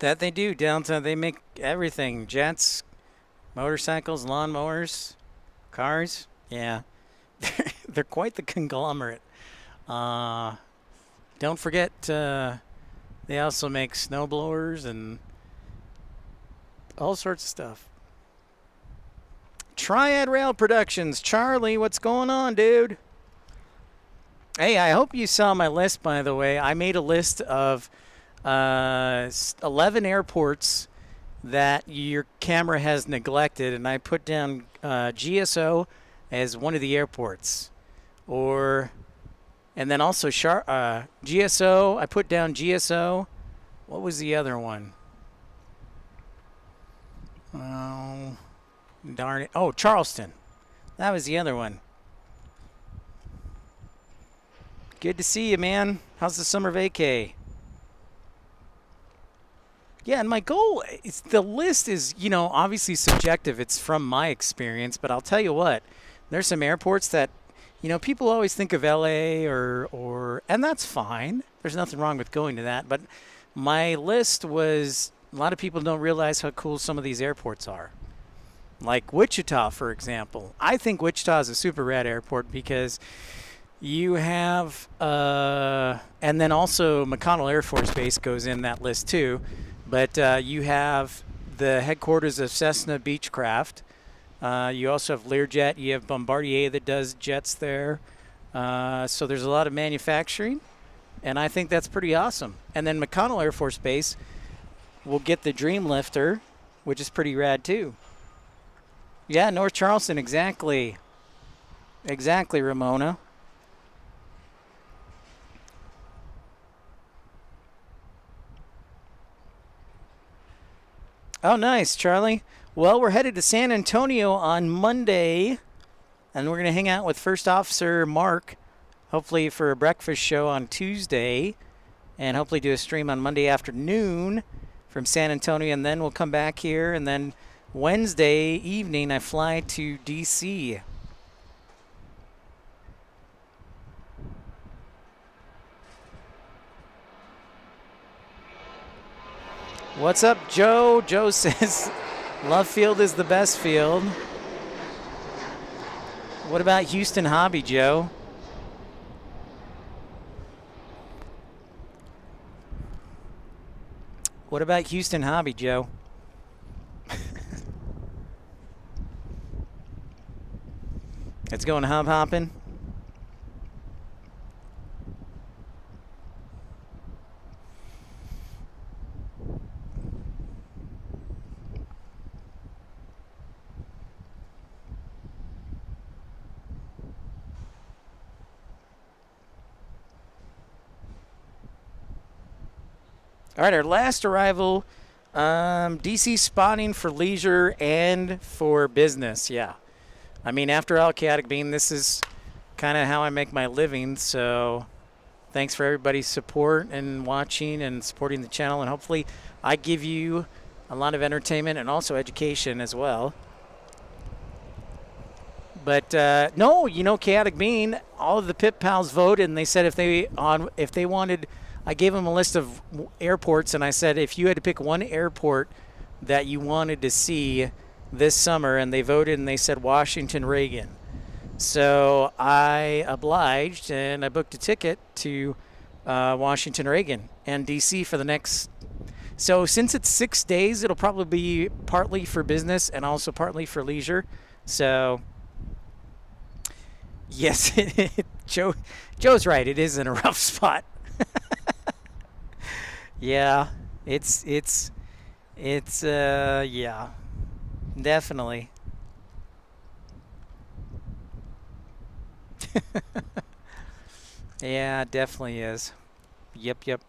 That they do. Downtown, they make everything. Jets, motorcycles, lawnmowers, cars. Yeah. They're quite the conglomerate. Don't forget, they also make snowblowers and all sorts of stuff. Triad Rail Productions. Charlie, what's going on, dude? Hey, I hope you saw my list, by the way. I made a list of 11 airports that your camera has neglected, and I put down GSO as one of the airports. And then also GSO. I put down GSO. What was the other one? Oh, darn it. Oh, Charleston. That was the other one. Good to see you, man. How's the summer vacay? Yeah, and my goal is the list is, obviously subjective. It's from my experience, but I'll tell you what. There's some airports that, people always think of LA and that's fine. There's nothing wrong with going to that, but my list was a lot of people don't realize how cool some of these airports are. Like Wichita, for example. I think Wichita is a super rad airport because you have, and then also McConnell Air Force Base goes in that list too. But you have the headquarters of Cessna Beechcraft. You also have Learjet. You have Bombardier that does jets there. So there's a lot of manufacturing, and I think that's pretty awesome. And then McConnell Air Force Base will get the Dreamlifter, which is pretty rad too. Yeah, North Charleston, exactly. Exactly, Ramona. Oh, nice, Charlie. Well, we're headed to San Antonio on Monday, and we're going to hang out with First Officer Mark, hopefully for a breakfast show on Tuesday, and hopefully do a stream on Monday afternoon from San Antonio, and then we'll come back here, and then Wednesday evening I fly to D.C. What's up, Joe? Joe says Love Field is the best field. What about Houston Hobby, Joe? What about Houston Hobby, Joe? It's going hopping. All right, our last arrival, DC spotting for leisure and for business. Yeah. I mean, after all, Chaotic Bean, this is kind of how I make my living. So thanks for everybody's support and watching and supporting the channel. And hopefully I give you a lot of entertainment and also education as well. But no, Chaotic Bean, all of the Pip Pals voted, and they said if they wanted, I gave them a list of airports, and I said if you had to pick one airport that you wanted to see this summer, and they voted, and they said Washington Reagan. So I obliged, and I booked a ticket to Washington Reagan and D.C. for the next. So since it's 6 days, it'll probably be partly for business and also partly for leisure. So yes, Joe's right. It is in a rough spot. Yeah, it's yeah, definitely. Yeah, it definitely is. Yep.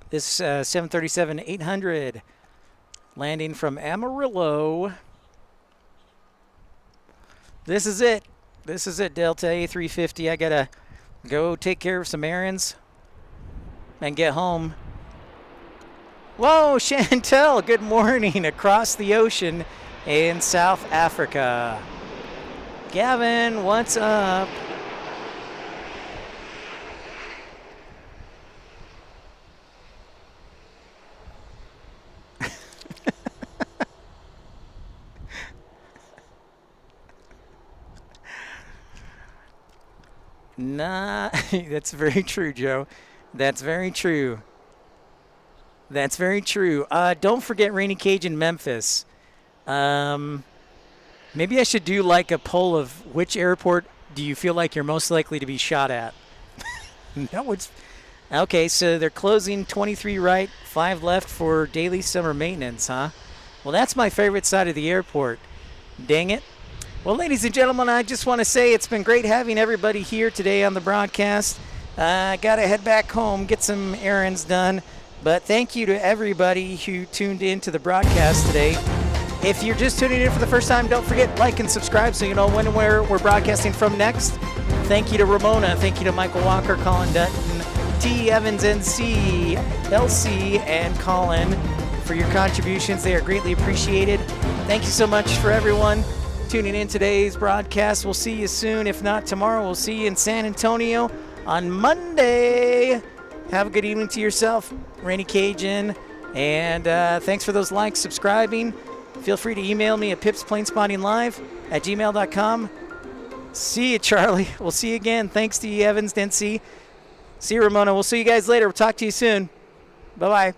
This 737-800 landing from Amarillo. This is it. Delta A350. I gotta go take care of some errands and get home. Whoa, Chantel, good morning across the ocean in South Africa. Gavin, what's up? Nah, that's very true, Joe. That's very true. That's very true. Don't forget Rainy Cage in Memphis. Um, Maybe I should do like a poll of which airport do you feel like you're most likely to be shot at? That would. Okay, so they're closing 23 right, 5 left for daily summer maintenance, huh? Well, that's my favorite side of the airport. Dang it. Well, ladies and gentlemen, I just want to say it's been great having everybody here today on the broadcast. Got to head back home, get some errands done. But thank you to everybody who tuned in to the broadcast today. If you're just tuning in for the first time, don't forget like and subscribe so you know when and where we're broadcasting from next. Thank you to Ramona. Thank you to Michael Walker, Colin Dutton, T. Evans, NC, LC, and Colin for your contributions. They are greatly appreciated. Thank you so much for everyone tuning in today's broadcast. We'll see you soon. If not tomorrow, we'll see you in San Antonio on Monday. Have a good evening to yourself, Rainy Cajun. And thanks for those likes, subscribing. Feel free to email me at pipsplainspottinglive@gmail.com. See you, Charlie. We'll see you again. Thanks to you, Evans, Dempsey. See you, Ramona. We'll see you guys later. We'll talk to you soon. Bye-bye.